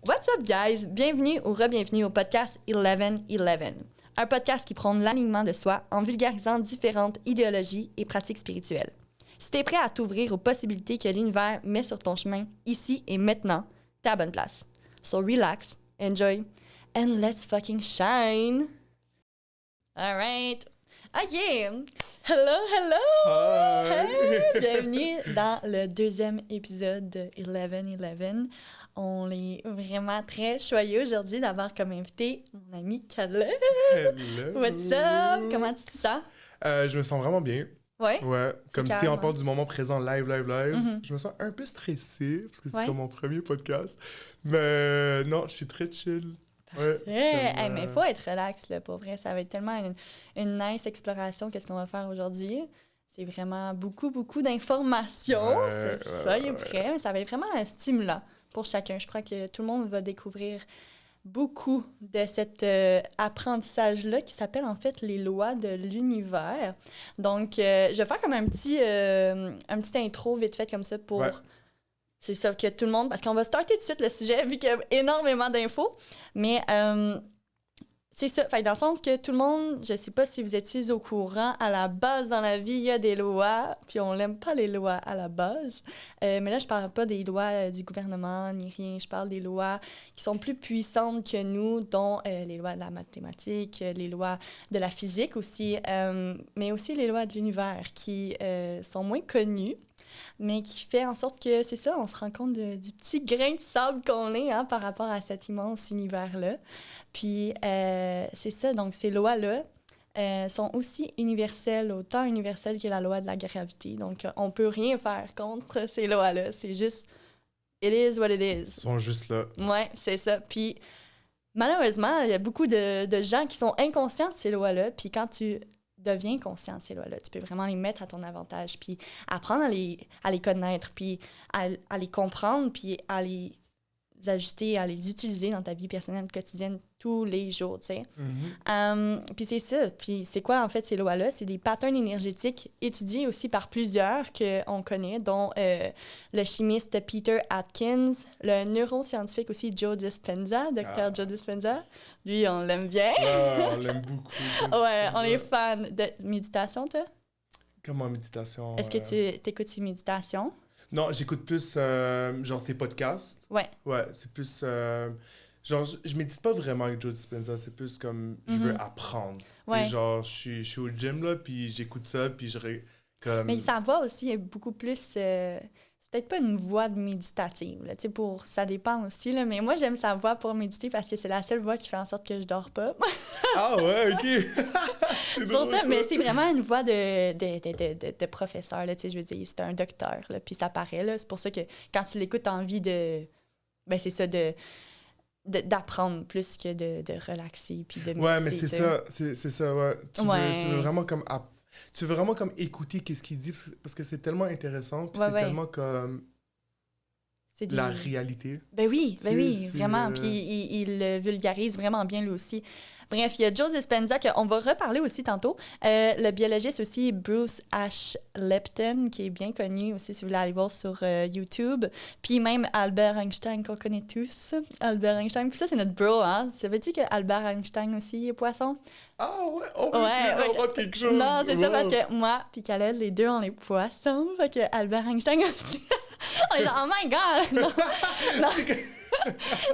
What's up, guys? Bienvenue ou re-bienvenue au podcast 1111. Un podcast qui prône l'alignement de soi en vulgarisant différentes idéologies et pratiques spirituelles. Si t'es prêt à t'ouvrir aux possibilités que l'univers met sur ton chemin ici et maintenant, t'es à bonne place. So relax, enjoy, and let's fucking shine! Alright. OK. Hello! Hi. Hey! Bienvenue dans le deuxième épisode de 1111. On est vraiment très joyeux aujourd'hui d'avoir comme invité mon ami Caleb. Hello. What's up? Comment tu te sens? Je me sens vraiment bien. Ouais? Ouais, comme calme, si on hein? parle du moment présent live. Je me sens un peu stressé parce que c'est Ouais. comme mon premier podcast. Mais non, je suis très chill. Ouais. Hey, comme, mais il faut être relax, là, pour vrai. Ça va être tellement une nice exploration. Qu'est-ce qu'on va faire aujourd'hui? C'est vraiment beaucoup d'informations. Soyez prêts. Mais ça va être vraiment stimulant pour chacun. Je crois que tout le monde va découvrir beaucoup de cet apprentissage-là qui s'appelle en fait les lois de l'univers. Donc, je vais faire comme un petit intro vite fait comme ça pour... Ouais. C'est ça que tout le monde... Parce qu'on va starter tout de suite le sujet vu qu'il y a énormément d'infos. Mais c'est ça. Fait que dans le sens que tout le monde, je sais pas si vous étiez au courant, à la base dans la vie, il y a des lois, puis on n'aime pas les lois à la base. Mais là, je parle pas des lois du gouvernement ni rien. Je parle des lois qui sont plus puissantes que nous, dont les lois de la mathématique, les lois de la physique aussi, mais aussi les lois de l'univers qui sont moins connues, mais qui fait en sorte que, c'est ça, on se rend compte du petit grain de sable qu'on est par rapport à cet immense univers-là. Puis, c'est ça, donc ces lois-là sont aussi universelles, autant universelles que la loi de la gravité. Donc, on peut rien faire contre ces lois-là. C'est juste, it is what it is. Ils sont juste là. Ouais, c'est ça. Puis, malheureusement, il y a beaucoup de gens qui sont inconscients de ces lois-là. Puis, quand tu deviens conscient de ces lois-là, tu peux vraiment les mettre à ton avantage, puis apprendre à les connaître, puis à les comprendre, puis à les ajuster, à les utiliser dans ta vie personnelle quotidienne tous les jours, tu sais. Puis c'est ça. Puis c'est quoi, en fait, ces lois-là? C'est des patterns énergétiques étudiés aussi par plusieurs qu'on connaît, dont le chimiste Peter Atkins, le neuroscientifique aussi Joe Dispenza, Dr. Joe Dispenza. Lui, on l'aime bien. Ah, on l'aime beaucoup. Ouais, on est fan de méditation, toi? Comme en méditation. Est-ce que tu écoutes ces méditations? Non, j'écoute plus genre ces podcasts. Ouais. Ouais, c'est plus... genre, je médite pas vraiment avec Joe Dispenza, c'est plus comme je veux apprendre. Ouais. C'est genre, je suis au gym, là, puis j'écoute ça, puis comme... Mais sa voix aussi est beaucoup plus... c'est peut-être pas une voix de méditative, là, tu sais, ça dépend aussi, là, mais moi, j'aime sa voix pour méditer parce que c'est la seule voix qui fait en sorte que je dors pas. Ah ouais, OK! C'est pour ça, mais c'est vraiment une voix de professeur, là, tu sais, je veux dire, c'est un docteur, là, puis ça paraît, là, c'est pour ça que quand tu l'écoutes, t'as envie de... Ben, c'est ça, d'apprendre plus que de relaxer, puis de méditer. Ouais, mais c'est ça, ouais. Tu veux vraiment comme... Tu veux vraiment comme écouter qu'est-ce qu'il dit, parce que c'est tellement intéressant, puis c'est tellement comme... C'est la réalité. Ben oui, vraiment. Puis il le vulgarise vraiment bien, lui aussi. Bref, il y a Joe Dispenza, qu'on va reparler aussi tantôt. Le biologiste aussi, Bruce Ash Lipton, qui est bien connu aussi, si vous voulez aller voir sur YouTube. Puis même Albert Einstein, qu'on connaît tous. Albert Einstein. Puis ça, c'est notre bro, hein? Savais-tu qu'Albert Einstein aussi est poisson? Ah ouais? On peut apprendre quelque chose. Non, c'est ça, parce que moi puis Khaled, les deux, on est poissons. Fait que Albert Einstein aussi... On est genre, oh my God! Non.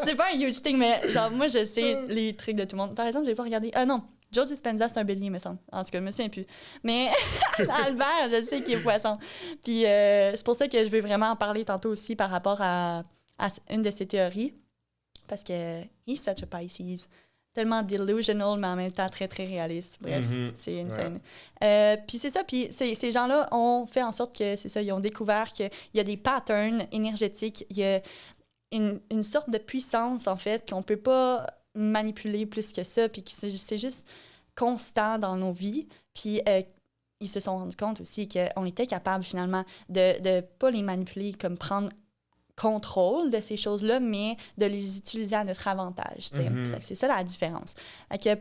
C'est pas un huge thing, mais genre, moi, je sais les trucs de tout le monde. Par exemple, j'ai pas regardé... Ah non, Joe Dispenza, c'est un bélier, me semble. En tout cas, je me souviens plus. Mais Albert, je sais qu'il est poisson. Puis c'est pour ça que je veux vraiment en parler tantôt aussi par rapport à une de ses théories. Parce que he's such a Pisces. Tellement delusional, mais en même temps très, très réaliste. Bref, c'est insane. Puis c'est ça, puis ces gens-là ont fait en sorte que, c'est ça, ils ont découvert qu'il y a des patterns énergétiques, il y a une sorte de puissance, en fait, qu'on peut pas manipuler plus que ça, puis que c'est juste constant dans nos vies. Puis ils se sont rendus compte aussi qu'on était capable, finalement, de pas les manipuler, comme prendre contrôle de ces choses-là, mais de les utiliser à notre avantage. C'est ça la différence.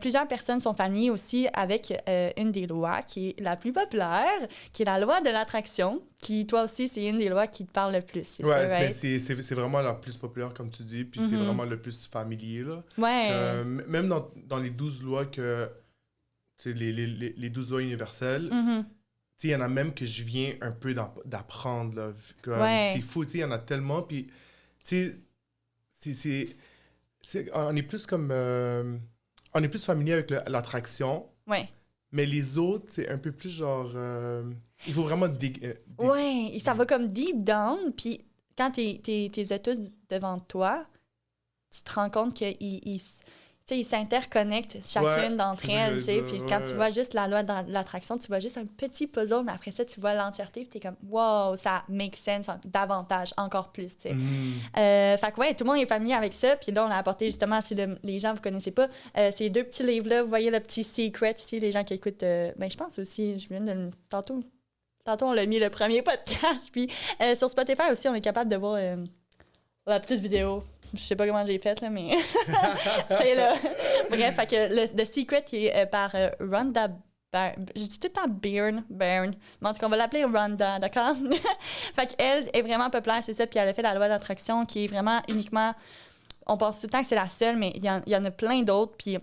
Plusieurs personnes sont familières aussi avec une des lois qui est la plus populaire, qui est la loi de l'attraction, qui, toi aussi, c'est une des lois qui te parle le plus. C'est ça, right? C'est vraiment la plus populaire, comme tu dis, puis c'est vraiment le plus familier. Là. Ouais. Même dans les 12 lois les 12 lois universelles, il y en a même que je viens un peu d'apprendre. Là, c'est fou, il y en a tellement. Puis, on est plus comme... on est plus familier avec l'attraction. Ouais. Mais les autres, c'est un peu plus genre... il faut vraiment... Ouais, ça va comme deep down. Puis, quand t'es tous devant toi, tu te rends compte qu'ils s'interconnectent chacune d'entre elles, tu sais. Puis quand tu vois juste la loi de l'attraction, tu vois juste un petit puzzle, mais après ça, tu vois l'entièreté, puis t'es comme, wow, ça make sense davantage, encore plus, tu sais. Fait que, ouais, tout le monde est familier avec ça. Puis là, on a apporté justement, si les gens, vous connaissez pas, ces 2 petits livres-là, vous voyez le petit secret ici, les gens qui écoutent, ben, je pense aussi, je viens de tantôt, on l'a mis le premier podcast. Puis sur Spotify aussi, on est capable de voir la petite vidéo. Je sais pas comment j'ai fait, là, mais c'est là. Bref, fait que The Secret qui est par Rhonda Byrne. Je dis tout le temps Byrne. Mais en tout cas, on va l'appeler Rhonda, d'accord? Fait qu'elle est vraiment populaire, c'est ça. Puis elle a fait la loi d'attraction qui est vraiment uniquement... On pense tout le temps que c'est la seule, mais il y en a plein d'autres. Puis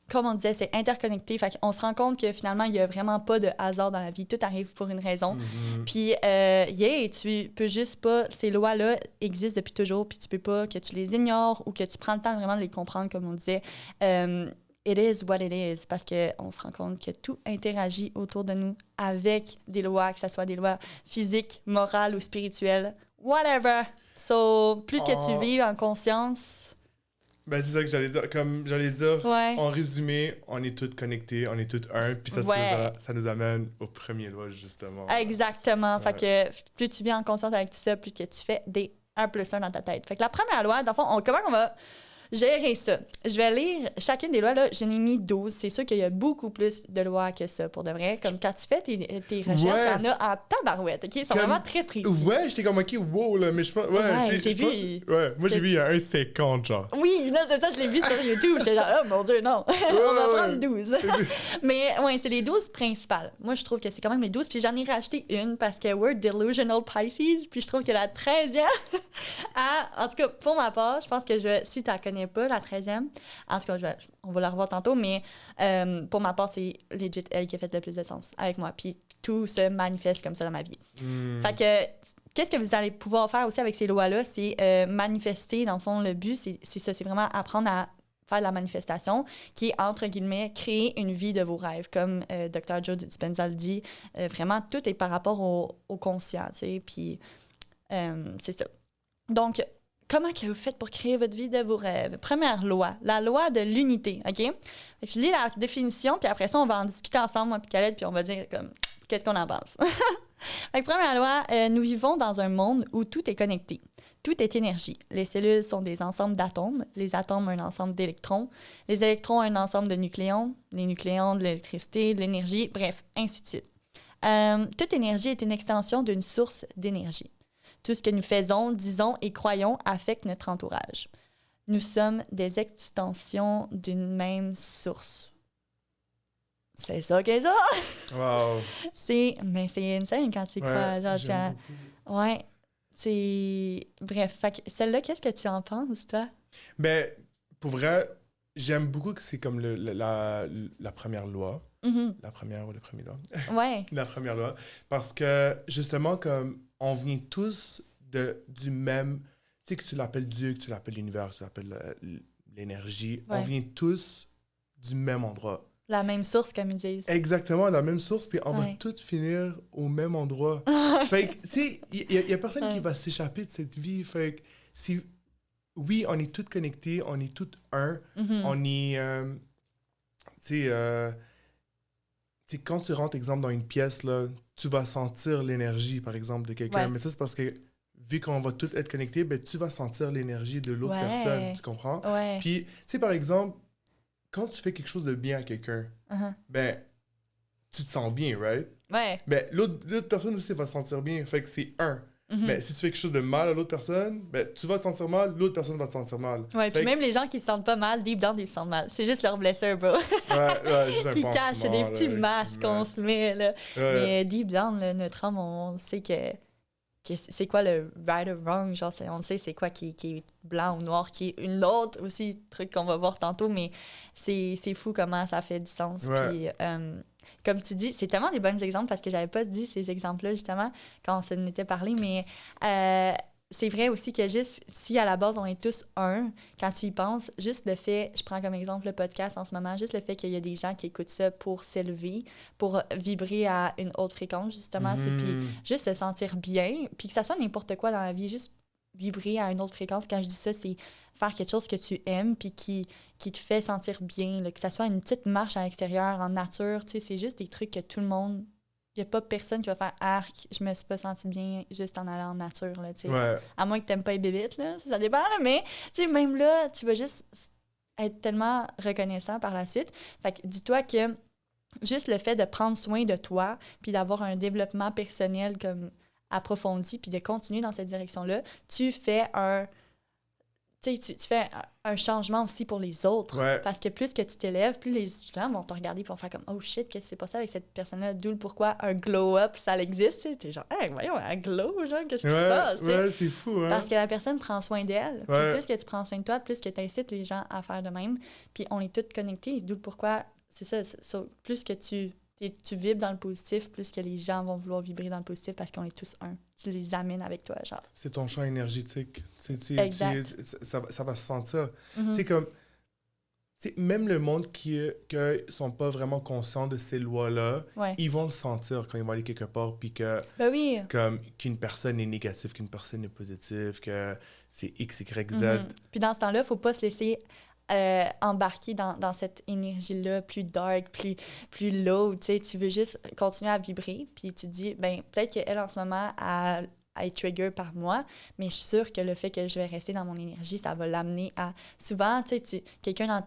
comme on disait, c'est interconnecté. Fait qu'on se rend compte que finalement, il n'y a vraiment pas de hasard dans la vie. Tout arrive pour une raison. Puis, tu peux juste pas... Ces lois-là existent depuis toujours, puis tu peux pas que tu les ignores ou que tu prends le temps vraiment de les comprendre, comme on disait. It is what it is, parce qu'on se rend compte que tout interagit autour de nous avec des lois, que ce soit des lois physiques, morales ou spirituelles, whatever. So, plus que tu vives en conscience... Ben, c'est ça que j'allais dire. Comme j'allais dire, en résumé, on est tous connectés, on est tous un, puis ça nous amène aux premières lois, justement. Exactement. Fait que plus tu viens en conscience avec tout ça, plus que tu fais des 1+1 dans ta tête. Fait que la première loi, dans le fond, comment on va gérer ça? Je vais lire chacune des lois. Là, j'en ai mis 12. C'est sûr qu'il y a beaucoup plus de lois que ça, pour de vrai. Comme quand tu fais tes recherches, il y en a en tabarouette. OK? Ils sont vraiment très précis. Ouais, j'étais comme, OK, wow, là, mais je pense... Ouais, j'ai vu... moi, j'ai vu il y a 1,50, genre. Oui, non, c'est ça, je l'ai vu sur YouTube. J'étais genre, oh mon Dieu, non. On va prendre 12. Mais ouais, c'est les 12 principales. Moi, je trouve que c'est quand même les 12. Puis j'en ai racheté une parce que we're delusional Pisces. Puis je trouve que la 13e... En tout cas, pour ma part, je pense que si tu la connais pas, la 13e. En tout cas, on va la revoir tantôt, mais pour ma part, c'est legit elle qui a fait le plus de sens avec moi. Puis tout se manifeste comme ça dans ma vie. Fait que, qu'est-ce que vous allez pouvoir faire aussi avec ces lois-là? C'est manifester, dans le fond, le but, c'est ça, c'est vraiment apprendre à faire de la manifestation, qui est, entre guillemets, créer une vie de vos rêves. Comme Dr. Joe Dispenza le dit, vraiment, tout est par rapport au conscient, tu sais, puis c'est ça. Donc, comment que vous faites pour créer votre vie de vos rêves? Première loi, la loi de l'unité, OK? Je lis la définition, puis après ça, on va en discuter ensemble, moi puis Khaled, puis on va dire comme qu'est-ce qu'on en pense. Fait que première loi, nous vivons dans un monde où tout est connecté. Tout est énergie. Les cellules sont des ensembles d'atomes, les atomes un ensemble d'électrons, les électrons un ensemble de nucléons, les nucléons de l'électricité, de l'énergie, bref, ainsi de suite. Toute énergie est une extension d'une source d'énergie. Tout ce que nous faisons, disons et croyons affecte notre entourage. Nous sommes des extensions d'une même source. C'est ça qu'est ça! Wow! Mais c'est insane quand tu y crois. Genre, ouais, c'est... Bref, fait que celle-là, qu'est-ce que tu en penses, toi? Ben, pour vrai, j'aime beaucoup que c'est comme la première loi. La première ou la première loi? Ouais. La première loi. Parce que, justement, comme on vient tous du même... Tu sais, que tu l'appelles Dieu, que tu l'appelles l'univers, que tu l'appelles l'énergie. Ouais. On vient tous du même endroit. La même source, comme ils disent. Exactement, la même source, puis on va tous finir au même endroit. Fait que, tu sais, il y a personne qui va s'échapper de cette vie. Fait que, oui, on est tous connectés, on est tous un. On est... tu sais, quand tu rentres, exemple, dans une pièce, là, tu vas sentir l'énergie, par exemple, de quelqu'un. Mais ça, c'est parce que, vu qu'on va tous être connectés, ben, tu vas sentir l'énergie de l'autre personne, tu comprends? Puis, tu sais, par exemple, quand tu fais quelque chose de bien à quelqu'un, ben, tu te sens bien, right? Ouais. Ben, l'autre personne aussi va se sentir bien. Fait que c'est un. Mais si tu fais quelque chose de mal à l'autre personne, ben, tu vas te sentir mal, l'autre personne va te sentir mal. Ouais, puis même les gens qui se sentent pas mal, deep down, ils se sentent mal. C'est juste leur blessure, bro. Juste un Qui pansement, cachent, c'est des là, petits masques qu'on se met, là. Ouais. Mais deep down, là, notre âme, on sait que c'est quoi le right or wrong, genre, on sait c'est quoi qui est blanc ou noir, qui est une autre aussi truc qu'on va voir tantôt, mais c'est fou comment ça fait du sens. Ouais. Puis, comme tu dis, c'est tellement des bons exemples parce que j'avais pas dit ces exemples-là, justement, quand on s'en était parlé, mais c'est vrai aussi que juste, si à la base, on est tous un, quand tu y penses, juste le fait, je prends comme exemple le podcast en ce moment, juste le fait qu'il y a des gens qui écoutent ça pour s'élever, pour vibrer à une haute fréquence, justement, tu sais, puis juste se sentir bien, puis que ça soit n'importe quoi dans la vie, juste vibrer à une autre fréquence. Quand je dis ça, c'est faire quelque chose que tu aimes, puis qui te fait sentir bien, là, que ça soit une petite marche à l'extérieur, en nature, tu sais, c'est juste des trucs que tout le monde... Il n'y a pas personne qui va faire « Arc, je me suis pas sentie bien juste en allant en nature. » là, tu sais. Ouais. À moins que tu n'aimes pas les bébites, là, ça dépend, là, mais tu sais, même là, tu vas juste être tellement reconnaissant par la suite. Fait que dis-toi que juste le fait de prendre soin de toi, puis d'avoir un développement personnel comme approfondi, puis de continuer dans cette direction-là, tu fais un... Tu sais, tu fais un changement aussi pour les autres. Ouais. Parce que plus que tu t'élèves, plus les gens vont te regarder et vont faire comme « Oh shit, qu'est-ce qui s'est passé avec cette personne-là? » D'où le pourquoi un glow-up, ça existe. T'es genre « Hey, voyons, un glow, genre, qu'est-ce qui se passe? » Ouais, c'est fou, hein? Parce que la personne prend soin d'elle. Puis Ouais. plus que tu prends soin de toi, plus que tu incites les gens à faire de même. Puis on est tous connectés. D'où le pourquoi, c'est ça, plus que tu vibres dans le positif, plus que les gens vont vouloir vibrer dans le positif parce qu'on est tous un. Tu les amènes avec toi, genre. C'est ton champ énergétique. Exact. Ça va se sentir. Mm-hmm. Tu sais, comme... même le monde qui sont pas vraiment conscients de ces lois-là, Ouais. ils vont le sentir quand ils vont aller quelque part, puis que... Ben oui. Comme qu'une personne est négative, qu'une personne est positive, que c'est X, Y, Z. Mm-hmm. Puis dans ce temps-là, il faut pas se laisser embarquer dans cette énergie-là plus dark, plus low, tu sais, tu veux juste continuer à vibrer, puis tu te dis, ben peut-être qu'elle, en ce moment, elle est trigger par moi, mais je suis sûre que le fait que je vais rester dans mon énergie, ça va l'amener à... Souvent, tu sais, quelqu'un dans...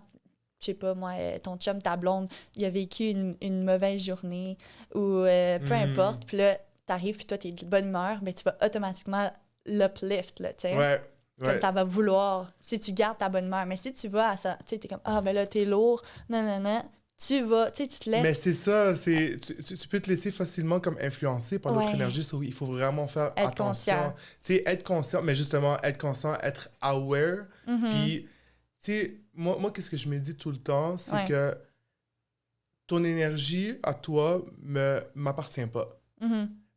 Je sais pas, moi, ton chum, ta blonde, il a vécu une mauvaise journée, ou peu importe, puis là, t'arrives, puis toi, t'es de bonne humeur, ben tu vas automatiquement l'uplift, là, tu sais. Ouais. Comme ça va vouloir, si tu gardes ta bonne humeur. Mais si tu vas à ça, tu sais, t'es comme, ah, ben là, t'es lourd, non, tu vas, tu sais, tu te laisses. Mais c'est ça, tu peux te laisser facilement comme influencer par l'autre énergie, il faut vraiment faire attention. Tu sais, être conscient, mais justement, être conscient, être aware. Puis, tu sais, moi, qu'est-ce que je me dis tout le temps, c'est que ton énergie à toi m'appartient pas.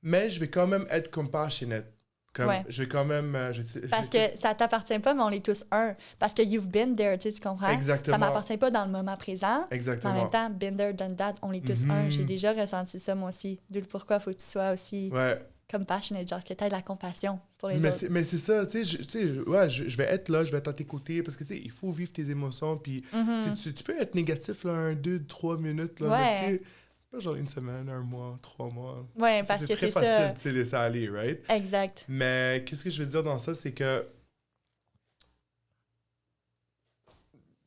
Mais je vais quand même être compassionate. Je vais quand même... Parce que ça t'appartient pas, mais on est tous un. Parce que you've been there, tu comprends? Exactement. Ça m'appartient pas dans le moment présent. Exactement. En même temps, been there, done that, on est tous un. J'ai déjà ressenti ça, moi aussi. D'où le pourquoi il faut que tu sois aussi compassionate, genre que tu aies de la compassion pour les autres. Mais c'est ça, tu sais, je vais être là, je vais être à tes côtés, parce que, tu sais, il faut vivre tes émotions, puis tu peux être négatif, là, 2, 3 minutes, là, mais tu sais, pas genre une semaine, 1 mois, 3 mois. Ouais, parce que c'est très facile de se laisser aller, right? Exact. Mais qu'est-ce que je veux dire dans ça, c'est que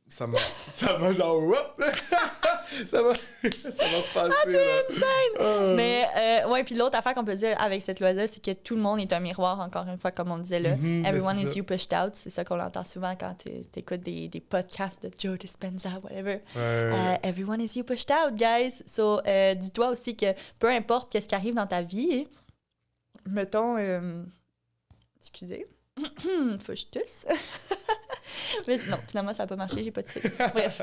ça m'a genre, whoop! ça m'a passé, là. Insane! Mais, ouais, puis l'autre affaire qu'on peut dire avec cette loi-là, c'est que tout le monde est un miroir, encore une fois, comme on disait là. Everyone is you pushed out. C'est ça qu'on entend souvent quand tu écoutes des podcasts de Joe Dispenza, whatever. Everyone is you pushed out, guys. So, dis-toi aussi que peu importe qu'est-ce qui arrive dans ta vie, mettons, excusez, faut que je tousse. Mais non, finalement, ça n'a pas marché, j'ai pas de sucre. Bref.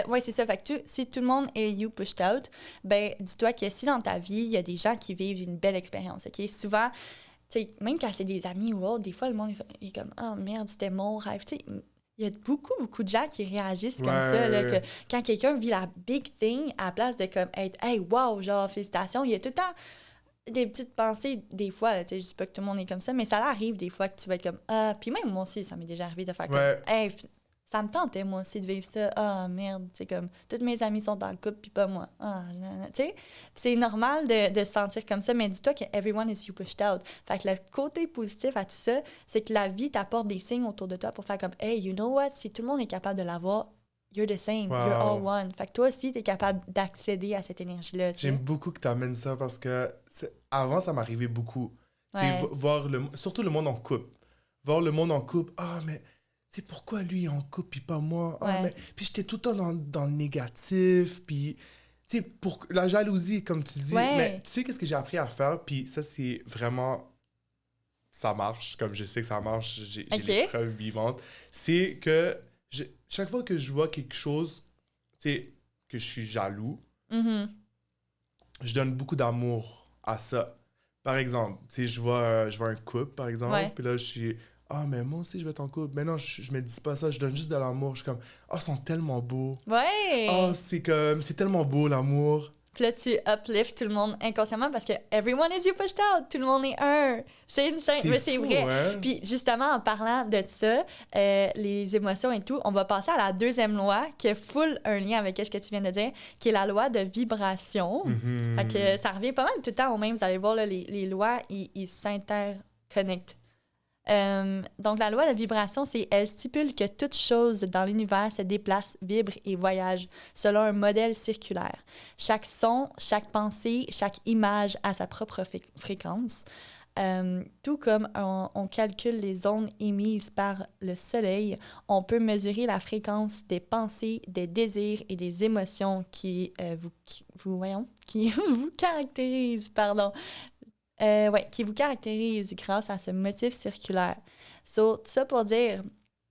Oui, c'est ça. Fait que si tout le monde est you pushed out, ben dis-toi que si dans ta vie, il y a des gens qui vivent une belle expérience, OK? Souvent, tu sais, même quand c'est des amis ou autre, des fois, le monde est comme « Oh merde, c'était mon rêve. » Tu sais, il y a beaucoup de gens qui réagissent comme ça, là, que quand quelqu'un vit la big thing, à la place de comme être « Hey, wow, genre, félicitations », il y a tout le temps des petites pensées, des fois, tu sais, je dis pas que tout le monde est comme ça, mais ça arrive des fois que tu vas être comme « Ah », puis même moi aussi, ça m'est déjà arrivé de faire comme « Hey, ça me tentait, moi aussi, de vivre ça. Ah, merde, tu sais, comme, toutes mes amies sont dans le couple, puis pas moi. Ah, tu sais. C'est normal de se sentir comme ça, mais dis-toi que everyone is you pushed out. Fait que le côté positif à tout ça, c'est que la vie t'apporte des signes autour de toi pour faire comme, hey, you know what, si tout le monde est capable de l'avoir, you're the same, you're all one. Fait que toi aussi, t'es capable d'accéder à cette énergie-là. J'aime beaucoup que tu amènes ça parce que avant, ça m'arrivait beaucoup. Ouais. Voir surtout le monde en couple. Voir le monde en couple. Ah, mais tu sais, pourquoi lui est en couple puis pas moi? Ah, Ouais. mais... Puis j'étais tout le temps dans le négatif. Puis, tu sais, pour la jalousie, comme tu dis. Ouais. Mais tu sais, qu'est-ce que j'ai appris à faire? Puis ça, c'est vraiment... Ça marche, comme je sais que ça marche. J'ai des preuves vivantes. C'est que chaque fois que je vois quelque chose, tu sais, que je suis jaloux, je donne beaucoup d'amour à ça. Par exemple, tu sais, je vois un couple, par exemple, puis là, je suis... Ah, mais moi aussi, je vais être en couple. Mais non, je me dis pas ça, je donne juste de l'amour. Je suis comme, ah, ils sont tellement beaux. Ouais! Ah, c'est tellement beau, l'amour. Puis là, tu uplifts tout le monde inconsciemment parce que everyone is you pushed out. Tout le monde est un. C'est insane, mais c'est vrai. Hein? Puis justement, en parlant de ça, les émotions et tout, on va passer à la deuxième loi qui est full un lien avec ce que tu viens de dire, qui est la loi de vibration. Fait que ça revient pas mal tout le temps au même. Vous allez voir, là, les lois, ils s'interconnectent. Donc, la loi de vibration, elle stipule que toute chose dans l'univers se déplace, vibre et voyage selon un modèle circulaire. Chaque son, chaque pensée, chaque image a sa propre fréquence. Tout comme on calcule les ondes émises par le soleil, on peut mesurer la fréquence des pensées, des désirs et des émotions qui vous caractérisent, qui vous caractérise grâce à ce motif circulaire. Tout ça pour dire,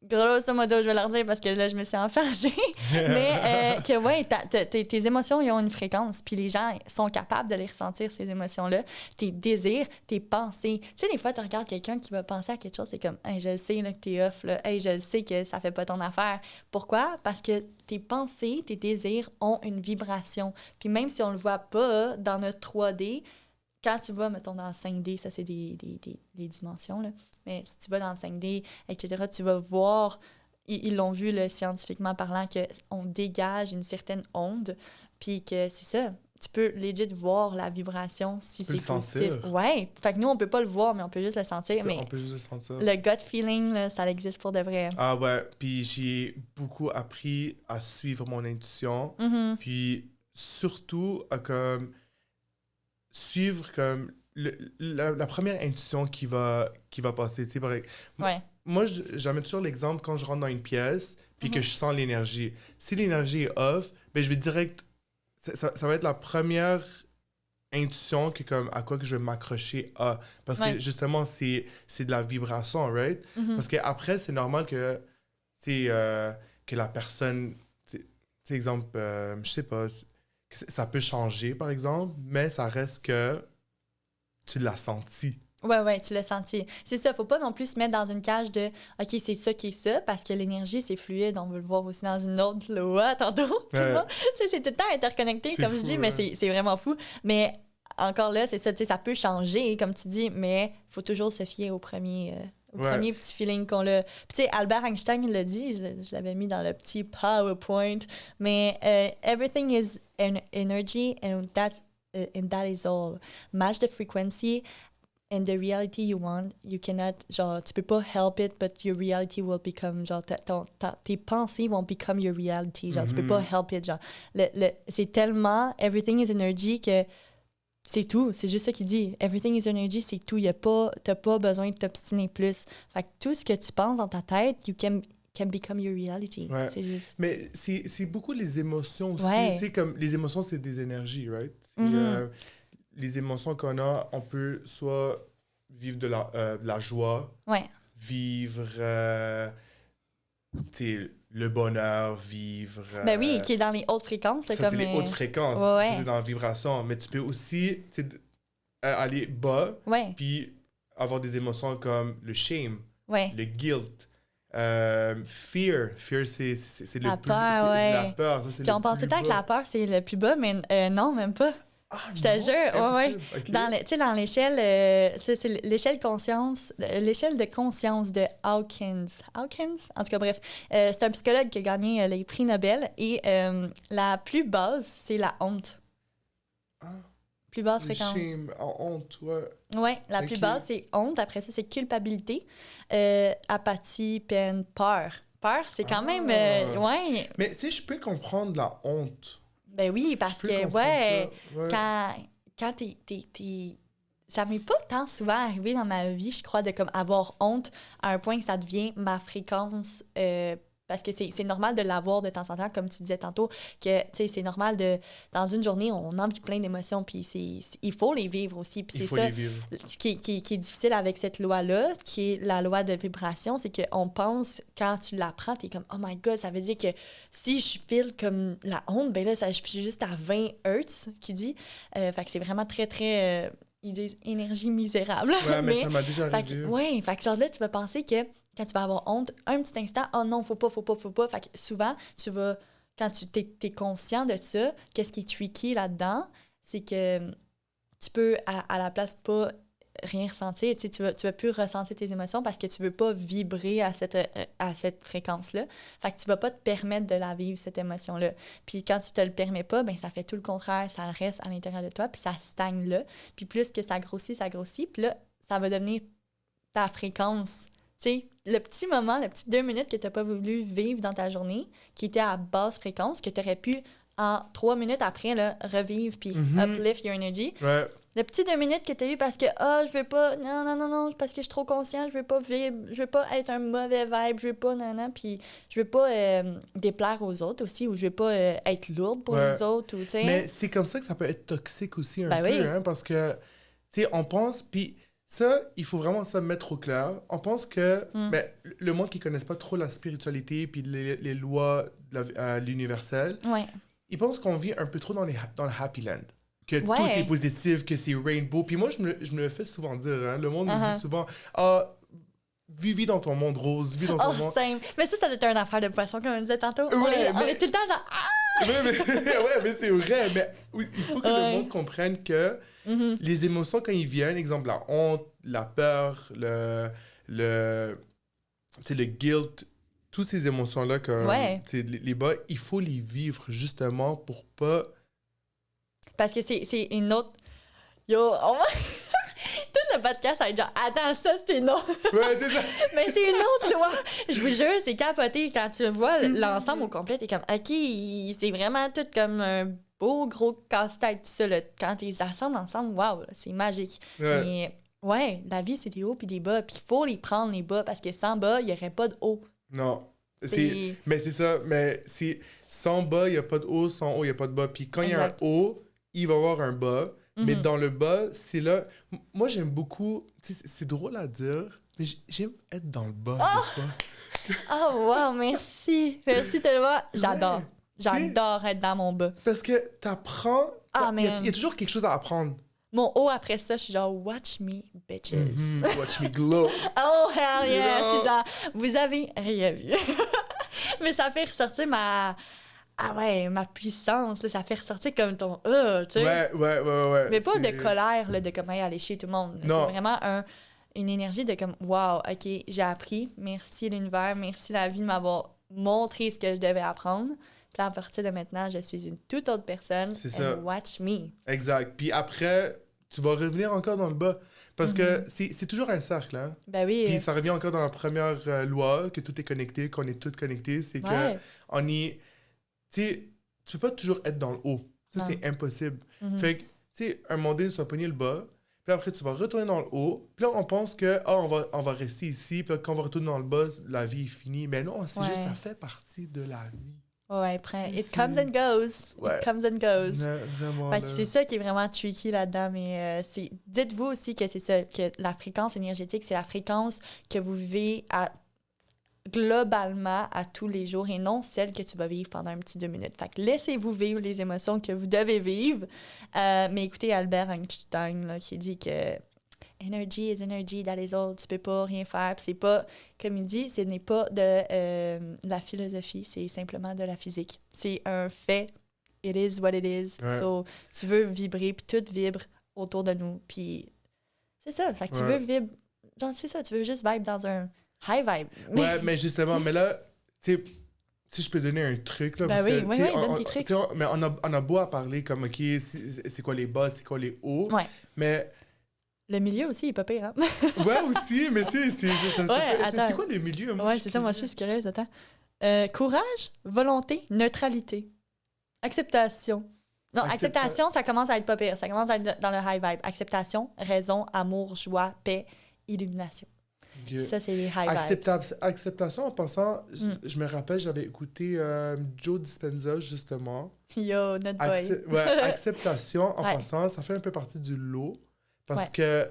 grosso modo, je vais leur dire parce que là, je me suis enfargée, mais que tes émotions, ils ont une fréquence, puis les gens sont capables de les ressentir, ces émotions-là. Tes désirs, tes pensées. Tu sais, des fois, tu regardes quelqu'un qui va penser à quelque chose, c'est comme, hey, je sais là, que t'es off, là. Hey, je sais que ça fait pas ton affaire. Pourquoi? Parce que tes pensées, tes désirs ont une vibration. Puis même si on le voit pas dans notre 3D, quand tu vas, mettons, dans le 5D, ça, c'est des dimensions, là. Mais si tu vas dans le 5D, etc., tu vas voir, ils l'ont vu, là, scientifiquement parlant, qu'on dégage une certaine onde, puis que c'est ça. Tu peux legit voir la vibration si c'est positif. Ouais. Fait que nous, on peut pas le voir, mais on peut juste le sentir. On peut juste le sentir. Le gut feeling, là, ça existe pour de vrai. Ah ouais. Puis j'ai beaucoup appris à suivre mon intuition. Puis surtout, à comme... suivre comme la première intuition qui va passer. Tu sais, moi, j'amène toujours l'exemple quand je rentre dans une pièce puis que je sens l'énergie. Si l'énergie est off, ben je vais direct... Ça va être la première intuition à quoi que je vais m'accrocher à. Parce que justement, c'est de la vibration, right? Parce qu'après, c'est normal que la personne... Tu sais, exemple, je sais pas... Ça peut changer, par exemple, mais ça reste que tu l'as senti. Ouais, tu l'as senti. C'est ça, faut pas non plus se mettre dans une cage de « OK, c'est ça qui est ça », parce que l'énergie, c'est fluide. On veut le voir aussi dans une autre loi tantôt. Tu sais, c'est tout le temps interconnecté, comme je dis, mais c'est vraiment fou. Mais encore là, c'est ça, tu sais, ça peut changer, comme tu dis, mais faut toujours se fier au premier petit feeling qu'on a. Puis tu sais, Albert Einstein l'a dit, je l'avais mis dans le petit PowerPoint, mais everything is an energy and that is all. Match the frequency and the reality you want. You cannot, genre, tu peux pas help it, but your reality will become, genre, tes pensées vont become your reality. Genre, tu peux pas help it, genre. C'est tellement everything is energy que c'est tout, c'est juste ça qu'il dit. Everything is energy, c'est tout. T'as pas besoin de t'obstiner plus. Fait que tout ce que tu penses dans ta tête, you can become your reality. Ouais. C'est juste... Mais c'est beaucoup les émotions aussi. Ouais. Tu sais, comme les émotions, c'est des énergies, right? Les émotions qu'on a, on peut soit vivre de la joie, vivre le bonheur, vivre... Ben oui, qui est dans les hautes fréquences. Ça, c'est les hautes fréquences. Ça, c'est dans la vibration. Mais tu peux aussi aller bas, puis avoir des émotions comme le shame, le guilt, fear. Fear, c'est le plus... La peur, ça, c'est le plus bas. On pense tout le temps que la peur, c'est le plus bas, mais non, même pas. Je te jure, okay. Dans l'échelle, c'est l'échelle de conscience de Hawkins. En tout cas, bref, c'est un psychologue qui a gagné les prix Nobel et la plus basse, c'est la honte. Plus basse fréquence. Shame, honte, ouais. Ouais, la plus basse, c'est honte. Après ça, c'est culpabilité, apathie, peine, peur. Peur, c'est quand même... Mais tu sais, je peux comprendre la honte. Ben oui, parce que, quand t'es ça m'est pas tant souvent arrivé dans ma vie, je crois, de comme avoir honte à un point que ça devient ma fréquence. Parce que c'est normal de l'avoir de temps en temps, comme tu disais tantôt, que c'est normal dans une journée, on en vit plein d'émotions, puis il faut les vivre aussi. Puis Il c'est faut ça les vivre. qui est difficile avec cette loi-là, qui est la loi de vibration, c'est qu'on pense, quand tu l'apprends, t'es comme « Oh my God, ça veut dire que si je file comme la honte, ben là, je suis juste à 20 Hertz, qui dit. Fait que c'est vraiment très, très... ils disent énergie misérable. Ouais, mais ça m'a déjà arrivé. Ouais, fait que genre là, tu vas penser que quand tu vas avoir honte, un petit instant, oh non, faut pas. Fait que souvent, tu vas, quand tu t'es conscient de ça, qu'est-ce qui est tricky là-dedans, c'est que tu peux, à la place, pas rien ressentir. Tu vas plus ressentir tes émotions parce que tu veux pas vibrer à cette fréquence-là. Fait que tu vas pas te permettre de la vivre, cette émotion-là. Puis quand tu te le permets pas, ben ça fait tout le contraire. Ça reste à l'intérieur de toi, puis ça stagne là. Puis plus que ça grossit, puis là, ça va devenir ta fréquence. Tu sais, le petit moment, le petit 2 minutes que tu n'as pas voulu vivre dans ta journée, qui était à basse fréquence, que tu aurais pu, en 3 minutes après, là, revivre puis uplift your energy. Ouais. Le petit 2 minutes que tu as eu parce que, je veux pas, non, parce que je suis trop conscient, je veux pas vivre, je veux pas être un mauvais vibe, je veux pas, puis je veux pas déplaire aux autres aussi, ou je veux pas être lourde pour les autres, ou tu sais. Mais c'est comme ça que ça peut être toxique aussi un peu, oui. hein, parce que, tu sais, on pense, puis ça, il faut vraiment ça mettre au clair. On pense que le monde qui ne connaisse pas trop la spiritualité puis les lois de l'universel, ils pensent qu'on vit un peu trop dans le happy land. Que tout est positif, que c'est rainbow. Puis moi, je me le fais souvent dire. Hein, le monde me dit souvent vis dans ton monde rose, vis dans ton monde. Simple. Mais ça doit être une affaire de poisson, comme on disait tantôt. On est tout le temps genre mais c'est vrai. Mais il faut que le monde comprenne que les émotions, quand ils viennent, exemple la honte, la peur, le guilt, toutes ces émotions-là, comme les bas, il faut les vivre justement pour pas... Parce que c'est une autre... Yo, tout le podcast, ça va être genre, attends, ça, c'est une autre... Ouais, c'est ça. Mais c'est une autre loi. Je vous jure, c'est capoté. Quand tu vois l'ensemble au complet, t'es comme, OK, c'est vraiment tout comme un beau gros casse-tête, tout ça. Là. Quand tu les assembles ensemble, wow, c'est magique. Mais la vie, c'est des hauts puis des bas. Puis il faut les prendre, les bas, parce que sans bas, il n'y aurait pas de haut. Non. Mais c'est ça. Mais sans bas, il n'y a pas de haut. Sans haut, il n'y a pas de bas. Puis quand il y a un haut, il va y avoir un bas. Mais dans le bas, c'est là... Moi, j'aime beaucoup... C'est drôle à dire, mais j'aime être dans le bas, des fois. Oh, wow, merci. Merci tellement. J'adore. Ouais. J'adore être dans mon bas. Parce que t'apprends... Il y a toujours quelque chose à apprendre. Mon haut, après ça, je suis genre, watch me, bitches. Watch me glow. Oh, hell yeah. Je suis genre, vous avez rien vu. Mais ça fait ressortir ma puissance, là, ça fait ressortir comme ton tu sais. Ouais. Mais pas de colère, là, de comment aller chez tout le monde. Non. C'est vraiment une énergie de comme, wow, OK, j'ai appris. Merci l'univers, merci la vie de m'avoir montré ce que je devais apprendre. Puis à partir de maintenant, je suis une toute autre personne. C'est ça. Watch me. Exact. Puis après, tu vas revenir encore dans le bas. Parce que c'est toujours un cercle, hein? Ben oui. Puis ça revient encore dans la première loi, que tout est connecté, qu'on est tous connectés. C'est que on est... Tu peux pas toujours être dans le haut. Ça, c'est impossible. Fait que, tu sais, un moment donné, tu vas pogner le bas, puis après, tu vas retourner dans le haut, puis là, on pense que, on va rester ici, puis là, quand on va retourner dans le bas, la vie est finie. Mais non, c'est juste, ça fait partie de la vie. Ouais, it comes and goes. Ouais. It comes and goes. Vraiment, fait que c'est ça qui est vraiment tricky là-dedans, mais dites-vous aussi que c'est ça, que la fréquence énergétique, c'est la fréquence que vous vivez globalement à tous les jours et non celle que tu vas vivre pendant un petit 2 minutes. Fait que laissez-vous vivre les émotions que vous devez vivre. Mais écoutez Albert Einstein là, qui dit que energy is energy dans les autres, tu peux pas rien faire. Puis c'est pas, comme il dit, ce n'est pas de la philosophie, c'est simplement de la physique. C'est un fait. It is what it is. Ouais. So, tu veux vibrer, puis tout vibre autour de nous. Puis c'est ça. Fait que tu veux vibrer. Genre, c'est ça, tu veux juste vibrer dans un high vibe. Ouais, mais justement, mais là, tu sais, si je peux donner un truc, là, parce que, donne tes trucs. Mais on a beau à parler comme, OK, c'est quoi les bas, c'est quoi les hauts, mais... Le milieu aussi, il est pas pire, hein? Ouais, aussi, mais tu sais, c'est quoi le milieu? Ouais, c'est ça, moi, je suis curieuse, attends. Courage, volonté, neutralité, acceptation, Non, acceptation, ça commence à être pas pire. Ça commence à être dans le high vibe. Acceptation, raison, amour, joie, paix, illumination. Okay. Ça, c'est les high vibes. Acceptation, en passant, je me rappelle, j'avais écouté Joe Dispenza, justement. Yo, notre boy. Acceptation, en passant, ça fait un peu partie du lot. Parce que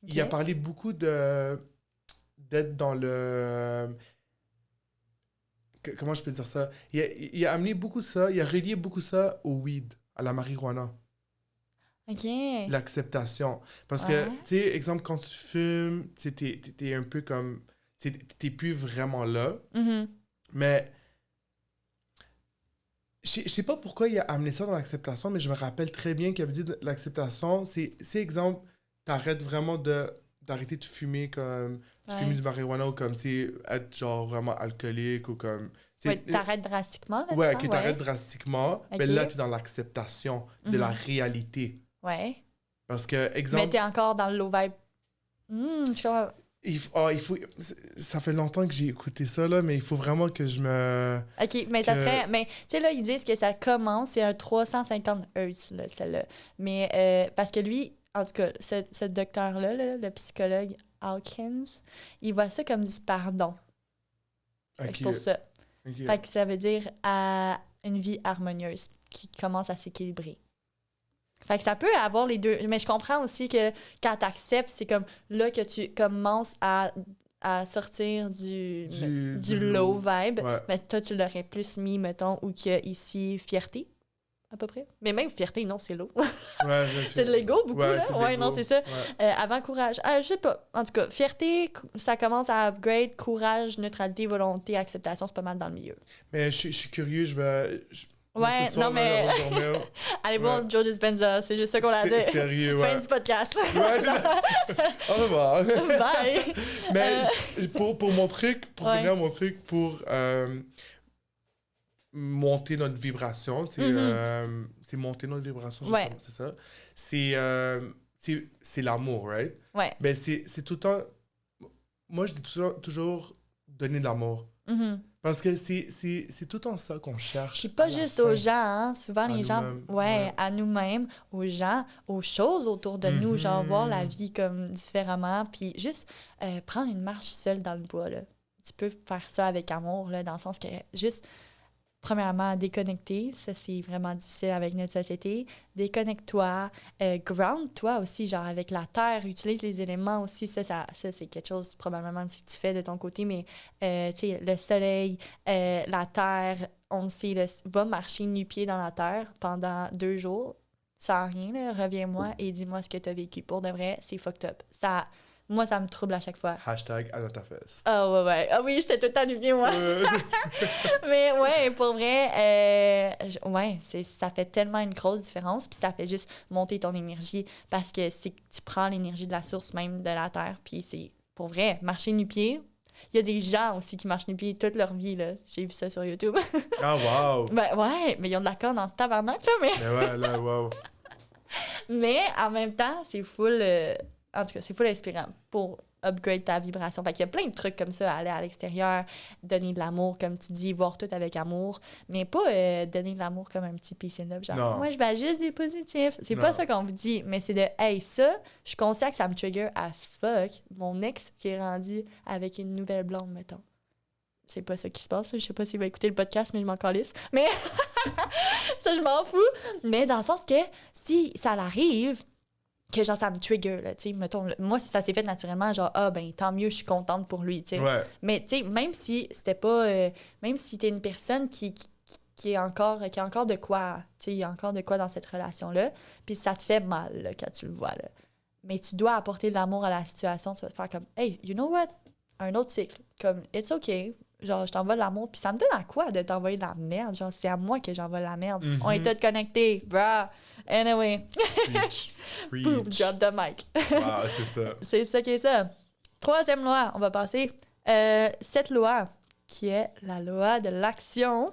il a parlé beaucoup d'être dans le... Comment je peux dire ça? Il a amené beaucoup ça, il a relié beaucoup ça au weed, à la marijuana. OK. L'acceptation. Parce que, tu sais, exemple, quand tu fumes, t'es un peu comme... T'es plus vraiment là. Mm-hmm. Mais... Je sais pas pourquoi il a amené ça dans l'acceptation, mais je me rappelle très bien qu'il avait dit l'acceptation, c'est exemple, t'arrêtes vraiment d'arrêter de fumer comme... Tu fumes du marijuana ou comme, tu sais, être genre vraiment alcoolique ou comme... t'arrêtes drastiquement, là, ouais, que t'arrêtes drastiquement, okay. Mais là, t'es dans l'acceptation de la réalité. Ouais. Parce que, exemple... Mais t'es encore dans le low vibe. Je comprends. Il faut... Ça fait longtemps que j'ai écouté ça, là, mais il faut vraiment que je me... OK, mais ça serait... Mais, tu sais, là, ils disent que ça commence, c'est un 350 Hz, là, celle-là. Mais, parce que lui, en tout cas, ce docteur-là, là, le psychologue Hawkins, il voit ça comme du pardon. Okay. C'est pour ça. Okay. Fait que ça veut dire à une vie harmonieuse qui commence à s'équilibrer. Fait que ça peut avoir les deux. Mais je comprends aussi que quand tu acceptes, c'est comme là que tu commences à sortir du low vibe. Ouais. Mais toi, tu l'aurais plus mis, mettons, ou que ici, fierté, à peu près. Mais même fierté, non, c'est low. Ouais, c'est de l'ego, beaucoup, là. Ouais, non, c'est ça. Ouais. Avant, courage. Je sais pas. En tout cas, fierté, ça commence à upgrade. Courage, neutralité, volonté, acceptation, c'est pas mal dans le milieu. Mais je suis curieux, je vais... Ouais, non, mais... Allez voir Joe Dispenza, c'est juste ça qu'on a dit. Sérieux, ouais. Fin du podcast. Ouais, au revoir. Bye. Mais pour mon truc, pour venir à mon truc, pour monter notre vibration, c'est monter notre vibration, justement, c'est ça. C'est l'amour, right? Ouais. Mais c'est tout le temps... Moi, je dis toujours donner de l'amour. Mm-hmm. Parce que c'est tout le temps ça qu'on cherche. Puis pas juste aux gens, hein. Souvent les gens, à nous-mêmes, aux gens, aux choses autour de nous, genre voir la vie comme différemment, puis juste prendre une marche seule dans le bois, là. Tu peux faire ça avec amour, là, dans le sens que juste, premièrement, déconnecter, ça c'est vraiment difficile avec notre société. Déconnecte-toi, ground-toi aussi, genre avec la terre, utilise les éléments aussi, ça c'est quelque chose probablement aussi que tu fais de ton côté, mais tu sais, le soleil, la terre, on le sait, va marcher nu-pied dans la terre pendant 2 jours, sans rien, là, reviens-moi et dis-moi ce que tu as vécu. Pour de vrai, c'est fucked up. Moi, ça me trouble à chaque fois. #AnataFest. Ah ouais. Ah oui, j'étais tout le temps nu-pied, moi. Mais ouais, pour vrai, ça fait tellement une grosse différence. Puis ça fait juste monter ton énergie parce que tu prends l'énergie de la source même de la terre. Puis c'est, pour vrai, marcher nu-pied. Il y a des gens aussi qui marchent nu-pied toute leur vie, là. J'ai vu ça sur YouTube. Ah, wow! Ben ouais, mais ils ont de la corne en tabarnak, là, mais... Mais ouais, là, wow! Mais en même temps, c'est full... En tout cas, c'est full inspirant pour upgrade ta vibration. Fait qu'il y a plein de trucs comme ça, aller à l'extérieur, donner de l'amour, comme tu dis, voir tout avec amour, mais pas donner de l'amour comme un petit peace and love, genre, non. Moi, je vais juste des positifs. C'est pas ça qu'on vous dit, mais c'est de, hey, ça, je suis consciente que ça me trigger as fuck. Mon ex qui est rendu avec une nouvelle blonde, mettons. C'est pas ça qui se passe. Je sais pas s'il va écouter le podcast, mais je m'en calisse. Mais ça, je m'en fous. Mais dans le sens que si ça l'arrive, que genre ça me trigger, là, tu sais, mettons, moi, si ça s'est fait naturellement, genre, tant mieux, je suis contente pour lui, tu sais. Ouais. Mais, tu sais, même si c'était pas... même si t'es une personne qui a encore de quoi, tu sais, il y a encore de quoi dans cette relation-là, puis ça te fait mal, là, quand tu le vois, là. Mais tu dois apporter de l'amour à la situation, tu vas te faire comme, hey, you know what? Un autre cycle. Comme, it's okay. Genre, je t'envoie de l'amour. Puis ça me donne à quoi de t'envoyer de la merde? Genre, c'est à moi que j'envoie de la merde. Mm-hmm. On est tous connectés, bruh. Anyway. Preach. Boom, drop the mic. Wow, c'est ça. C'est ça qui est ça. 3e loi, on va passer. Cette loi, qui est la loi de l'action.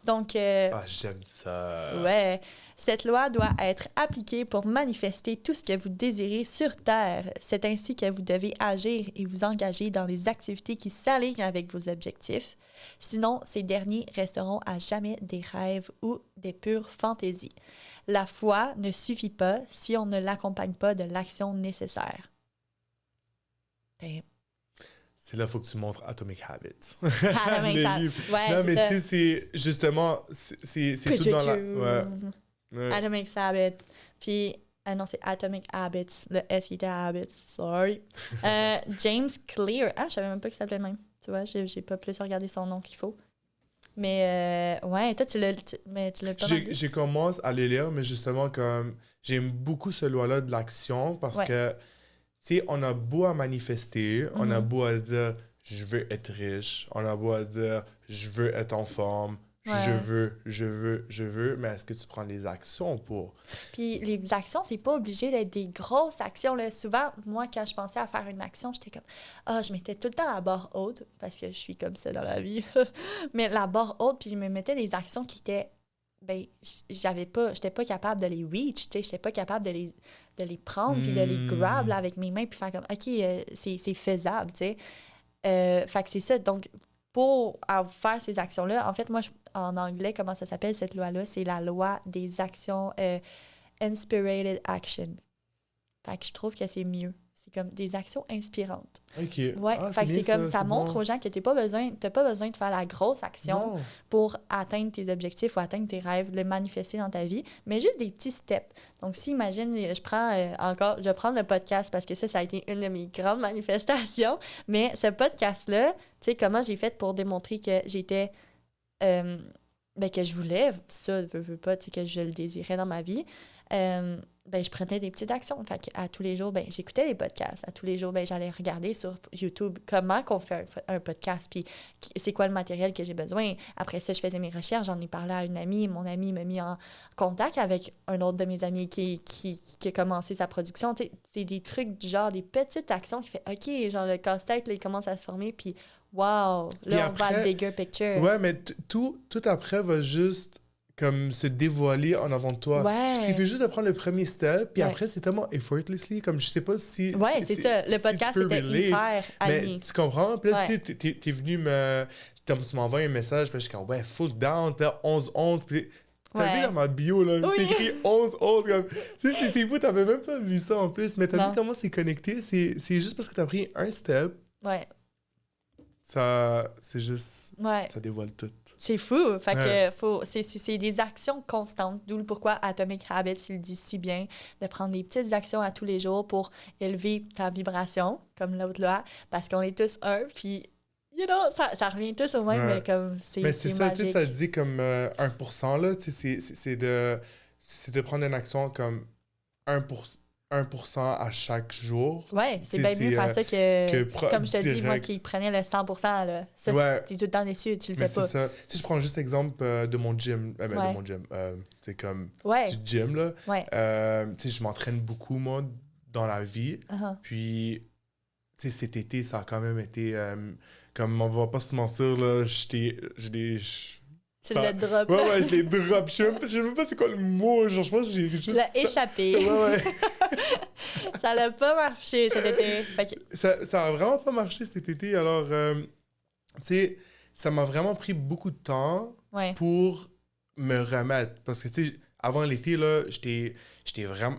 Donc, j'aime ça. ouais, cette loi doit être appliquée pour manifester tout ce que vous désirez sur Terre. C'est ainsi que vous devez agir et vous engager dans les activités qui s'alignent avec vos objectifs. Sinon, ces derniers resteront à jamais des rêves ou des pures fantaisies. La foi ne suffit pas si on ne l'accompagne pas de l'action nécessaire. Ben, c'est là qu'il faut que tu montres Atomic Habits. Atomic Habits. Ouais, non, mais ça. tu sais, c'est justement, c'est tout dans la... Ouais. Atomic Habits. Puis, non, c'est Atomic Habits. Le S qui était Habits. Sorry. James Clear. Ah, je savais même pas qu'il s'appelait le même. Tu vois, j'ai pas plus regardé son nom qu'il faut. Mais, ouais, toi, tu l'as pas mal lu. J'ai commencé à le lire, mais justement, comme j'aime beaucoup ce loi-là de l'action parce que, tu sais, on a beau à manifester, on a beau à dire « je veux être riche », on a beau à dire « je veux être en forme », je veux, mais est-ce que tu prends les actions pour? Puis les actions, c'est pas obligé d'être des grosses actions. Là. Souvent, moi, quand je pensais à faire une action, j'étais comme, je mettais tout le temps la barre haute, parce que je suis comme ça dans la vie. Mais la barre haute, puis je me mettais des actions qui étaient, j'étais pas capable de les reach, tu sais, j'étais pas capable de les prendre, puis de les grab là, avec mes mains, puis faire comme, OK, c'est faisable, tu sais. Fait que c'est ça. Donc, pour faire ces actions-là, en fait, moi, en anglais, comment ça s'appelle cette loi-là? C'est la loi des actions Inspirated Action. Fait que je trouve que c'est mieux. C'est comme des actions inspirantes. OK. Ouais, fait que c'est comme ça montre aux gens que t'as pas besoin de faire la grosse action pour atteindre tes objectifs ou atteindre tes rêves, le manifester dans ta vie, mais juste des petits steps. Donc, si, imagine, je vais prendre le podcast parce que ça a été une de mes grandes manifestations, mais ce podcast-là, tu sais, comment j'ai fait pour démontrer que j'étais... que je voulais ça, veux pas, tu sais, que je le désirais dans ma vie, je prenais des petites actions. Fait à tous les jours, j'écoutais des podcasts. À tous les jours, j'allais regarder sur YouTube comment qu'on fait un podcast, puis c'est quoi le matériel que j'ai besoin. Après ça, je faisais mes recherches, j'en ai parlé à une amie. Mon amie m'a mis en contact avec un autre de mes amis qui a commencé sa production. Tu sais, c'est des trucs du genre, des petites actions qui fait OK, genre le casse-tête, là, il commence à se former, puis wow, là, on va à le bigger picture. Ouais, mais tout après va juste comme se dévoiler en avant de toi. Ouais. Il suffit juste de prendre le premier step, puis après, c'est tellement effortlessly, comme je sais pas si... Ouais, c'est ça. Le podcast était hyper aligné. Mais tu comprends? Puis là, tu sais, t'es venu tu m'envoies un message, puis je suis comme, ouais, full down, puis là, 11-11, puis... T'as vu dans ma bio, là, c'est écrit 11-11, comme... Tu sais, c'est fou, t'avais même pas vu ça en plus, mais t'as vu comment c'est connecté? C'est juste parce que t'as pris un step. Ouais. Ça, c'est juste... Ouais. Ça dévoile tout. C'est fou. Fait que c'est des actions constantes. D'où le pourquoi Atomic Habits, il dit si bien, de prendre des petites actions à tous les jours pour élever ta vibration, comme l'autre loi, parce qu'on est tous un, puis, ça revient tous au même, mais comme mais c'est ça, tu sais, ça dit comme 1%, là, tu sais, c'est de prendre une action comme 1% à chaque jour. Ouais, c'est bien mieux faire ça que comme je te dis, moi qui prenais le 100%, là. Ça, t'es tout le temps déçu, tu le fais pas. C'est ça. Si je prends juste l'exemple de mon gym, c'est comme du gym, là. Tu sais, je m'entraîne beaucoup, moi, dans la vie. Puis, tu sais, cet été, ça a quand même été... comme on va pas se mentir, là, tu l'as drop. Ouais, je l'ai drop. Je sais même pas c'est quoi le mot. Genre, je pense que j'ai juste... Tu l'as échappé. Ouais. Ça l'a pas marché cet été. Ça a vraiment pas marché cet été. Alors, tu sais, ça m'a vraiment pris beaucoup de temps pour me remettre. Parce que, tu sais, avant l'été, là, j'étais vraiment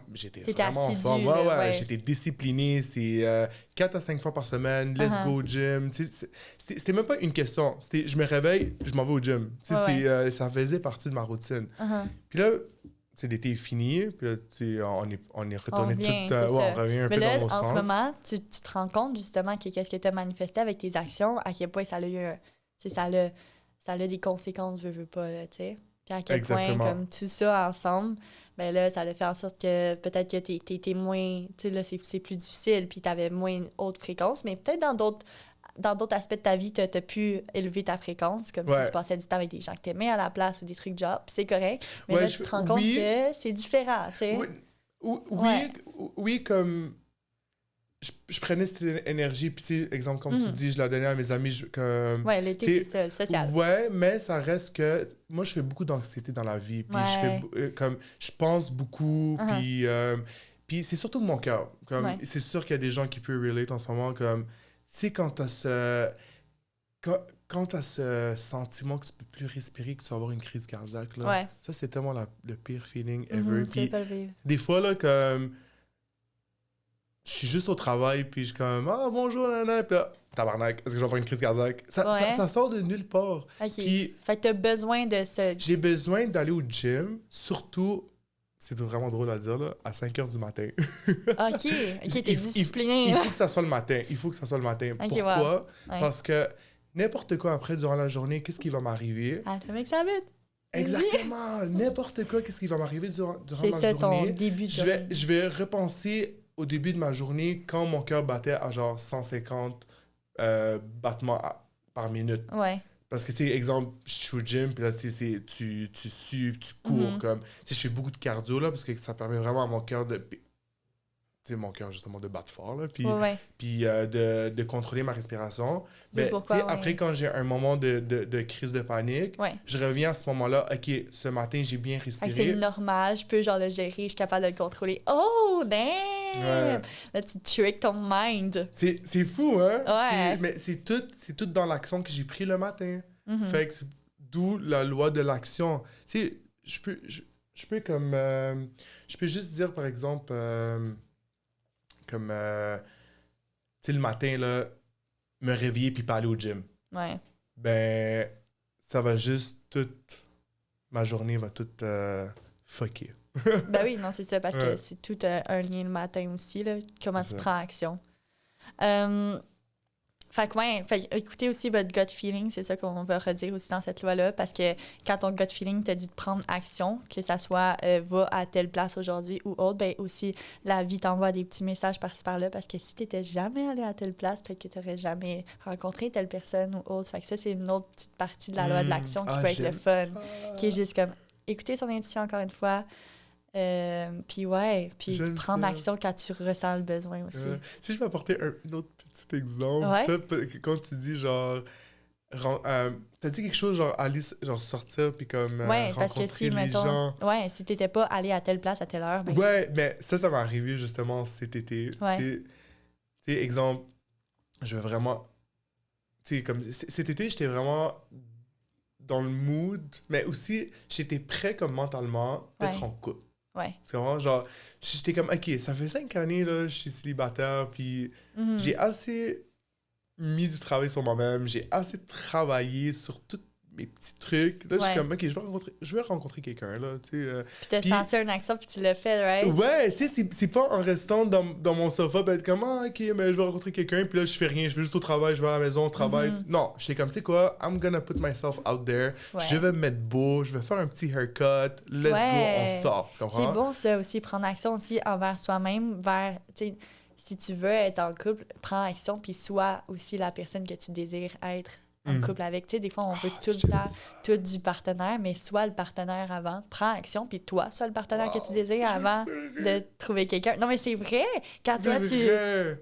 en forme. Ouais. J'étais discipliné. C'est 4 à 5 fois par semaine. Let's go au gym. C'était même pas une question. Je me réveille, je m'en vais au gym. Ça faisait partie de ma routine. Puis là, l'été est fini. Puis là, on est retourné tout... on revient un peu dans mon sens. En ce moment, tu te rends compte justement que qu'est-ce que tu as manifesté avec tes actions, à quel point ça a eu... ça a des conséquences, je veux pas, tu sais. Puis à quel point, comme tout ça ensemble, là, ça a fait en sorte que peut-être que t'étais moins... Tu sais, là, c'est plus difficile, puis t'avais moins haute fréquence, mais peut-être dans d'autres aspects de ta vie, t'as pu élever ta fréquence, comme si tu passais du temps avec des gens que t'aimais à la place ou des trucs genre, puis c'est correct. Mais là, tu te rends compte que c'est différent, tu sais. Oui, comme... je prenais cette énergie, puis tu sais, exemple, comme tu dis, je la donnais à mes amis. Comme, ouais, l'été, c'est ça, le social. Ouais, mais ça reste que... Moi, je fais beaucoup d'anxiété dans la vie, puis comme, je pense beaucoup, puis c'est surtout de mon cœur. Comme, c'est sûr qu'il y a des gens qui peuvent relate en ce moment, comme, tu sais, quand t'as ce... Quand t'as ce sentiment que tu peux plus respirer, que tu vas avoir une crise cardiaque, là, ça, c'est tellement le pire feeling ever. Puis, des fois, là, comme... Je suis juste au travail, puis je suis comme « Ah, bonjour, nana! » Puis là, tabarnak, est-ce que je vais avoir une crise cardiaque? Ça sort de nulle part. OK. Puis, fait que t'as besoin de ça. J'ai besoin d'aller au gym, surtout, c'est vraiment drôle à dire, là, à 5h du matin. OK, t'es discipliné. Il faut que ça soit le matin. Okay, Pourquoi? wow. Parce que n'importe quoi après, durant la journée, qu'est-ce qui va m'arriver? Ah, le mec, ça vite. Exactement! N'importe quoi, qu'est-ce qui va m'arriver durant ma journée? C'est ça, ton début de journée. Je vais repenser au début de ma journée quand mon cœur battait à genre 150 battements par minute. Ouais. Parce que, tu sais, exemple, je suis au gym, puis là, tu sues, tu cours, comme... Tu sais, je fais beaucoup de cardio, là, parce que ça permet vraiment à mon cœur de... Tu sais, mon cœur, justement, de battre fort, là, puis de contrôler ma respiration. Mais, tu sais, après, quand j'ai un moment de crise de panique, je reviens à ce moment-là, OK, ce matin, j'ai bien respiré. C'est normal, je peux, genre, le gérer, je suis capable de le contrôler. Oh, damn! Ouais. Là, tu trick ton mind. C'est fou, hein? Ouais. Mais c'est tout dans l'action que j'ai pris le matin. Fait que c'est d'où la loi de l'action. Tu sais, je peux comme... je peux juste dire, par exemple, comme... tu sais, le matin, là, me réveiller puis pas aller au gym. Ouais. Ben, ça va juste toute... Ma journée va toute fucker. Ben oui, non, c'est ça, parce que c'est tout un lien le matin aussi, là, comment tu prends action. Fait que, écoutez aussi votre gut feeling, c'est ça qu'on va redire aussi dans cette loi-là, parce que quand ton gut feeling te dit de prendre action, que ça soit va à telle place aujourd'hui ou autre, ben aussi la vie t'envoie des petits messages par-ci par-là, parce que si t'étais jamais allé à telle place, peut-être que t'aurais jamais rencontré telle personne ou autre. Fait que ça, c'est une autre petite partie de la loi de l'action qui peut être le fun, qui est juste comme écouter son intuition encore une fois. Puis prendre action quand tu ressens le besoin aussi. Si je peux apporter un autre petit exemple, ça, quand tu dis genre t'as dit quelque chose genre aller genre sortir puis comme parce que si mettons si t'étais pas allé à telle place à telle heure mais ça m'est arrivé justement cet été. Tu sais, exemple, je veux vraiment tu sais comme cet été j'étais vraiment dans le mood, mais aussi j'étais prêt comme mentalement d'être en couple. Ouais. C'est vraiment genre, j'étais comme, OK, ça fait 5 années, là, je suis célibataire, puis j'ai assez mis du travail sur moi-même, j'ai assez travaillé sur tous mes petits trucs. Là, je suis comme, OK, je vais rencontrer quelqu'un, là, tu sais. Puis t'as senti un accent, puis tu l'as fait, right? Ouais, c'est pas en restant dans mon sofa, ben être comme, OK, mais je vais rencontrer quelqu'un, puis là, je fais rien, je vais juste au travail, je vais à la maison, au travail. Non, j'étais comme, tu sais quoi, I'm gonna put myself out there, je vais me mettre beau, je vais faire un petit haircut, let's go, on sort, tu comprends? C'est bon, ça aussi, prendre action aussi envers soi-même, vers, tu sais, si tu veux être en couple, prends action, puis sois aussi la personne que tu désires être en couple avec. Tu sais, des fois, on veut tout le temps tout du partenaire, mais sois le partenaire avant. Prends action, puis toi, sois le partenaire que tu désires avant de trouver quelqu'un. Non, mais c'est vrai! Quand toi, tu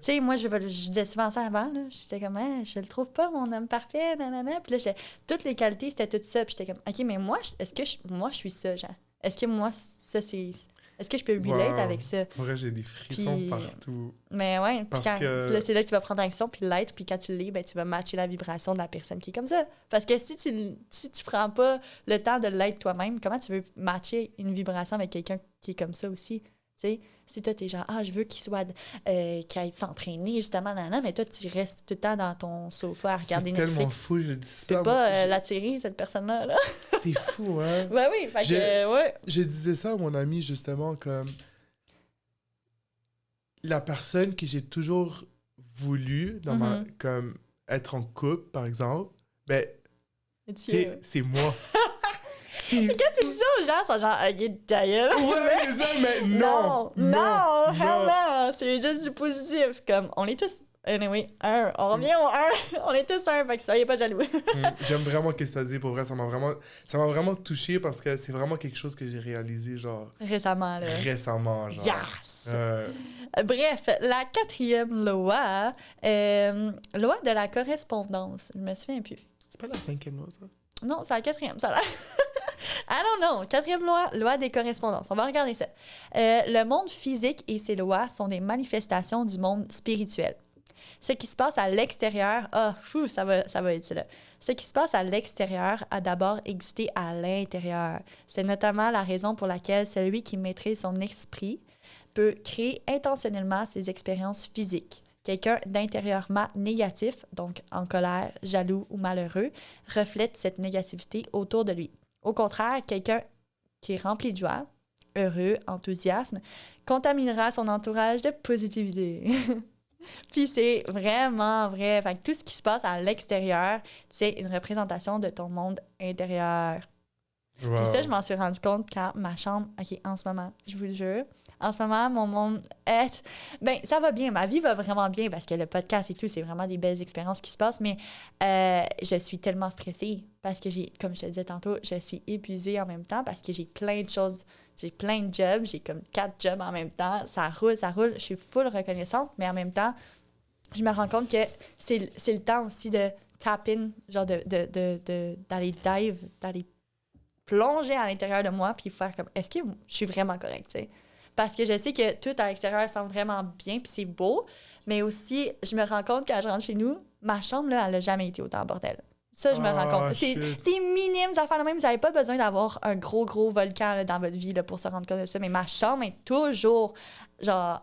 sais, moi, je disais souvent ça avant, là. J'étais comme, je le trouve pas, mon homme parfait, nanana. Puis là, toutes les qualités, c'était tout ça. Puis j'étais comme, OK, mais moi, est-ce que moi, je suis ça, genre? Est-ce que moi, ça, c'est... Est-ce que je peux relate avec ça? Pour vrai, j'ai des frissons partout. Mais ouais, puis là, c'est là que tu vas prendre action, puis l'être, puis quand tu l'es, ben, tu vas matcher la vibration de la personne qui est comme ça. Parce que si tu prends pas le temps de l'être toi-même, comment tu veux matcher une vibration avec quelqu'un qui est comme ça aussi? Tu sais, si toi, t'es genre, je veux qu'il soit, qu'il aille s'entraîner, justement, mais toi, tu restes tout le temps dans ton sofa à regarder Netflix. C'est tellement fou, je dis ça. Tu peux pas l'attirer, cette personne-là, là. C'est fou, hein? Ben oui, fait que, ouais. Je disais ça à mon ami, justement, comme la personne que j'ai toujours voulu dans comme être en couple, par exemple, ben, c'est moi. Quand tu dis ça aux gens, ils sont genre, ok, ta gueule. Ouais, c'est ça, mais non! Non, hell no! C'est juste du positif. Comme, on est tous, anyway, un. On revient au un. On est tous un, fait que soyez pas jaloux. J'aime vraiment ce que tu as dit, pour vrai. Ça m'a vraiment touché parce que c'est vraiment quelque chose que j'ai réalisé, genre... Récemment, là. Récemment, genre. Yes! Euh, Bref, la 4e loi, loi de la correspondance. Je me souviens plus. c'est pas la 5e loi, ça? Non, c'est la 4e, ça a l'air. Ah non, 4e loi, loi des correspondances. On va regarder ça. Le monde physique et ses lois sont des manifestations du monde spirituel. Ce qui se passe à l'extérieur, ça va être ça là. Ce qui se passe à l'extérieur a d'abord existé à l'intérieur. C'est notamment la raison pour laquelle celui qui maîtrise son esprit peut créer intentionnellement ses expériences physiques. Quelqu'un d'intérieurement négatif, donc en colère, jaloux ou malheureux, reflète cette négativité autour de lui. Au contraire, quelqu'un qui est rempli de joie, heureux, enthousiasme, contaminera son entourage de positivité. Puis c'est vraiment vrai. Fait que tout ce qui se passe à l'extérieur, c'est une représentation de ton monde intérieur. Wow. Puis ça, je m'en suis rendu compte quand ma chambre... OK, en ce moment, je vous le jure, en ce moment, mon monde est... Ben, ça va bien. Ma vie va vraiment bien parce que le podcast et tout, c'est vraiment des belles expériences qui se passent. Mais je suis tellement stressée parce que comme je te disais tantôt, je suis épuisée en même temps parce que j'ai plein de choses. J'ai plein de jobs. J'ai comme 4 jobs en même temps. Ça roule. Je suis full reconnaissante. Mais en même temps, je me rends compte que c'est le temps aussi de tap in, genre d'aller dive, d'aller plonger à l'intérieur de moi puis faire comme, est-ce que je suis vraiment correcte, tu sais? Parce que je sais que tout à l'extérieur semble vraiment bien puis c'est beau, mais aussi, je me rends compte quand je rentre chez nous, ma chambre, là, elle n'a jamais été autant bordel. Ça, je me rends compte. C'est des minimes affaires de même. Vous n'avez pas besoin d'avoir un gros volcan là, dans votre vie là, pour se rendre compte de ça, mais ma chambre est toujours, genre,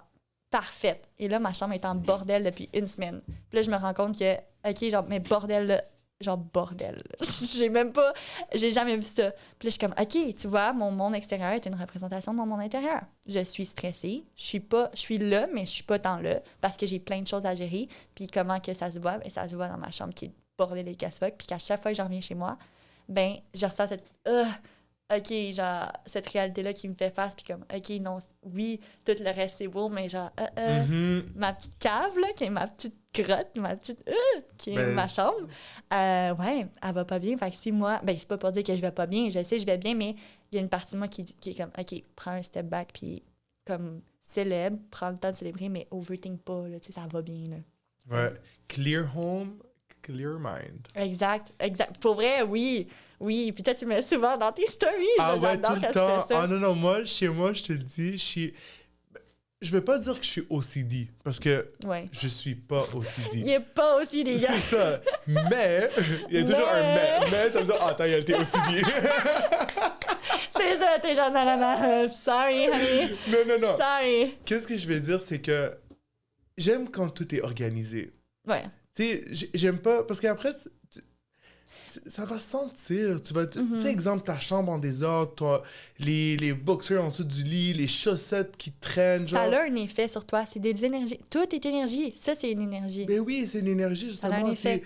parfaite. Et là, ma chambre est en bordel depuis une semaine. Puis là, je me rends compte que, OK, genre, mais bordel, là, genre bordel. J'ai jamais vu ça. Puis là, je suis comme, OK, tu vois, mon monde extérieur est une représentation de mon monde intérieur. Je suis stressée. Je suis là, mais je suis pas tant là parce que j'ai plein de choses à gérer. Puis comment que ça se voit? Ben, ça se voit dans ma chambre qui est bordélique as fuck. Puis qu'à chaque fois que je reviens chez moi, ben, je ressens cette... OK, genre, cette réalité-là qui me fait face, puis comme, OK, non, oui, tout le reste, c'est beau, mais genre, ma petite cave, là, qui est ma petite grotte, ma petite, qui est ma chambre, ouais, elle va pas bien. Fait que si moi, ben, c'est pas pour dire que je vais pas bien, je sais, je vais bien, mais il y a une partie de moi qui est comme, OK, prends un step back, puis comme, célèbre, prends le temps de célébrer, mais overthink pas, là, tu sais, ça va bien, là. Ouais, clear home, clear mind. Exact. Pour vrai, oui. Oui, puis toi, tu mets souvent dans tes stories. Ah ouais, tout le temps. Ah non, moi, chez moi, je te le dis, je vais pas dire que je suis OCD, parce que je suis pas OCD. Il est pas aussi, les gars. C'est ça. Mais, il y a toujours un mais. Mais, ça veut dire, attends, t'es OCD. C'est ça, t'es genre, non. Sorry, honey. Non. Sorry. Qu'est-ce que je vais dire, c'est que j'aime quand tout est organisé. Ouais. Tu sais, j'aime pas, parce qu'après, ça va sentir. Tu sais, exemple, ta chambre en désordre, les boxers en dessous du lit, les chaussettes qui traînent. Genre... Ça a un effet sur toi. C'est des énergies. Tout est énergie. Ça, c'est une énergie. Ben oui, c'est une énergie, justement. C'est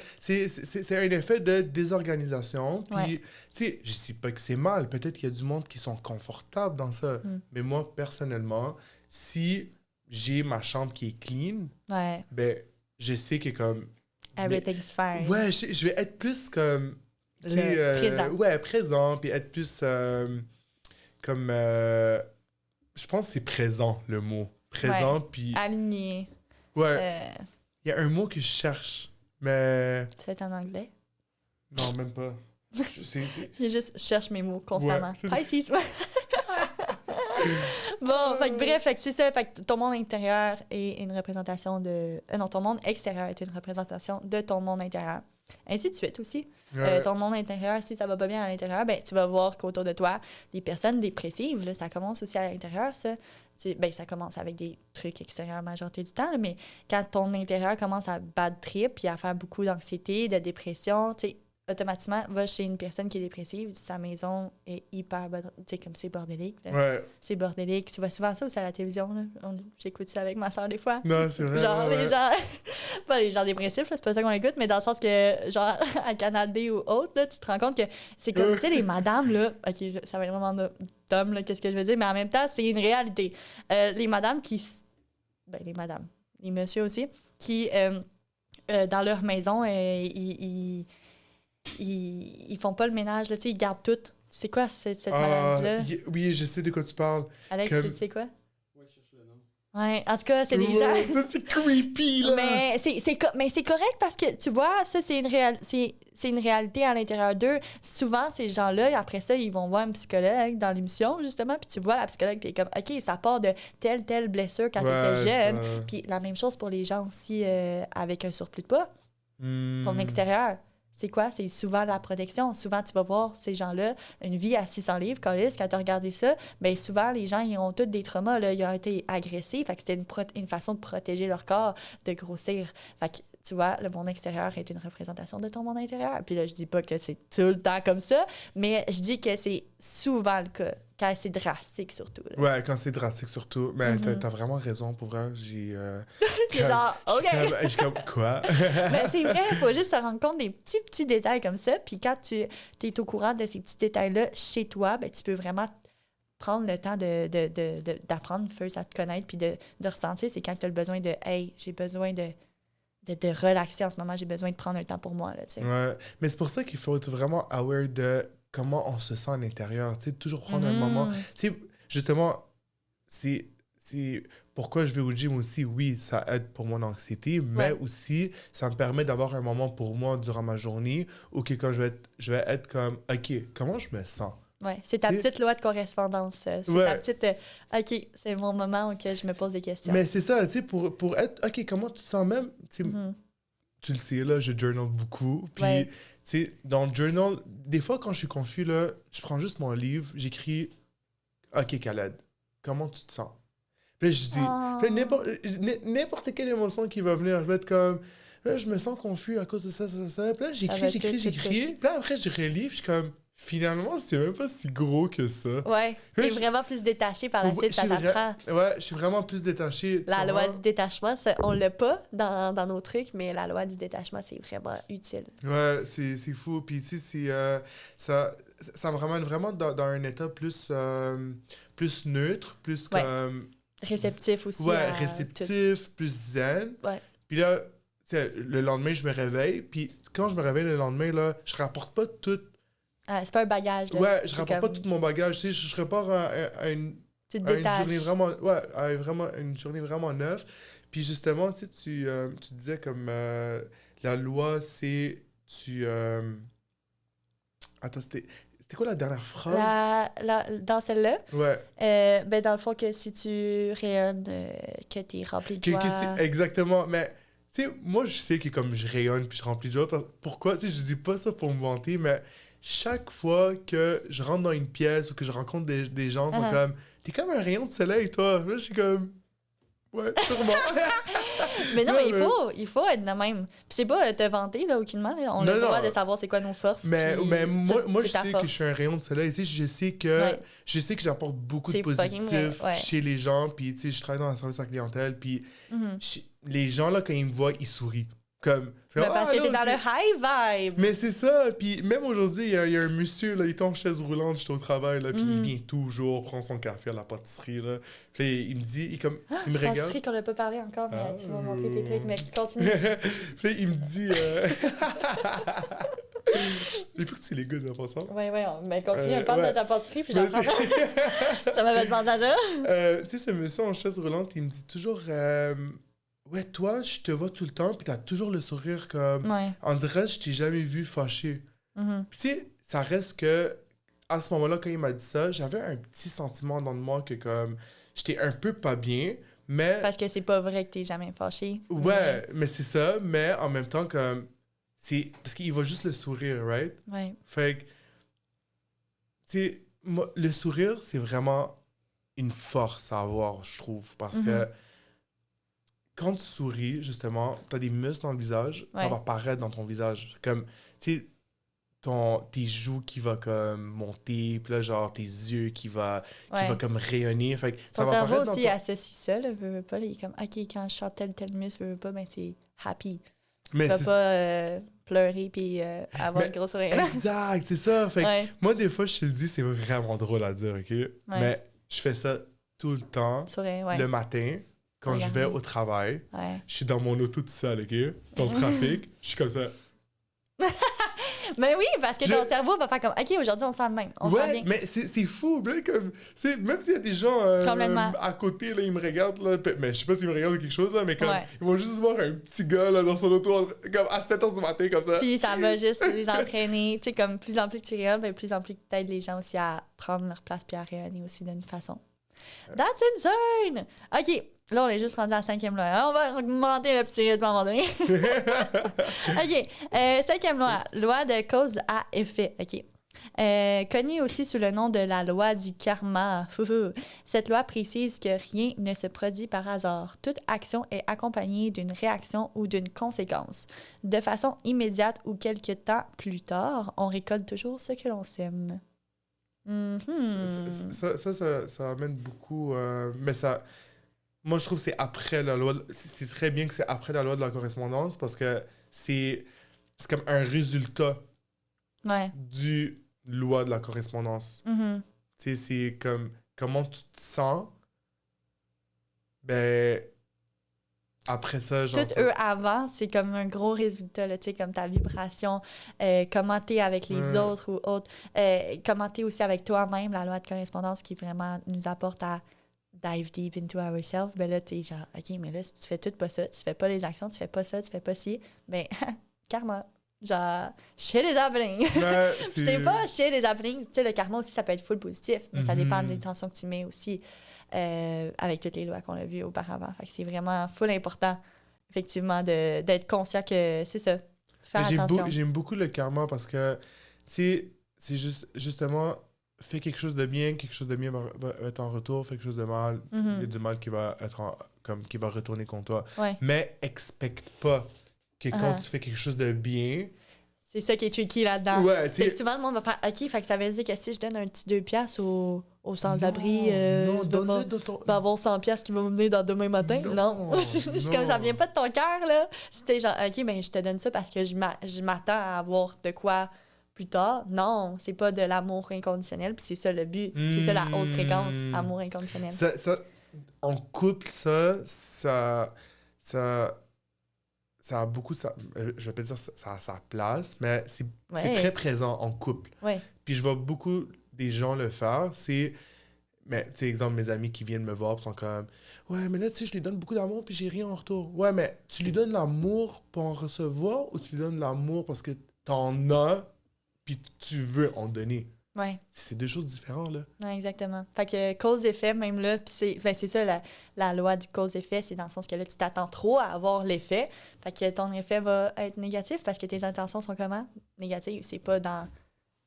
un effet de désorganisation. Puis, tu sais, je sais pas que c'est mal. Peut-être qu'il y a du monde qui sont confortables dans ça. Mais moi, personnellement, si j'ai ma chambre qui est clean, ben, je sais que comme... Everything's fine. Ouais, je vais être plus comme... présent. Ouais, présent, puis être plus comme... je pense que c'est présent, le mot. Présent, puis... Aligné. Ouais. Il y a un mot que je cherche, mais... C'est en anglais? Non, même pas. Il juste je cherche mes mots constamment. Ouais, Pisces. Bon, bref, c'est ça. Fait que ton monde intérieur est une représentation de... non, ton monde extérieur est une représentation de ton monde intérieur. Ainsi de suite aussi. Ton monde intérieur, si ça va pas bien à l'intérieur, ben tu vas voir qu'autour de toi, des personnes dépressives, là, ça commence aussi à l'intérieur, ça. Ça commence avec des trucs extérieurs la majorité du temps, là, mais quand ton intérieur commence à bad trip puis à faire beaucoup d'anxiété, de dépression, tu sais, automatiquement, va chez une personne qui est dépressive, sa maison est hyper... Tu sais, comme c'est bordélique. Là. Ouais. C'est bordélique. Tu vois souvent ça aussi à la télévision. Là. J'écoute ça avec ma soeur des fois. Non, c'est vrai. Genre, ouais. les gens... pas les gens dépressifs, là, c'est pas ça qu'on écoute, mais dans le sens que, genre, à Canal D ou autre, là, tu te rends compte que c'est comme, tu sais, les madames, là... OK, ça va être vraiment dumb, là, qu'est-ce que je veux dire, mais en même temps, c'est une réalité. Les madames qui... Ben, les madames. Les messieurs aussi, qui, dans leur maison, ils font pas le ménage, là, tu sais, ils gardent tout. C'est quoi cette maladie-là? Oui, je sais de quoi tu parles. Alex, comme... c'est quoi? Ouais, je cherche le nom. Ouais, en tout cas, c'est des gens... Ça, c'est creepy, là! Mais c'est correct parce que, tu vois, ça, c'est une réalité à l'intérieur d'eux. Souvent, ces gens-là, après ça, ils vont voir un psychologue dans l'émission, justement, puis tu vois la psychologue, puis comme, OK, ça part de telle blessure quand tu étais jeune. Puis la même chose pour les gens aussi avec un surplus de poids. Ton extérieur. C'est quoi? C'est souvent la protection. Souvent, tu vas voir ces gens-là, une vie à 600 livres, quand tu as regardé ça, bien souvent, les gens, ils ont tous des traumas. Là. Ils ont été agressés. Fait que c'était une façon de protéger leur corps, de grossir. Fait que, tu vois, le monde extérieur est une représentation de ton monde intérieur. Puis là, je dis pas que c'est tout le temps comme ça, mais je dis que c'est souvent le cas. Quand c'est drastique, surtout. Là. Ouais, quand c'est drastique, surtout. Mais t'as vraiment raison, pour vrai. J'ai... genre, OK! Je suis comme, quoi? Mais c'est vrai, il faut juste se rendre compte des petits détails comme ça. Puis quand tu es au courant de ces petits détails-là chez toi, ben, tu peux vraiment prendre le temps d'apprendre first à te connaître puis de ressentir. C'est quand tu as le besoin de « Hey, j'ai besoin de relaxer en ce moment, j'ai besoin de prendre un temps pour moi. » Ouais, mais c'est pour ça qu'il faut être vraiment aware de comment on se sent à l'intérieur. Tu sais, toujours prendre un moment. Tu sais, justement, c'est pourquoi je vais au gym aussi. Oui, ça aide pour mon anxiété, mais aussi, ça me permet d'avoir un moment pour moi durant ma journée où quand je vais être comme, OK, comment je me sens? Ouais, c'est ta petite loi de correspondance. C'est ta petite, OK, c'est mon moment où je me pose des questions. Mais c'est ça, tu sais, pour être, OK, comment tu te sens même? Tu le sais, là, je journal beaucoup. Puis, tu sais, dans le journal, des fois, quand je suis confus, là, je prends juste mon livre, j'écris OK, Khaled, comment tu te sens? Puis là, je dis, n'importe quelle émotion qui va venir, je vais être comme, là, je me sens confus à cause de ça. Puis là, j'écris. Puis là, après, je relis, je suis comme, finalement, c'est même pas si gros que ça. Ouais, t'es vraiment plus détaché par la suite, ça t'apprend. Ouais, je suis vraiment plus détaché. La loi du détachement, on l'a pas dans nos trucs, mais la loi du détachement, c'est vraiment utile. Ouais, c'est fou. Puis, tu sais, ça me ramène vraiment dans un état plus neutre, plus comme... Réceptif aussi. Ouais, réceptif, plus zen. Ouais. Puis là, tu sais, le lendemain, je me réveille. Puis quand je me réveille le lendemain, là, je rapporte pas tout... c'est pas un bagage. Là. Ouais, je rapporte pas tout mon bagage. Tu sais, je repars à une journée vraiment... Ouais, une journée vraiment neuve. Puis justement, tu sais, tu disais comme... la loi, c'est... Attends, c'était quoi la dernière phrase? Dans celle-là? Ouais. Ben, dans le fond, que si tu rayonnes, que tu es rempli de joie. Exactement. Mais, tu sais, moi, je sais que comme je rayonne puis je suis rempli de joie. Pourquoi? Tu sais, je dis pas ça pour me vanter, mais chaque fois que je rentre dans une pièce ou que je rencontre des gens, ils sont comme, t'es comme un rayon de soleil, toi. Là, je suis comme, ouais, sûrement. Mais non, mais il faut être de même. Puis c'est pas te vanter, là, aucunement. Là. On a le droit de savoir c'est quoi nos forces. Mais moi je sais que je suis un rayon de soleil. Tu sais, je sais que j'apporte beaucoup de positif chez les gens. Puis, tu sais, je travaille dans le service à la clientèle. Puis, les gens, là, quand ils me voient, ils sourient. Comme, parce que t'es dans le high vibe. Mais c'est ça. Puis même aujourd'hui, il y a un monsieur, là, il est en chaise roulante, j'étais au travail, là, puis il vient toujours prendre son café à la pâtisserie, là. Puis il me dit, il me regarde. Pâtisserie qu'on n'a pas parlé encore, mais tu vas montrer tes trucs, mais continue. Puis il me dit... Il faut que tu les goûtes en passant. Oui, mais continue, on parle de ta pâtisserie, puis j'apprends. Ça m'avait demandé à ça. Tu sais, ce monsieur en chaise roulante, il me dit toujours... Ouais, toi, je te vois tout le temps, puis t'as toujours le sourire comme... Ouais. On dirait que je t'ai jamais vu fâché. Puis tu sais, ça reste que... À ce moment-là, quand il m'a dit ça, j'avais un petit sentiment dans moi que comme... J'étais un peu pas bien, mais... Parce que c'est pas vrai que t'es jamais fâché. Ouais, mais c'est ça, mais en même temps, comme... C'est... Parce qu'il voit juste le sourire, right? Ouais. Fait que... Tu sais, le sourire, c'est vraiment une force à avoir, je trouve, parce que... Quand tu souris, justement, tu as des muscles dans le visage, ça va paraître dans ton visage. Comme, tu sais, tes joues qui va comme monter, puis là, genre, tes yeux qui va comme rayonner. Fait que ça ton va cerveau apparaître aussi dans ton... associe ça, là, veut pas, là, il est comme, OK, quand je chante tel muscle, veut pas, ben c'est happy. Mais Tu vas c'est... pas pleurer puis avoir une grosse sourire. Exact, c'est ça. Fait que Ouais. moi, des fois, je te le dis, c'est vraiment drôle à dire, OK? Ouais. Mais je fais ça tout le temps, Sourire, ouais. le matin, quand je vais au travail. Ouais. Je suis dans mon auto tout seul, OK? Dans le trafic, je suis comme ça. Mais oui, parce que ton cerveau va faire comme, OK, aujourd'hui, on se sent de même. On se sent bien. Mais c'est fou, là, comme... Même s'il y a des gens à côté, là, ils me regardent, là, mais je sais pas s'ils me regardent ou quelque chose, là, mais comme, ils vont juste voir un petit gars, là, dans son auto, comme à 7h du matin, comme ça. Puis ça va juste les entraîner. Tu sais, comme plus en plus tu rayonnes, ben, plus en plus t'aides les gens aussi à prendre leur place puis à rayonner aussi d'une façon. That's insane! OK, là, on est juste rendu à la 5e loi. On va augmenter le petit rythme à un moment donné. OK, 5e loi, loi de cause à effet. OK. Connue aussi sous le nom de la loi du karma. Cette loi précise que rien ne se produit par hasard. Toute action est accompagnée d'une réaction ou d'une conséquence. De façon immédiate ou quelque temps plus tard, on récolte toujours ce que l'on sème. Ça amène beaucoup... mais ça... Moi, je trouve que c'est après la loi... C'est très bien que c'est après la loi de la correspondance parce que c'est comme un résultat du loi de la correspondance. Mm-hmm. Tu sais, c'est comme... Comment tu te sens, ben... Après ça, genre... Tout eux avant, c'est comme un gros résultat, là, tu sais, comme ta vibration, comment t'es avec les autres ou autres, comment t'es aussi avec toi-même, la loi de correspondance qui vraiment nous apporte à dive deep into ourselves. Ben là, t'es genre, OK, mais là, si tu fais tout pas ça, tu fais pas les actions, tu fais pas ça, tu fais pas ci, ben, karma. Genre, shit is happening. C'est pas shit is happening. Tu sais, le karma aussi, ça peut être full positif, mais ça dépend de l'intention que tu mets aussi. Avec toutes les lois qu'on a vues auparavant. Fait que c'est vraiment full important, effectivement, d'être conscient que c'est ça. Faire attention. J'aime beaucoup le karma parce que, tu sais, c'est justement, fais quelque chose de bien va être en retour, fais quelque chose de mal, il y a du mal qui va être qui va retourner contre toi. Ouais. Mais expecte pas que quand tu fais quelque chose de bien... C'est ça qui est tricky là-dedans. Ouais, c'est que souvent, le monde va faire « OK, fait que ça veut dire que si je donne un petit 2$ au sans-abri, va avoir 100$ qui va me venir dans demain matin. » Non. C'est comme ça vient pas de ton cœur, là. C'était genre « OK, ben je te donne ça parce que je m'attends à avoir de quoi plus tard. » Non, c'est pas de l'amour inconditionnel, puis c'est ça le but. C'est ça la haute fréquence, amour inconditionnel. En couple, ça a beaucoup, je vais pas dire ça a sa place, mais c'est très présent en couple. Ouais. Puis je vois beaucoup des gens le faire. Mais, tu sais, exemple, mes amis qui viennent me voir sont comme « Ouais, mais là, tu sais, je lui donne beaucoup d'amour puis j'ai rien en retour. » Ouais, mais tu lui donnes l'amour pour en recevoir ou tu lui donnes l'amour parce que t'en as puis tu veux en donner? Ouais. C'est deux choses différentes, là. Ouais, exactement. Fait que cause-effet, même là, puis c'est ça, la loi du cause-effet, c'est dans le sens que là, tu t'attends trop à avoir l'effet. Fait que ton effet va être négatif parce que tes intentions sont comment? Négatives. C'est pas dans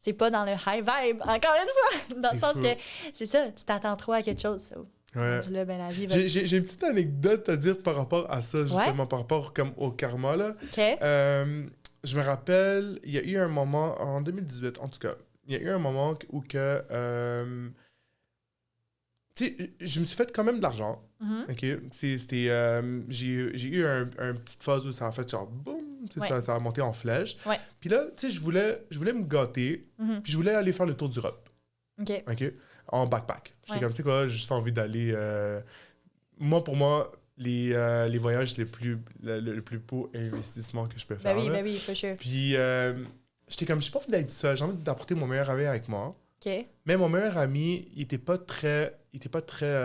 le high vibe, encore une fois. Dans le sens que, c'est ça, tu t'attends trop à quelque chose. Ouais. Là, ben, la vie j'ai une petite anecdote à dire par rapport à ça, justement, par rapport comme au karma, là. OK. Je me rappelle, il y a eu un moment, en 2018, en tout cas, il y a eu un moment où que... tu sais, je me suis fait quand même de l'argent. OK? C'était... j'ai eu un petite phase où ça a fait genre boum, ça a monté en flèche. Ouais. Puis là, tu sais, je voulais me gâter, puis je voulais aller faire le tour d'Europe. OK. En backpack. J'étais comme, tu sais quoi, j'ai juste envie d'aller... pour moi, les voyages, c'est le plus beau investissement que je peux faire. Ben oui, for sure. Puis... j'étais comme, j'ai pas envie d'être seul, j'ai envie d'apporter mon meilleur ami avec moi. OK. Mais mon meilleur ami, il était pas très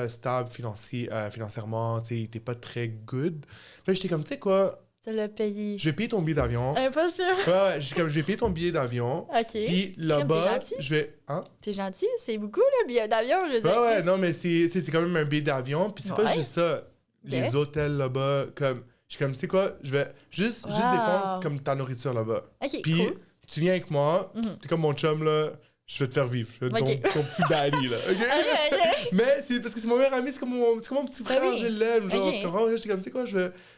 stable financièrement, tu sais, il était pas très good. Puis j'étais comme, tu sais quoi, Tu l'as payé. je vais payer ton billet d'avion. Impossible. Ouais, j'étais comme, je vais payer ton billet d'avion. OK. Puis là-bas, je vais... Hein? T'es gentil, c'est beaucoup le billet d'avion, je veux dire. Ouais, non, mais c'est quand même un billet d'avion. Puis c'est pas juste ça. Les hôtels là-bas, comme... Je suis comme, tu sais quoi, je vais juste dépenser comme ta nourriture là-bas. OK, puis, cool. tu viens avec moi, t'es comme mon chum, là, je vais te faire vivre. Je vais être Ok. ton petit daddy, là. OK? Ok. Mais c'est parce que c'est mon meilleur ami, c'est comme mon petit frère, oui. je l'aime. Genre, Ok. tu comprends? J'étais comme, tu sais quoi,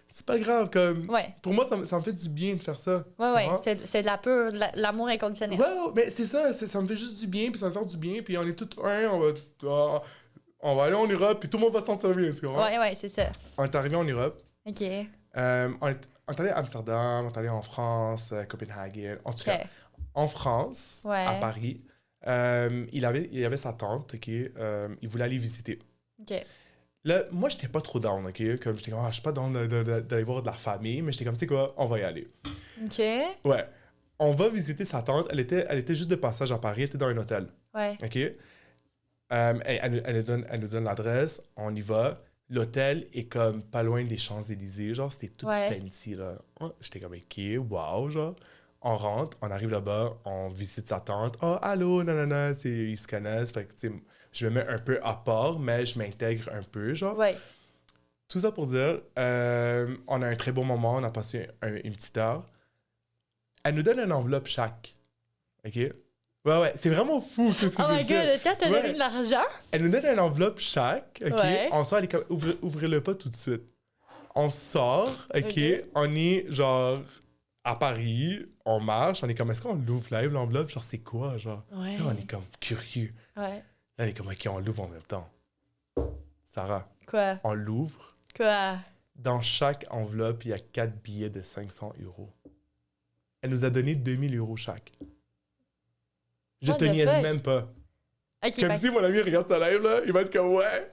c'est pas grave. Comme... Ouais. Pour moi, ça me fait du bien de faire ça. Ouais, tu ouais. comprends? C'est de la pure, l'amour inconditionnel. Ouais, mais c'est ça, ça me fait juste du bien, puis ça me fait du bien, puis on est tous un, on va aller en Europe, puis tout le monde va se sentir bien, tu comprends? Ouais, ouais, c'est ça. On est arrivé en Europe, OK. on est allé à Amsterdam, on est allé en France, Copenhague, en tout cas, OK. en France, Ouais. à Paris, il avait sa tante, OK, il voulait aller visiter. OK. Là, moi, j'étais pas trop down, OK, comme j'étais comme, je suis pas down d'aller voir de la famille, mais j'étais comme, tu sais quoi, on va y aller. OK. Ouais. On va visiter sa tante. Elle était juste de passage à Paris. Elle était dans un hôtel. Ouais. OK? Elle nous donne l'adresse. On y va. L'hôtel est comme pas loin des Champs-Élysées. Genre, c'était tout Ouais. fancy, là. J'étais comme, OK, wow, genre. On rentre, on arrive là-bas, on visite sa tante. Oh, allô, nanana, ils se connaissent. Fait que, tu sais, je me mets un peu à part, mais je m'intègre un peu, genre. Ouais. Tout ça pour dire, on a un très bon moment. On a passé une petite heure. Elle nous donne une enveloppe chaque. OK? Ouais, c'est vraiment fou tout ce que Oh je veux my dire. god, est-ce qu'elle t'a donné de l'argent? Elle nous donne une enveloppe chaque, OK? Ouais. On sort, elle est comme, ouvrez-le pas tout de suite. On sort, OK? Ok. On est, genre, à Paris, on marche, on est comme, est-ce qu'on l'ouvre live, l'enveloppe? Genre, c'est quoi, genre? Ouais. Tu sais, on est comme curieux. Ouais. Là, elle est comme, OK, on l'ouvre en même temps. Sarah, Quoi? on l'ouvre. Quoi? Dans chaque enveloppe, il y a 4 billets de 500 €. Elle nous a donné 2000 € chaque. Je What te the niaise fuck? même pas. OK, Comme fait- si mon ami regarde sa live, là, il va être comme, ouais,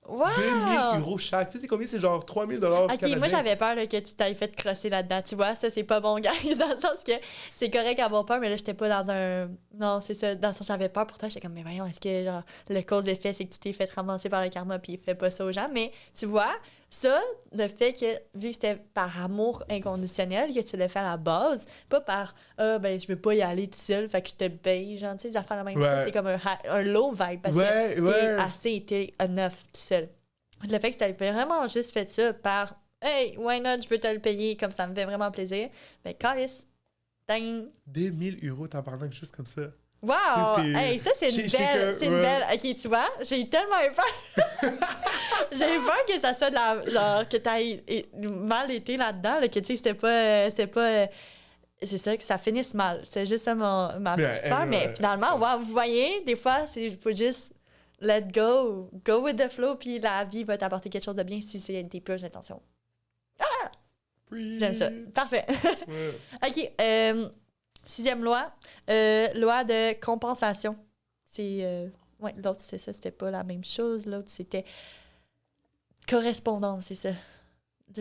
Wow! 2000 € chaque. Tu sais, c'est combien? C'est genre 3000 $ OK, canadiens. moi, j'avais peur là, que tu t'ailles fait crosser là-dedans. Tu vois, ça, c'est pas bon, guys, dans le sens que c'est correct d'avoir peur, mais là, j'étais pas dans un... Non, c'est ça. Dans le sens que j'avais peur pour toi. J'étais comme, mais voyons, est-ce que genre, le cause-effet, c'est que tu t'es fait ramasser par le karma puis il fait pas ça aux gens? Mais tu vois, ça, le fait que, vu que c'était par amour inconditionnel que tu l'as fait à la base, pas par, ben, je veux pas y aller tout seul, fait que je te paye, genre, tu sais, les affaires la même Ouais. chose, c'est comme un low vibe parce Ouais, que ouais. t'es enough tout seul. Le fait que tu avais vraiment juste fait ça par hey, why not, je veux te le payer, comme ça me fait vraiment plaisir. Ben, calice. Dang. 2000 € tabarnak, juste comme ça. Wow! Ça, Hey, ça, c'est une j'étais belle. que- C'est une ouais. belle. Ok, tu vois, j'ai tellement eu peur. J'ai eu peur que ça soit de la. Genre, que t'ailles mal été là-dedans, là, que tu sais, c'était pas. C'est ça, que ça finisse mal. C'est juste ça ma petite peur. Mais finalement, wow, vous voyez, des fois, il faut juste let go. Go with the flow, puis la vie va t'apporter quelque chose de bien si c'est des pures intentions. J'aime ça. Parfait. Ouais. OK. 6e loi. Loi de compensation. C'est... ouais, l'autre, c'était ça. C'était pas la même chose. L'autre, c'était correspondance, c'est ça.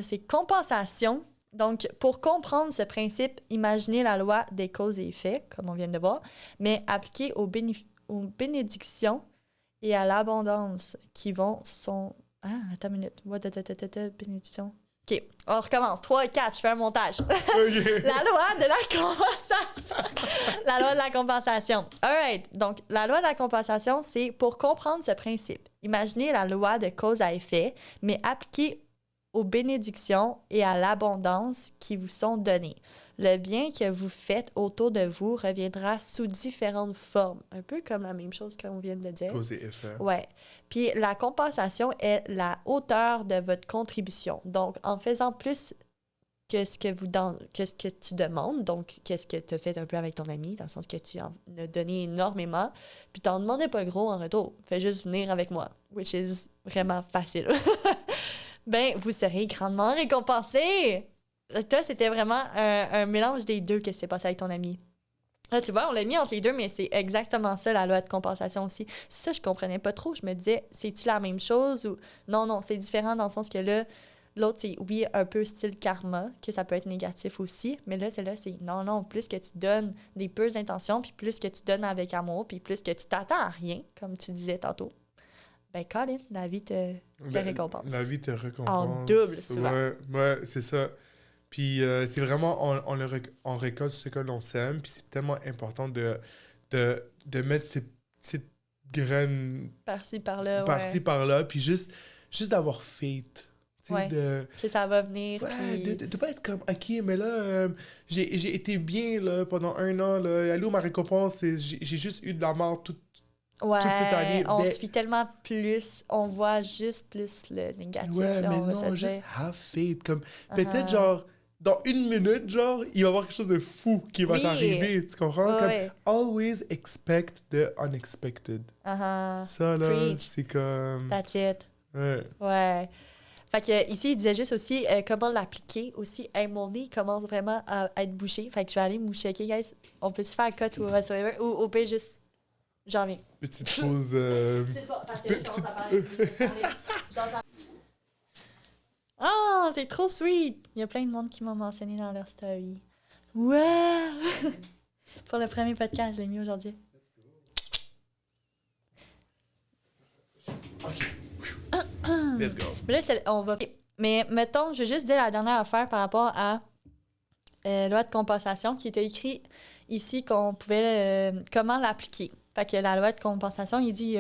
C'est compensation. Donc, pour comprendre ce principe, imaginez la loi des causes et effets, comme on vient de voir, mais appliquée aux bénédictions et à l'abondance qui sont... Ah, attends une minute. Bénédiction. OK, on recommence. 3, 4, je fais un montage. OK. La loi de la compensation. La loi de la compensation. All right. Donc, la loi de la compensation, c'est pour comprendre ce principe. Imaginez la loi de cause à effet, mais appliquée aux bénédictions et à l'abondance qui vous sont données. Le bien que vous faites autour de vous reviendra sous différentes formes. Un peu comme la même chose qu'on vient de dire. Cause et effet. Ouais. Puis la compensation est la hauteur de votre contribution. Donc, en faisant plus que ce que tu demandes, donc qu'est-ce que tu as fait un peu avec ton ami, dans le sens que tu en as donné énormément, puis tu n'en demandais pas gros en retour. Fais juste venir avec moi, which is vraiment facile. Ben, vous serez grandement récompensé. Toi, c'était vraiment un mélange des deux que s'est passé avec ton ami. Là, tu vois, on l'a mis entre les deux, mais c'est exactement ça, la loi de compensation aussi. Ça, je comprenais pas trop. Je me disais, c'est-tu la même chose ou... Non, c'est différent dans le sens que là, l'autre, c'est, oui, un peu style karma, que ça peut être négatif aussi, mais là, c'est non, plus que tu donnes des pures intentions, puis plus que tu donnes avec amour, puis plus que tu t'attends à rien, comme tu disais tantôt, ben, Colin, la vie te récompense. La vie te récompense. En double, souvent. Ouais, c'est ça. Puis c'est vraiment, on récolte ce que l'on sème, puis c'est tellement important de mettre ces petites graines Par-ci, par-là, par-ci, ouais. par-là, puis juste d'avoir faith. Tu tu sais, que ça va venir. Ouais, Puis... de pas être comme, OK, mais là, j'ai été bien là, pendant 1 an, là, allô, ma récompense, j'ai juste eu de la mort toute cette année. On se fie tellement plus, on voit juste plus le négatif, Ouais, là, mais on va non, se juste dire. have faith. Comme, peut-être, genre, dans 1 minute, genre, il va y avoir quelque chose de fou qui va t'arriver, tu comprends? Comme, always expect the unexpected. Ça, là, Preach. c'est comme... That's it. Ouais. Fait que ici, il disait juste aussi comment l'appliquer aussi. Hey, mon nez commence vraiment à être bouché. Fait que je vais aller me checker, guys. On peut se faire cut ou whatsoever. Ou au pire, juste... J'en reviens. Petite pause... Petite pause, parce que je commence à parler. Oh, c'est trop sweet! Il y a plein de monde qui m'ont mentionné dans leur story. Ouais! Pour le premier podcast, je l'ai mis aujourd'hui. Let's go. Là, on va... Mais mettons, je vais juste dire la dernière affaire par rapport à loi de compensation qui était écrit ici qu'on pouvait... comment l'appliquer. Fait que la loi de compensation, il dit il y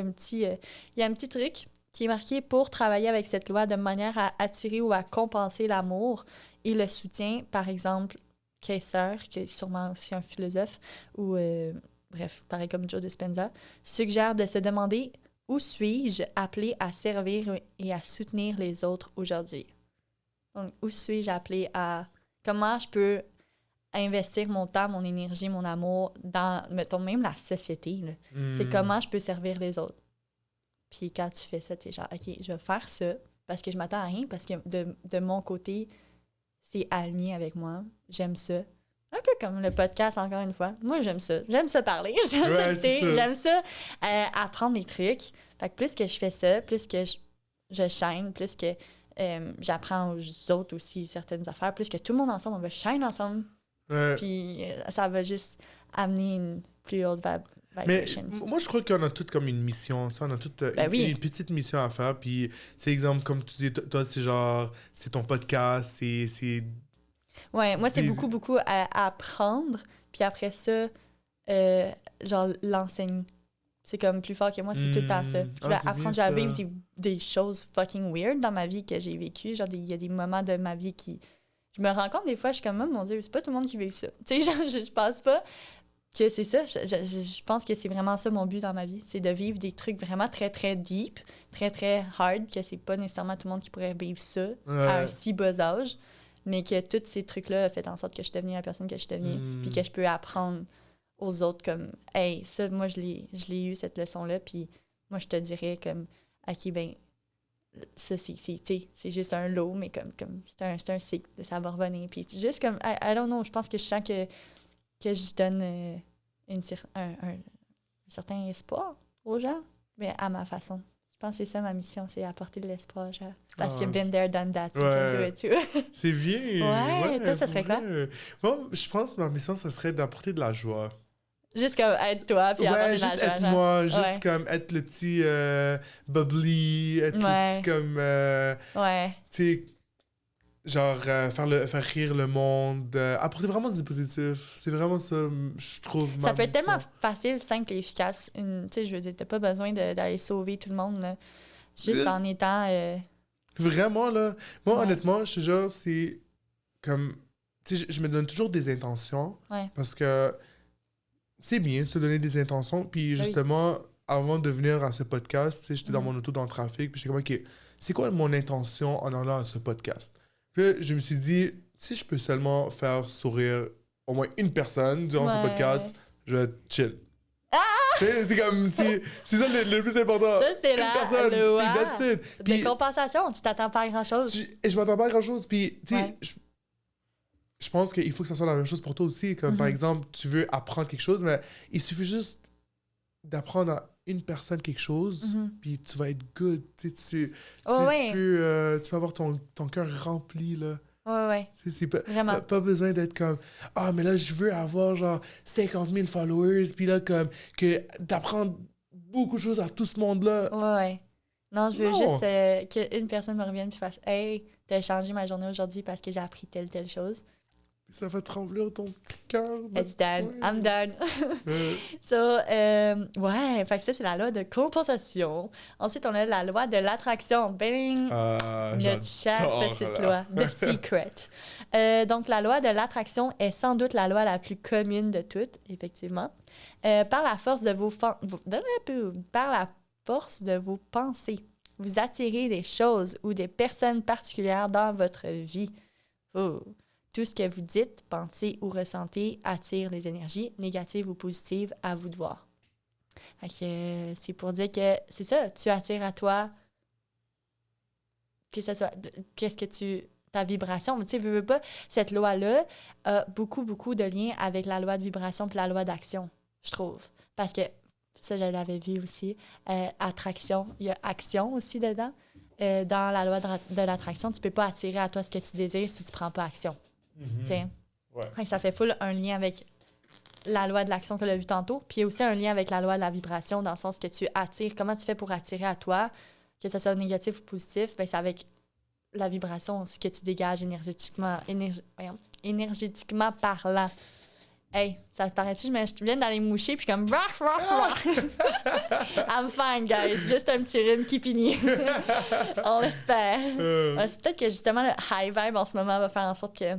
a un petit truc qui est marqué pour travailler avec cette loi de manière à attirer ou à compenser l'amour et le soutien, par exemple, Kaiser, qui est sûrement aussi un philosophe, ou, bref, pareil comme Joe Dispenza, suggère de se demander où suis-je appelé à servir et à soutenir les autres aujourd'hui? Donc, où suis-je appelé à... Comment je peux investir mon temps, mon énergie, mon amour dans, mettons, même la société, là. C'est comment je peux servir les autres. Puis quand tu fais ça, t'es genre, OK, je vais faire ça parce que je m'attends à rien, parce que de mon côté, c'est aligné avec moi. J'aime ça. Un peu comme le podcast, encore une fois. Moi, j'aime ça. J'aime ça parler. J'aime ça écouter. J'aime ça apprendre des trucs. Fait que plus que je fais ça, plus que je shine, plus que j'apprends aux autres aussi certaines affaires, plus que tout le monde ensemble, on va shine ensemble. Puis ça va juste amener une plus haute vibration. Mais moi, je crois qu'on a toutes comme une mission. On a toutes une petite mission à faire. Puis, c'est exemple, comme tu dis, toi, c'est genre, c'est ton podcast, c'est... Ouais, moi, c'est beaucoup à apprendre. Puis après ça, genre, l'enseigner. C'est comme plus fort que moi, c'est tout le temps ça. Je vais apprendre, je vais vivre des choses fucking weird dans ma vie que j'ai vécues. Genre, il y a des moments de ma vie qui... Je me rends compte des fois, je suis comme, oh, mon Dieu, c'est pas tout le monde qui vit ça. Tu sais, genre, je pense pas que c'est ça. Je pense que c'est vraiment ça mon but dans ma vie. C'est de vivre des trucs vraiment très, très deep, très, très hard, que c'est pas nécessairement tout le monde qui pourrait vivre ça à un si bas âge, mais que tous ces trucs-là ont fait en sorte que je suis devenue la personne que je suis devenue, puis que je peux apprendre aux autres comme, hey, ça, moi, je l'ai eu, cette leçon-là, puis moi, je te dirais comme, OK, ben ça, c'est juste un lot, mais comme c'est un cycle, ça va revenir. Puis juste comme, I don't know, je pense que je sens que je donne un certain espoir aux gens, mais à ma façon. Je pense que c'est ça ma mission, c'est apporter de l'espoir, genre. Parce que been there, done that, you can do it too. C'est bien! Ouais, toi, ça serait quoi? Moi, je pense que ma mission, ça serait d'apporter de la joie. Juste comme être toi, puis avoir de la joie. Juste être moi, juste comme être le petit bubbly, être le petit comme... tu sais, genre faire rire le monde, apporter vraiment du positif. C'est vraiment ça, je trouve. Ça peut être tellement facile, simple et efficace. Tu sais, je veux dire, t'as pas besoin d'aller sauver tout le monde, là. Juste en étant... Vraiment, là. Moi, honnêtement, je te jure, c'est comme... Tu sais, je me donne toujours des intentions. Parce que c'est bien de se donner des intentions. Puis justement, avant de venir à ce podcast, tu sais, j'étais dans mon auto dans le trafic. Puis j'étais comme, OK, c'est quoi mon intention en allant à ce podcast? Puis je me suis dit, si je peux seulement faire sourire au moins une personne durant ce podcast, je vais chill. C'est comme, c'est ça le plus important. Ça, c'est personne, loi puis that's it. Puis, de compensation. Tu t'attends pas à grand-chose. Je m'attends pas à grand-chose. Puis, tu sais, je pense qu'il faut que ça soit la même chose pour toi aussi. Comme par exemple, tu veux apprendre quelque chose, mais il suffit juste d'apprendre à une personne quelque chose, puis tu vas être good. Tu peux avoir ton cœur rempli, là. C'est pas besoin d'être comme « Ah, mais là, je veux avoir genre 50 000 followers, puis là, comme que d'apprendre beaucoup de choses à tout ce monde-là. » Non, je veux juste qu'une personne me revienne puis fasse « Hey, t'as changé ma journée aujourd'hui parce que j'ai appris telle chose. » Ça va trembler ton petit cœur. It's done. Ouais. I'm done. So, ouais, fait que ça, c'est la loi de compensation. Ensuite, on a la loi de l'attraction. Bing! Notre chère petite loi. The Secret. Donc, la loi de l'attraction est sans doute la loi la plus commune de toutes, effectivement. Par la force de par la force de vos pensées, vous attirez des choses ou des personnes particulières dans votre vie. Oh. Tout ce que vous dites, pensez ou ressentez attire les énergies négatives ou positives, à vous de voir. Fait que, c'est pour dire que c'est ça, tu attires à toi que ce soit ta vibration. Tu sais, veux pas, cette loi-là a beaucoup, beaucoup de liens avec la loi de vibration puis la loi d'action, je trouve. Parce que, ça, je l'avais vu aussi, attraction, il y a action aussi dedans. Dans la loi de l'attraction, tu peux pas attirer à toi ce que tu désires si tu prends pas action. Ouais. Ça fait full un lien avec la loi de l'action que tu as vu tantôt, puis il y a aussi un lien avec la loi de la vibration, dans le sens que tu attires. Comment tu fais pour attirer à toi, que ce soit négatif ou positif? Ben, c'est avec la vibration, ce que tu dégages énergétiquement parlant. Hey, ça te paraît-tu? Je viens d'aller me moucher, puis je suis comme... I'm fine, guys. Juste un petit rhume qui finit. On l'espère. C'est peut-être que, justement, le high vibe en ce moment va faire en sorte que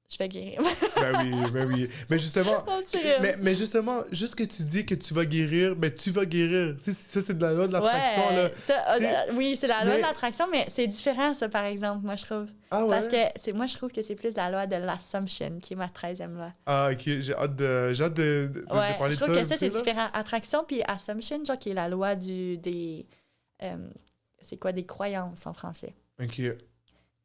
je vais guérir. Ben oui. Mais justement, juste que tu dis que tu vas guérir, ben tu vas guérir. Ça, c'est de la loi de l'attraction. Ouais, là. Oui, c'est la loi de l'attraction, mais c'est différent, ça, par exemple, moi, je trouve. Ah ouais? Parce que moi, je trouve que c'est plus la loi de l'assumption, qui est ma 13e loi. Ah, OK. J'ai hâte de parler de ça. Je trouve que ça, c'est différent. Attraction puis assumption, genre, qui est la loi des c'est quoi, des croyances en français. OK.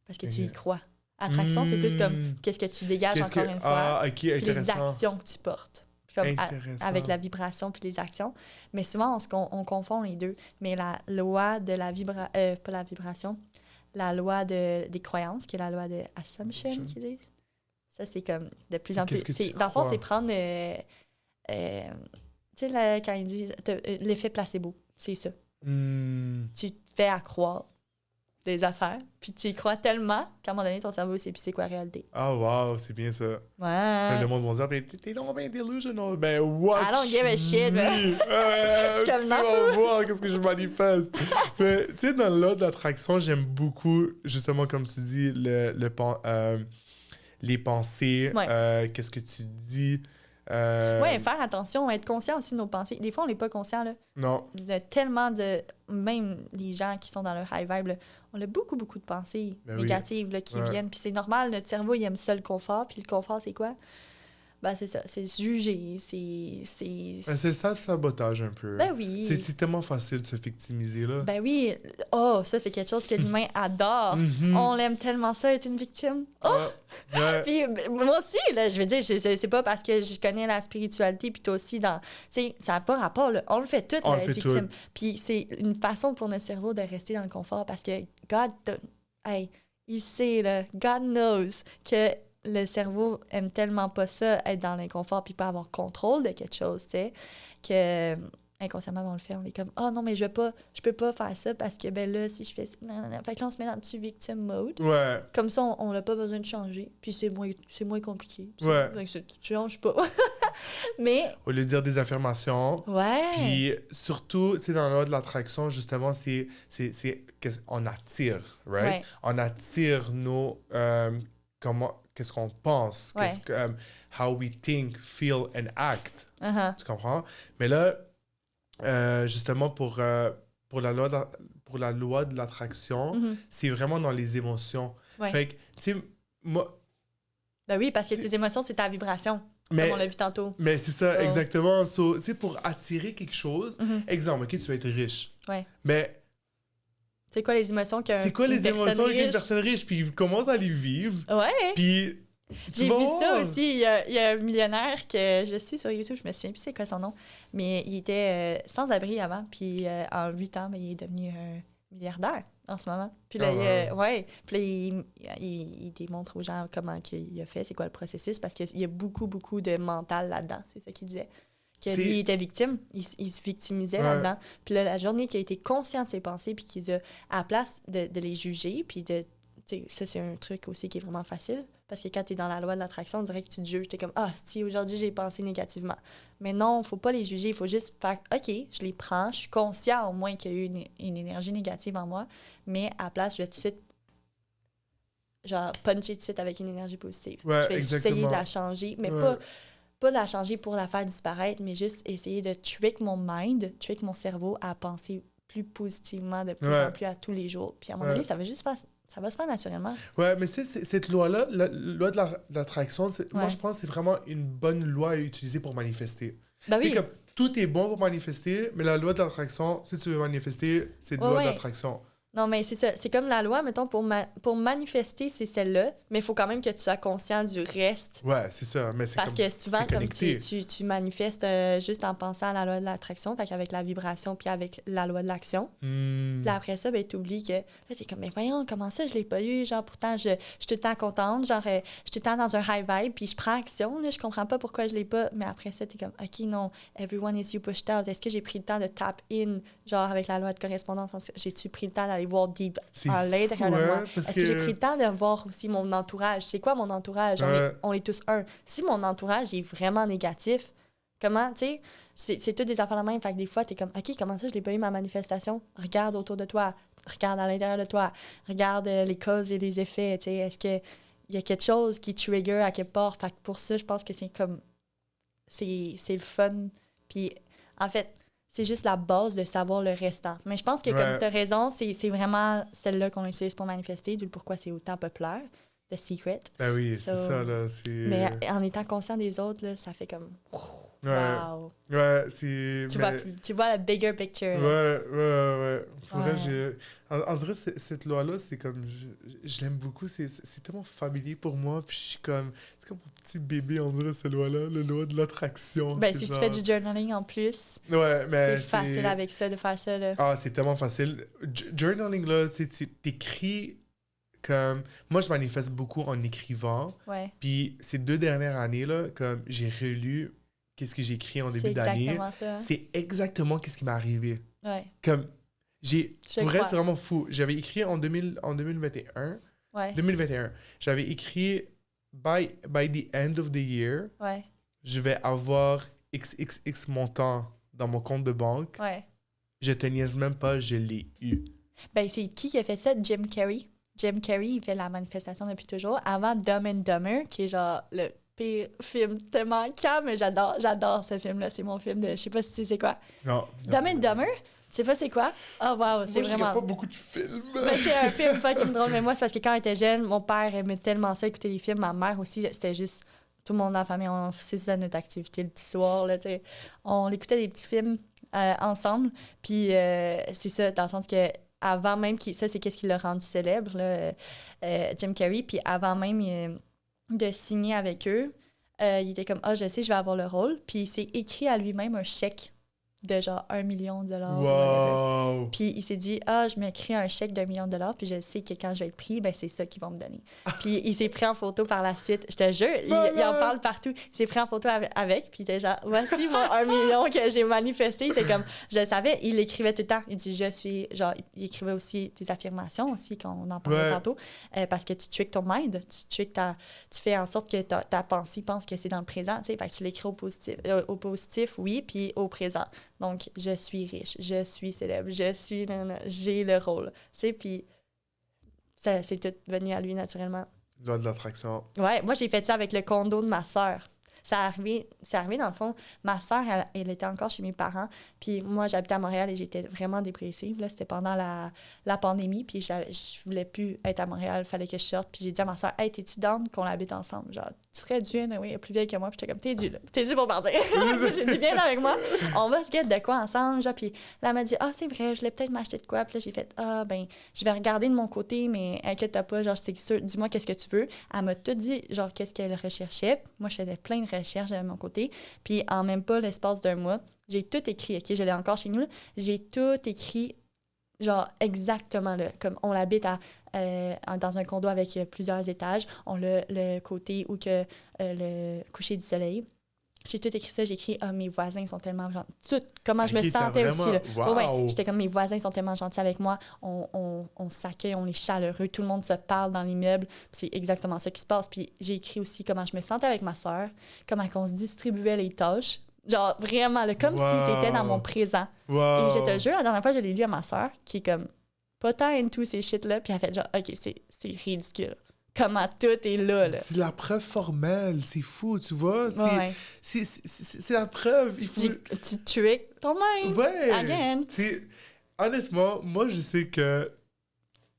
Parce que tu y crois. Attraction, c'est plus comme qu'est-ce que tu dégages une fois. Ah, OK, intéressant. Les actions que tu portes. Comme avec la vibration puis les actions. Mais souvent, on confond les deux. Mais la loi de la vibration, pas la vibration, la loi des croyances, qui est la loi de assumption, qu'ils disent. Ça, c'est comme de plus en plus. Dans le fond, c'est prendre. Tu sais, quand ils disent l'effet placebo, c'est ça. Tu te fais à croire des affaires, puis tu y crois tellement qu'à un moment donné, ton cerveau sait plus c'est quoi la réalité. Ah, wow, c'est bien ça. Ouais. Le monde va dire, ben, t'es donc bien delusional. Ben, what? I don't give a shit. Tu vas voir qu'est-ce que je manifeste. Mais, tu sais, dans l'ordre d'attraction, j'aime beaucoup, justement, comme tu dis, les pensées, qu'est-ce que tu dis. Oui, faire attention, être conscient aussi de nos pensées. Des fois, on n'est pas conscient. Là. Non. Tellement de... Même les gens qui sont dans leur high vibe, là, on a beaucoup, beaucoup de pensées négatives là, qui viennent. Puis c'est normal, notre cerveau, il aime ça le confort. Puis le confort, c'est quoi? Ben, c'est ça. C'est se juger. C'est le sabotage un peu. Ben oui. C'est tellement facile de se victimiser, là. Ben oui. Oh, ça, c'est quelque chose que l'humain adore. On l'aime tellement ça, être une victime. Oh! Puis moi aussi, là, je veux dire, c'est pas parce que je connais la spiritualité, puis toi aussi, tu sais, ça n'a pas rapport, là. On le fait tout, être victime. Puis c'est une façon pour notre cerveau de rester dans le confort, parce que il sait, là, God knows que le cerveau aime tellement pas ça, être dans l'inconfort puis pas avoir contrôle de quelque chose, tu sais, que inconsciemment, on le fait. On est comme, non, mais je peux pas faire ça parce que, ben là, si je fais ça, non. Fait que là, on se met dans le petit victim mode. Ouais. Comme ça, on n'a pas besoin de changer. Puis c'est moins compliqué. Ouais. Tu changes pas. Mais... Au lieu de dire des affirmations. Ouais. Puis surtout, tu sais, dans la loi de l'attraction, justement, c'est on attire, right? Ouais. On attire nos... qu'est-ce qu'on pense, how we think, feel and act. Tu comprends? Mais là, justement, pour la loi de l'attraction, c'est vraiment dans les émotions. Ouais. Fait que, tu sais, moi... Ben oui, parce que tes émotions, c'est ta vibration, comme on l'a vu tantôt. Mais c'est ça, exactement. C'est pour attirer quelque chose. Exemple, OK, tu vas être riche. Ouais. Mais... C'est quoi les émotions qu'une personne riche? Puis il commence à les vivre. Ouais. Puis... J'ai vu ça aussi. Il y a un millionnaire que je suis sur YouTube, je me souviens plus c'est quoi son nom, mais il était sans abri avant, puis en 8 ans, il est devenu un milliardaire en ce moment. Puis là, il démontre aux gens comment il a fait, c'est quoi le processus, parce qu'il y a beaucoup, beaucoup de mental là-dedans, c'est ça qu'il disait. Que lui, il était victime, il se victimisait là-dedans. Puis là, la journée qu'il a été conscient de ses pensées, puis qu'il a, à la place de les juger, puis ça, c'est un truc aussi qui est vraiment facile, Parce que quand t'es dans la loi de l'attraction, on dirait que tu te juges. T'es comme, ah, si aujourd'hui j'ai pensé négativement. Mais non, faut pas les juger. Il faut juste faire, OK, je les prends. Je suis conscient au moins qu'il y a eu une énergie négative en moi. Mais à la place, je vais tout de suite, genre, puncher tout de suite avec une énergie positive. Ouais, Je vais exactement. essayer de la changer. Mais pas de la changer pour la faire disparaître, mais juste essayer de trick mon mind, trick mon cerveau à penser plus positivement de plus en plus à tous les jours. Puis à un moment donné, ça va se faire naturellement. Ouais, mais tu sais, cette loi-là, la loi de l'attraction, moi, je pense que c'est vraiment une bonne loi à utiliser pour manifester. Ben oui. Comme, tout est bon pour manifester, mais la loi de l'attraction, si tu veux manifester, c'est une loi de l'attraction. Non, mais c'est ça. C'est comme la loi, mettons, pour manifester, c'est celle-là, mais il faut quand même que tu sois conscient du reste. Ouais, c'est ça. Mais c'est parce comme, que souvent, comme tu manifestes juste en pensant à la loi de l'attraction, fait qu'avec la vibration puis avec la loi de l'action. Puis après ça, ben, t'oublies que là, t'es comme, mais voyons, comment ça, je l'ai pas eu? Genre, pourtant, je suis tout le temps contente, genre, je suis tout le temps dans un high vibe, puis je prends action, là, je comprends pas pourquoi je l'ai pas. Mais après ça, t'es comme, OK, non, everyone is you pushed out. Est-ce que j'ai pris le temps de tap in, genre, avec la loi de correspondance? J'ai-tu pris le temps d'aller voir deep à l'intérieur de moi? Est-ce que j'ai pris le temps de voir aussi mon entourage? C'est quoi mon entourage? On est tous un. Si mon entourage est vraiment négatif, comment, tu sais, c'est toutes des affaires de même. Fait que des fois, t'es comme, OK, comment ça, je l'ai pas eu ma manifestation? Regarde autour de toi. Regarde à l'intérieur de toi. Regarde les causes et les effets, tu sais. Est-ce qu'il y a quelque chose qui trigger à quelque part? Fait que pour ça, je pense que c'est comme... C'est le fun. Puis, en fait, c'est juste la base de savoir le restant. Mais je pense que, comme tu as raison, c'est vraiment celle-là qu'on utilise pour manifester, d'où pourquoi c'est autant populaire, The Secret. Ben oui, c'est ça, là. Mais en étant conscient des autres, là, ça fait comme... Wow! Ouais, c'est... Tu vois la bigger picture. Ouais. Pour vrai, on dirait que cette loi-là, c'est comme... Je l'aime beaucoup. C'est tellement familier pour moi. Puis je suis comme... C'est comme mon petit bébé, on dirait, cette loi-là. La loi de l'attraction. Ben, si tu fais du journaling en plus, ouais, mais c'est facile avec ça, de faire ça, là. Ah, c'est tellement facile. Journaling, là, t'écris comme... Moi, je manifeste beaucoup en écrivant. Ouais. Puis ces 2 dernières années, là, comme j'ai relu... qu'est-ce que j'ai écrit en début d'année. C'est exactement qu'est-ce qui m'est arrivé. Ouais. Comme, pour vrai, c'est vraiment fou. J'avais écrit en 2021. Ouais. 2021. J'avais écrit, by the end of the year, je vais avoir XXX montant dans mon compte de banque. Ouais. Je te niaise même pas, je l'ai eu. Ben, c'est qui a fait ça? Jim Carrey. Jim Carrey, il fait la manifestation depuis toujours. Avant Dumb and Dumber, qui est genre le pire film tellement calme, mais j'adore ce film-là. C'est mon film de... Je sais pas si tu sais c'est quoi. Non. Dumb and Dumber? Tu sais pas c'est quoi? Oh wow, c'est vraiment... Moi, je regarde pas beaucoup de films. Ben, c'est un film fucking drôle, mais moi, c'est parce que quand j'étais jeune, mon père aimait tellement ça, écouter les films. Ma mère aussi, c'était juste... Tout le monde dans la famille, c'est ça notre activité le petit soir, là, tu sais. On écoutait des petits films ensemble, puis c'est ça, dans le sens que avant même... Ça, c'est qu'est-ce qui l'a rendu célèbre, là, Jim Carrey, puis avant même... de signer avec eux, il était comme « Ah, je sais, je vais avoir le rôle ». Puis il s'est écrit à lui-même un chèque de genre $1 million. Wow! Puis il s'est dit « Ah, je m'écris un chèque d'$1 million, puis je sais que quand je vais être pris, ben c'est ça qu'ils vont me donner. » Puis il s'est pris en photo par la suite. Je te jure, il en parle partout. Il s'est pris en photo avec, puis il était genre « Voici mon $1 million que j'ai manifesté. » Il était comme, je le savais, il l'écrivait tout le temps. Il dit « Je suis... » Genre, il écrivait aussi des affirmations aussi, qu'on en parlait tantôt, parce que tu tricks ton mind, tu fais en sorte que ta pensée pense que c'est dans le présent, tu sais, fait que tu l'écris au positif, oui, puis au présent. Donc, je suis riche, je suis célèbre, j'ai le rôle. Tu sais, puis c'est tout venu à lui naturellement. Loi de l'attraction. Ouais, moi, j'ai fait ça avec le condo de ma sœur. C'est arrivé dans le fond. Ma sœur, elle était encore chez mes parents. Puis moi, j'habitais à Montréal et j'étais vraiment dépressive. Là. C'était pendant la pandémie. Puis je voulais plus être à Montréal. Il fallait que je sorte. Puis j'ai dit à ma sœur, « Hey, t'es-tu down qu'on habite ensemble? Genre, tu serais due, oui, elle est plus vieille que moi. » Puis j'étais comme, t'es due, là. T'es due pour partir. J'ai dit, viens avec moi. On va se get de quoi ensemble. Genre, puis là, elle m'a dit, « Ah, c'est vrai, je voulais peut-être m'acheter de quoi. » Puis là, j'ai fait, « Ah, ben, je vais regarder de mon côté, mais inquiète-toi pas. Genre, c'est sûr, dis-moi qu'est-ce que tu veux. » Elle m'a tout dit, genre, qu'est-ce qu'elle recherchait. Moi, je faisais plein de recherches de mon côté. Puis en même pas l'espace d'un mois, j'ai tout écrit, OK? Je l'ai encore chez nous, là. J'ai tout écrit, genre exactement là. Comme on l'habite dans un condo avec plusieurs étages. On a le côté où que le coucher du soleil. J'ai tout écrit ça. J'ai écrit « mes voisins sont tellement gentils. » Tout, comment je me Ok, t'as sentais vraiment- aussi. Là. Wow. Ouais, j'étais comme « mes voisins sont tellement gentils avec moi. On s'accueille, on est chaleureux. Tout le monde se parle dans l'immeuble. » Puis c'est exactement ça qui se passe. Puis j'ai écrit aussi comment je me sentais avec ma sœur, comment on se distribuait les tâches. Genre, vraiment, là, comme si c'était dans mon présent. Wow. Et je te jure, la dernière fois, je l'ai lu à ma sœur, qui est comme pas tant into ces shit-là, puis elle a fait genre, OK, c'est ridicule. Comment tout est là. C'est la preuve formelle, c'est fou, tu vois? Ouais. C'est la preuve, il faut... Tu tricks toi-même. Ouais! Again. Honnêtement, moi, je sais que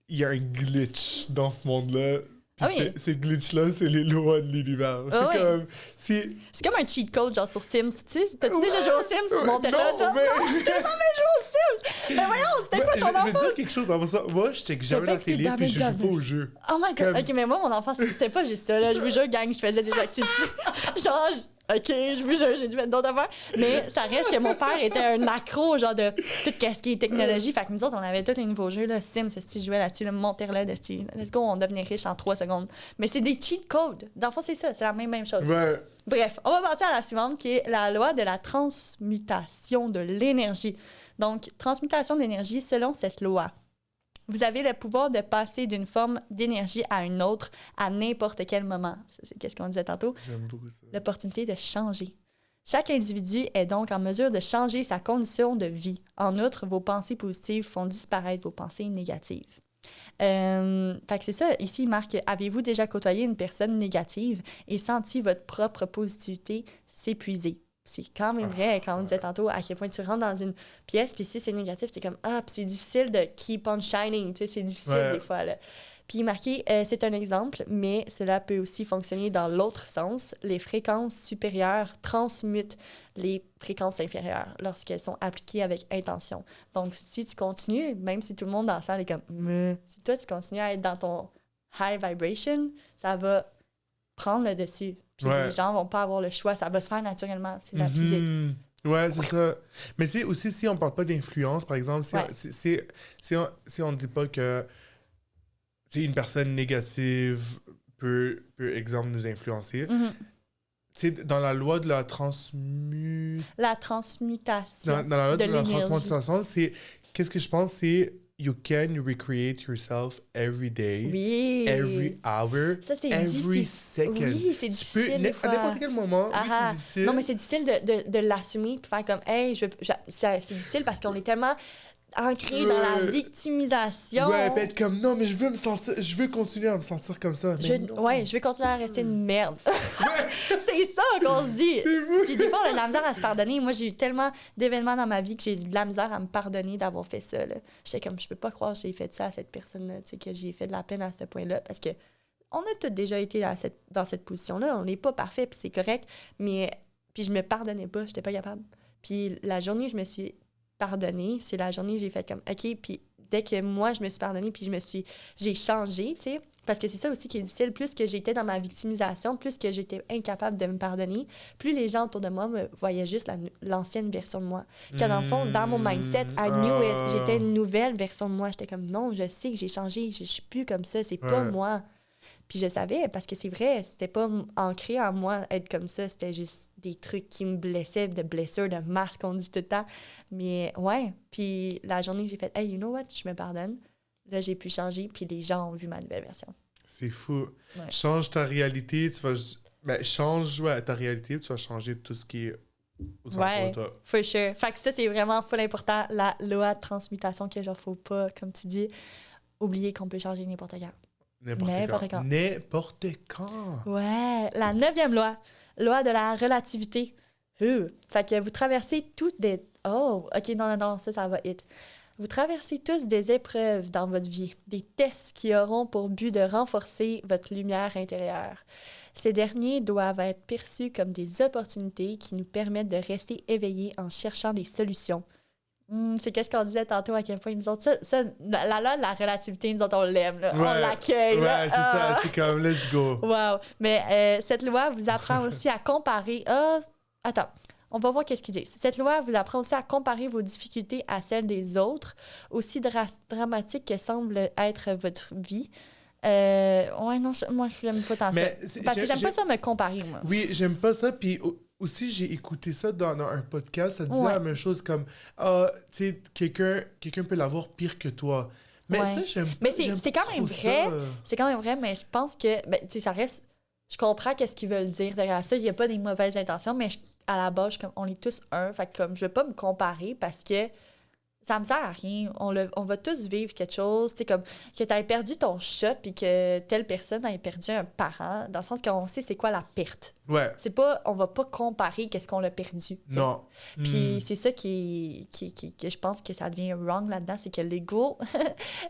il y a un glitch dans ce monde-là. Puis Ah oui. ce glitch-là, c'est les lois de l'univers. Ah oui. C'est C'est comme un cheat code, genre sur Sims. Tu sais, t'as-tu déjà joué aux Sims? Mon téléphone, genre? mais... T'as jamais joué aux Sims? Mais voyons, c'était pas ton Je vais enfance. dire quelque chose avant ça. Moi, je check jamais pas la écouté télé puis je joue Damage pas au jeu. Oh my God. Comme- OK, mais moi, mon enfance, c'était pas juste ça, là. Je vous jure, gang, je faisais des activités. Genre, OK, je vous jure, j'ai dû mettre d'autres affaires. Mais ça reste que mon père était un accro, genre, de tout ce qui est technologie. Fait que nous autres, on avait tous les nouveaux jeux, là. Sims, si je jouais là-dessus, le monter-là, de style. Let's go, on devenait riche en 3 secondes. Mais c'est des cheat codes. Dans le fond, c'est ça, c'est la même chose. Ouais. Bref, on va passer à la suivante, qui est la loi de la transmutation de l'énergie. Donc, transmutation d'énergie, selon cette loi, vous avez le pouvoir de passer d'une forme d'énergie à une autre à n'importe quel moment. Ça, c'est qu'est-ce qu'on disait tantôt. J'aime beaucoup ça. L'opportunité de changer. Chaque individu est donc en mesure de changer sa condition de vie. En outre, vos pensées positives font disparaître vos pensées négatives. Fait que c'est ça. Ici, il marque « Avez-vous déjà côtoyé une personne négative et senti votre propre positivité s'épuiser? » C'est quand même vrai, quand on disait tantôt à quel point tu rentres dans une pièce, puis si c'est négatif, c'est comme « Ah, puis c'est difficile de keep on shining. » Tu sais, c'est difficile des fois, là. Puis il est marqué c'est un exemple, mais cela peut aussi fonctionner dans l'autre sens. Les fréquences supérieures transmutent les fréquences inférieures lorsqu'elles sont appliquées avec intention. Donc, si tu continues, même si tout le monde dans la salle est comme « Si toi, tu continues à être dans ton high vibration, ça va prendre le dessus. Puis les gens vont pas avoir le choix. Ça va se faire naturellement. C'est la physique. Ouais, c'est ça. Mais c'est aussi, si on parle pas d'influence, par exemple, si on dit pas que une personne négative peut, exemple, nous influencer, dans la loi de la la transmutation dans la loi de la l'énergie. transmutation, c'est... Qu'est-ce que je pense, c'est... You can recreate yourself every day, oui. every hour, ça, c'est every second. Oui, c'est difficile des fois. À n'importe quel moment, oui, c'est difficile. Non, mais c'est difficile de l'assumer puis faire comme « Hey, c'est difficile parce qu'on est tellement ancré dans la victimisation. » Ouais, peut être comme « Non, mais je veux continuer à me sentir comme ça. » je veux continuer à rester une merde. C'est ça qu'on se dit. Puis des fois, on a de la misère à se pardonner. Moi, j'ai eu tellement d'événements dans ma vie que j'ai de la misère à me pardonner d'avoir fait ça. J'étais comme, je peux pas croire que j'ai fait ça à cette personne-là, tu sais, que j'ai fait de la peine à ce point-là. Parce que on a tous déjà été dans cette position-là. On n'est pas parfait, puis c'est correct. Mais puis je me pardonnais pas, j'étais pas capable. Puis la journée où je me suis pardonnée, c'est la journée où j'ai fait comme, OK, puis dès que moi, je me suis pardonnée, puis j'ai changé, tu sais. Parce que c'est ça aussi qui est difficile. Plus que j'étais dans ma victimisation, plus que j'étais incapable de me pardonner, plus les gens autour de moi me voyaient juste l'ancienne version de moi. Quand dans le fond, dans mon mindset, I knew it. J'étais une nouvelle version de moi. J'étais comme, non, je sais que j'ai changé. Je suis plus comme ça. C'est pas moi. Puis je savais, parce que c'est vrai, c'était pas ancré en moi être comme ça. C'était juste des trucs qui me blessaient, de blessures, de masques qu'on dit tout le temps. Mais ouais. Puis la journée que j'ai fait, hey, you know what, je me pardonne. Là, j'ai pu changer, puis les gens ont vu ma nouvelle version. C'est fou. Ouais. Change ta réalité, tu vas... change ta réalité, tu vas changer tout ce qui est aux alentours de toi. For sure. Fait que ça, c'est vraiment full important, la loi de transmutation, que genre, faut pas, comme tu dis, oublier qu'on peut changer n'importe quand. N'importe quand. N'importe quand. Ouais. La 9e loi de la relativité. Fait que vous traversez toutes des... Oh, OK, non, ça va être... Vous traversez tous des épreuves dans votre vie, des tests qui auront pour but de renforcer votre lumière intérieure. Ces derniers doivent être perçus comme des opportunités qui nous permettent de rester éveillés en cherchant des solutions. C'est qu'est-ce qu'on disait tantôt, à quel point nous autres... La loi de la relativité, nous autres, on l'aime, là. On l'accueille. Ouais, c'est ça, c'est comme « let's go ». Wow. Mais cette loi vous apprend aussi à comparer... Attends. On va voir qu'est-ce qu'ils disent. Cette loi vous apprend aussi à comparer vos difficultés à celles des autres, aussi dramatique que semble être votre vie. Ouais, non, moi, je n'aime pas tant ça. Parce que j'aime pas ça me comparer, moi. Oui, j'aime pas ça. Puis aussi, j'ai écouté ça dans un podcast, ça disait Ouais. la même chose comme, ah, tu sais, quelqu'un peut l'avoir pire que toi. Mais Ouais. ça, j'aime Mais j'aime c'est pas quand même trop vrai. ça. C'est quand même vrai, mais je pense que, ben, tu sais, ça reste. Je comprends qu'est-ce qu'ils veulent dire derrière ça. Il n'y a pas des mauvaises intentions, mais à la base, comme, on est tous un. Fait que, comme, je vais pas me comparer parce que ça me sert à rien. On va tous vivre quelque chose. Tu sais, comme que tu aies perdu ton chat puis que telle personne ait perdu un parent, dans le sens qu'on sait c'est quoi la perte. Ouais, C'est pas, on va pas comparer qu'est-ce qu'on a perdu. Tu sais. non. Puis c'est ça que je pense que ça devient wrong là-dedans, c'est que l'ego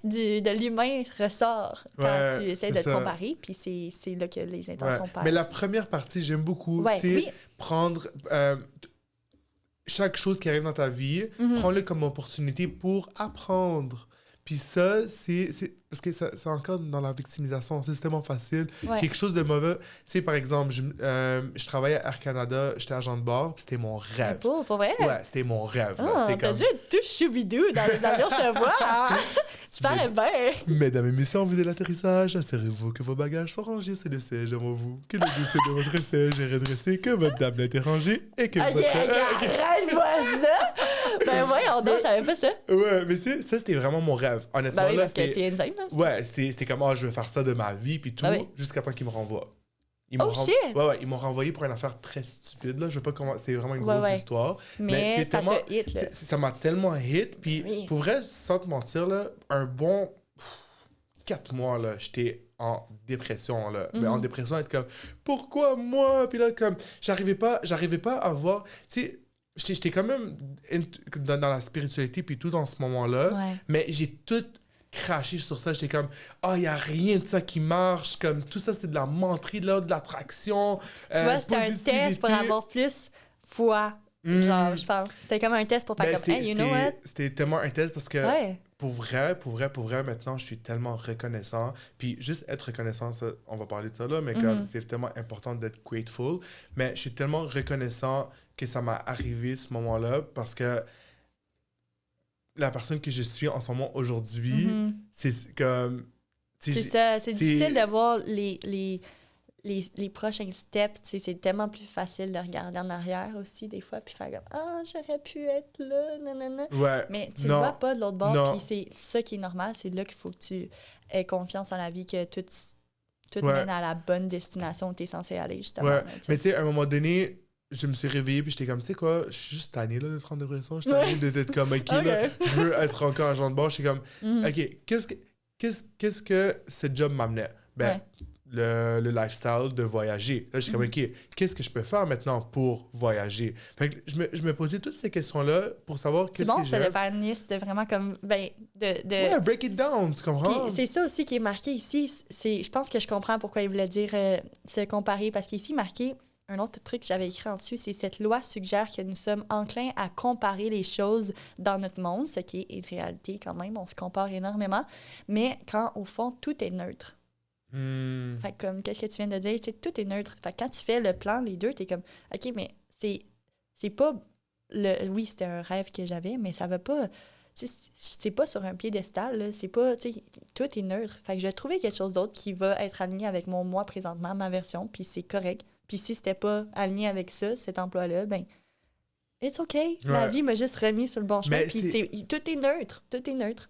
de l'humain ressort quand Ouais, tu essaies c'est de te ça. comparer, puis c'est là que les Ouais. intentions perdent. Mais la première partie, j'aime beaucoup. Ouais, Tu sais, oui. prendre chaque chose qui arrive dans ta vie, Mhm. prends-le comme opportunité pour apprendre. Puis ça, c'est parce que c'est encore dans la victimisation, c'est tellement facile. Ouais. Quelque chose de mauvais. Tu sais, par exemple, je travaillais à Air Canada, j'étais agent de bord, puis c'était mon rêve. Pour vrai? Ouais, c'était mon rêve. là. Ah, C'était t'as comme... dû être tout choubidou dans les avions, je te vois. Hein? Tu parais bien. Mesdames et messieurs, en vue de l'atterrissage, assurez-vous que vos bagages sont rangés sur le siège devant vous, que le dossier de votre siège est redressé, que votre tablette est rangée et que Ok, votre... arrête-moi ça! Ben voyons donc, je savais pas ça. Ouais, mais tu sais, ça, c'était vraiment mon rêve. Honnêtement, Ben oui, là, parce que c'était... c'est insane, là. Ouais, c'était comme, je vais faire ça de ma vie, puis tout, Ah oui. jusqu'à temps qu'ils me renvoient. Oh, shit! Ouais, ils m'ont renvoyé pour une affaire très stupide, là. Je veux pas comment... C'est vraiment une grosse Ouais. histoire. Mais c'est ça tellement... te hit, là. Ça m'a tellement hit, puis Oui. pour vrai, sans te mentir, là, un bon 4 mois, là, j'étais en dépression, là. Mais en dépression, être comme, pourquoi moi? Puis là, comme, j'arrivais pas à voir... Tu sais, j'étais quand même dans la spiritualité, puis tout dans ce moment-là, Ouais. mais j'ai tout craché sur ça. J'étais comme, il y a rien de ça qui marche. Comme, tout ça, c'est de la menterie, de l'attraction. Tu vois, c'était un test pour avoir plus foi. Genre, je pense. C'était comme un test pour faire comme, hey, you know what? C'était tellement un test parce que Ouais. pour vrai, maintenant, je suis tellement reconnaissant. Puis juste être reconnaissant, ça, on va parler de ça là, mais comme c'est tellement important d'être grateful. Mais je suis tellement reconnaissant que ça m'est arrivé ce moment-là parce que la personne que je suis en ce moment aujourd'hui, c'est comme... C'est ça, c'est difficile de voir les prochains steps. Tu sais, c'est tellement plus facile de regarder en arrière aussi, des fois, puis faire comme, j'aurais pu être là, nanana. Ouais. Mais tu le vois pas de l'autre bord, Non. puis c'est ça qui est normal, c'est là qu'il faut que tu aies confiance en la vie, que tout Ouais. mène à la bonne destination où tu es censé aller, justement. Ouais. là, tu sais. Mais tu sais, à un moment donné, je me suis réveillé puis j'étais comme, tu sais quoi, je suis juste tanné là, d'être en dépression. Je suis tanné d'être comme, OK, là, je veux être encore agent de bord. Je suis comme, OK, qu'est-ce que ce job m'amenait? Ben, le lifestyle de voyager. Là, je suis comme, OK, qu'est-ce que je peux faire maintenant pour voyager? Fait que je me posais toutes ces questions-là pour savoir C'est qu'est-ce bon, que ça, j'aime. de faire une liste de vraiment comme, Ouais, break it down, tu comprends? Puis c'est ça aussi qui est marqué ici. Je pense que je comprends pourquoi il voulait dire se comparer, parce qu'ici, marqué, un autre truc que j'avais écrit en dessus, c'est cette loi suggère que nous sommes enclins à comparer les choses dans notre monde, ce qui est une réalité quand même, on se compare énormément, mais quand au fond, tout est neutre. Fait que, comme, qu'est-ce que tu viens de dire? Tu sais, tout est neutre. Fait que quand tu fais le plan, les deux, t'es comme, OK, mais c'est pas... Oui, c'était un rêve que j'avais, mais ça va pas... C'est pas sur un piédestal, là. C'est pas... Tu sais, tout est neutre. Fait que j'ai trouvé quelque chose d'autre qui va être aligné avec mon moi présentement, ma version, puis c'est correct. Puis si c'était pas aligné avec ça, cet emploi-là, ben... It's OK. La vie m'a juste remis sur le bon chemin, puis tout est neutre. Tout est neutre.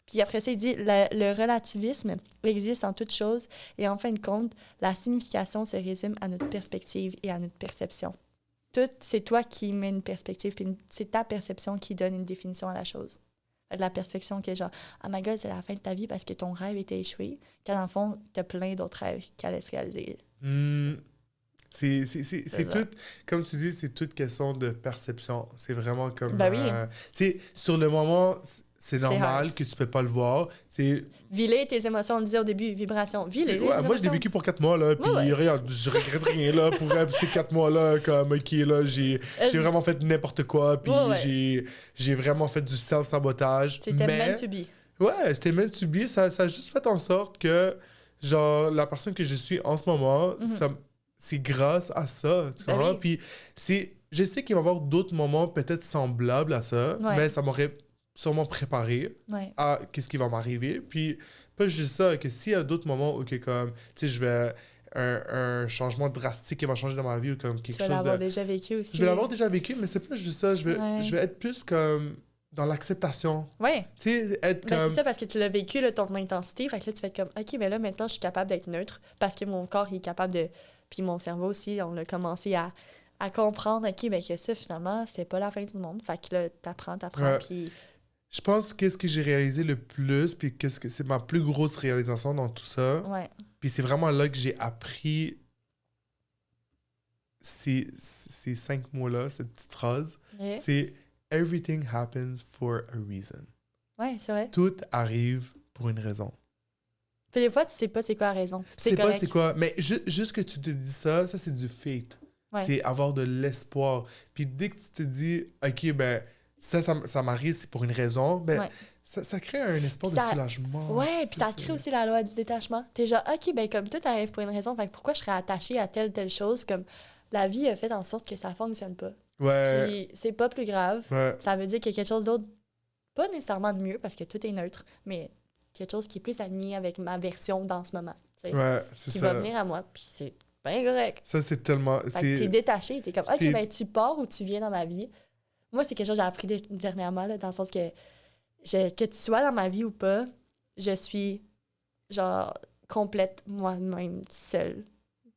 Puis après ça, il dit le relativisme existe en toute chose et en fin de compte, la signification se résume à notre perspective et à notre perception. Tout, c'est toi qui mets une perspective, puis c'est ta perception qui donne une définition à la chose. Fait que la perspective qui est genre, oh my god, c'est la fin de ta vie parce que ton rêve était échoué, quand dans le fond, t'as plein d'autres rêves qui allaient se réaliser. C'est tout, comme tu dis, c'est toute question de perception. C'est vraiment comme... Ben oui. Tu sais, sur le moment, c'est normal que tu peux pas le voir. Viler tes émotions, on le disait au début, vibration. Viler ouais, moi, je l'ai vécu pour 4 mois, là, puis regarde, je regrette rien, là, pour ces 4 mois-là, comme, OK, là, j'ai vraiment fait n'importe quoi, puis j'ai vraiment fait du self-sabotage. C'était meant to be. Ouais, c'était meant to be. Ça a juste fait en sorte que, genre, la personne que je suis en ce moment, c'est grâce à ça, tu comprends? Puis je sais qu'il va y avoir d'autres moments peut-être semblables à ça, mais ça m'aurait sûrement préparé à qu'est-ce qui va m'arriver. Puis pas juste ça, que s'il y a d'autres moments où que comme, tu sais, je vais un changement drastique qui va changer dans ma vie ou comme quelque Tu vas chose l'avoir de... déjà vécu aussi. Je vais l'avoir déjà vécu, mais c'est pas juste ça. Je vais être plus comme dans l'acceptation. Ouais. Tu sais, être Ben, comme... c'est ça, parce que tu l'as vécu, là, ton intensité. Fait que là, tu fais comme, OK, mais là, maintenant, je suis capable d'être neutre parce que mon corps, il est capable de... Puis mon cerveau aussi, on a commencé à comprendre, OK, ben que ça, finalement, c'est pas la fin du monde. Fait que là, t'apprends, Ouais. puis... Je pense qu'est-ce que j'ai réalisé le plus, puis qu'est-ce que c'est ma plus grosse réalisation dans tout ça. Ouais. Puis c'est vraiment là que j'ai appris ces 5 mots-là, cette petite phrase. Ouais, C'est « Everything happens for a reason ». ouais, c'est vrai. Tout arrive pour une raison. Puis des fois, tu sais pas c'est quoi la raison. Tu sais pas correct. c'est quoi, mais juste que tu te dis ça c'est du fate. Ouais. C'est avoir de l'espoir. Puis dès que tu te dis « OK, ben ça m'arrive, c'est pour une raison », ben Ouais. ça crée un espoir Ça- de soulagement. Ouais, puis ça crée aussi la loi du détachement. T'es genre, OK, ben comme tout arrive pour une raison, fait que pourquoi je serais attachée à telle chose, comme la vie a fait en sorte que ça fonctionne pas. Ouais, Puis c'est pas plus grave. ouais, Ça veut dire qu'il y a quelque chose d'autre, pas nécessairement de mieux, parce que tout est neutre, mais quelque chose qui est plus aligné avec ma version dans ce moment, tu sais, ouais, c'est qui ça. va venir à moi, puis c'est bien correct. Ça, c'est tellement... Fait que t'es détaché, t'es comme, OK, t'es- ben tu pars ou tu viens dans ma vie. Moi, c'est quelque chose que j'ai appris dernièrement, là, dans le sens que que tu sois dans ma vie ou pas, je suis, genre, complète moi-même seule.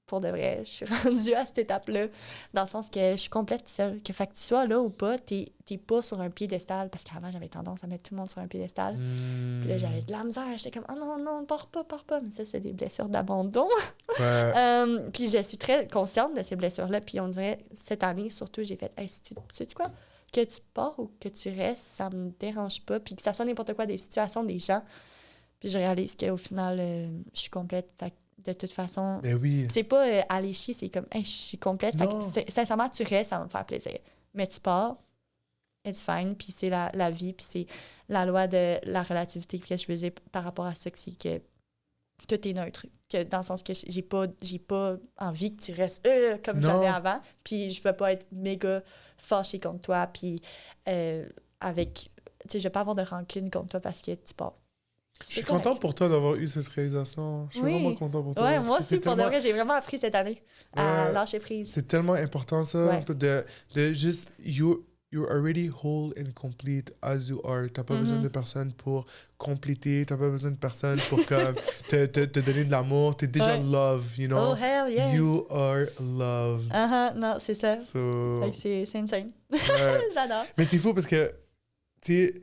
Pour de vrai, je suis rendue à cette étape-là, dans le sens que je suis complète seule. Que fait que tu sois là ou pas, t'es pas sur un piédestal, parce qu'avant, j'avais tendance à mettre tout le monde sur un piédestal. Puis là, j'avais de la misère, j'étais comme, oh non, non, pars pas. Mais ça, c'est des blessures d'abandon. Ouais. Puis je suis très consciente de ces blessures-là. Puis on dirait, cette année, surtout, j'ai fait, hey, sais-tu quoi? Que tu pars ou que tu restes, ça me dérange pas. Puis que ça soit n'importe quoi, des situations, des gens. Puis je réalise qu'au final, je suis complète. Fait que de toute façon, Ben oui. c'est pas aller chier, c'est comme, hey, je suis complète. Fait que, sincèrement, tu restes, ça va me faire plaisir. Mais tu pars, it's fine. Puis c'est la vie, puis c'est la loi de la relativité que je faisais par rapport à ça, que c'est que tout est neutre. Que dans le sens que j'ai pas envie que tu restes comme Non. j'avais avant. Puis je veux pas être méga fâchée contre toi. Puis avec... Tu sais, je veux pas avoir de rancune contre toi parce que tu pars. Je suis content pour toi d'avoir eu cette réalisation. Je suis vraiment content pour toi. Ouais, moi aussi, pour de tellement... vrai, j'ai vraiment appris cette année à lâcher prise. C'est tellement important, ça, Ouais. de juste... You're already whole and complete as you are. T'as pas besoin de personne pour compléter. T'as pas besoin de personne pour comme, te donner de l'amour. T'es déjà love, you know? Oh, hell yeah! You are loved. Non, c'est ça. So... Fait que c'est insane. Ouais. J'adore. Mais c'est fou parce que, tu sais,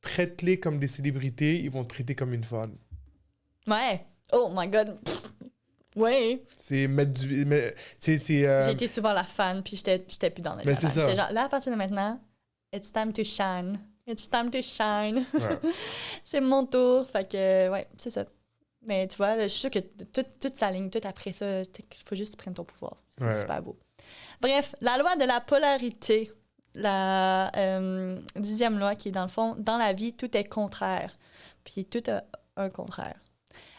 traite-les comme des célébrités, ils vont te traiter comme une fan. Ouais. Oh my God. Ouais. C'est mettre du... J'ai été souvent la fan, puis j'étais plus dans le Mais c'est ça. J'étais genre, là, à partir de maintenant, it's time to shine. It's time to shine. Ouais. C'est mon tour. Fait que, ouais, c'est ça. Mais tu vois, je suis sûre que tout s'aligne, tout après ça, il faut juste que tu prennes ton pouvoir. C'est super beau. Bref, la loi de la polarité. La 10e loi qui est, dans le fond, dans la vie, tout est contraire. Puis tout a un contraire.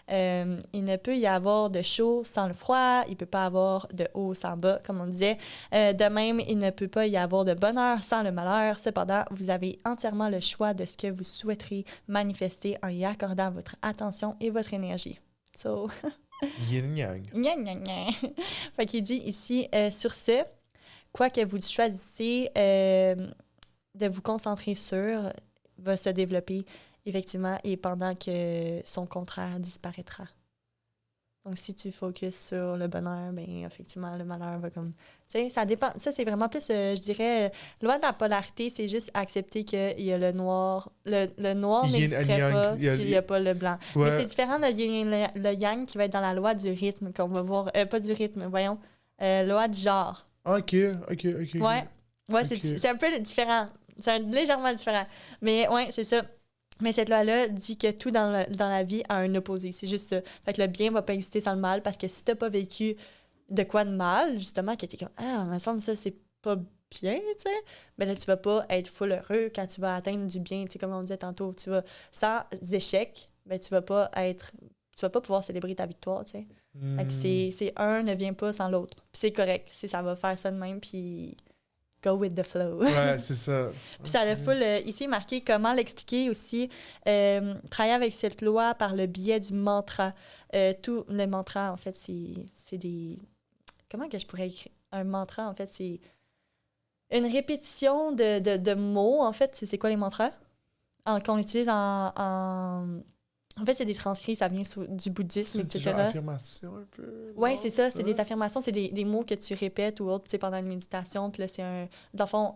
Il ne peut y avoir de chaud sans le froid, il ne peut pas avoir de haut sans bas, comme on disait. De même, il ne peut pas y avoir de bonheur sans le malheur. Cependant, vous avez entièrement le choix de ce que vous souhaiterez manifester en y accordant votre attention et votre énergie. So... Yin-yang. Gna. Fait qu'il dit ici, sur ce, quoi que vous choisissez de vous concentrer sur va se développer effectivement et pendant que son contraire disparaîtra. Donc, si tu focuses sur le bonheur, bien, effectivement, le malheur va comme... Tu sais, ça dépend. Ça, c'est vraiment plus, je dirais, loi de la polarité, c'est juste accepter qu'il y a le noir. Le noir n'existerait pas s'il n'y a pas le blanc. Ouais. Mais c'est différent de le yang qui va être dans la loi du rythme, qu'on va voir... pas du rythme, voyons. Loi du genre. OK. Ouais, Ok. c'est un peu différent. C'est légèrement différent. Mais ouais, c'est ça. Mais cette loi-là dit que tout dans la vie a un opposé. C'est juste ça. Fait que le bien va pas exister sans le mal, parce que si t'as pas vécu de quoi de mal, justement, que t'es comme « Ah, il me semble que ça, c'est pas bien, tu sais. » Ben là, tu vas pas être full heureux quand tu vas atteindre du bien. Tu sais, comme on disait tantôt, tu vas sans échec, ben tu vas pas pouvoir célébrer ta victoire, tu sais. Fait que c'est un ne vient pas sans l'autre. Puis c'est correct. Ça va faire ça de même, puis go with the flow. Ouais, c'est ça. Puis ça a full, ici marqué comment l'expliquer aussi. Travailler avec cette loi par le biais du mantra. Tout le mantra, en fait, c'est des... Comment que je pourrais écrire? Un mantra, en fait, c'est une répétition de mots. En fait, c'est quoi les mantras? Qu'on utilise En fait, c'est des transcrits, ça vient du bouddhisme, etc. C'est genre affirmation un peu? Oui, c'est ça. C'est des affirmations, c'est des mots que tu répètes ou autre, tu sais, pendant une méditation. Puis là, c'est un... Dans le fond,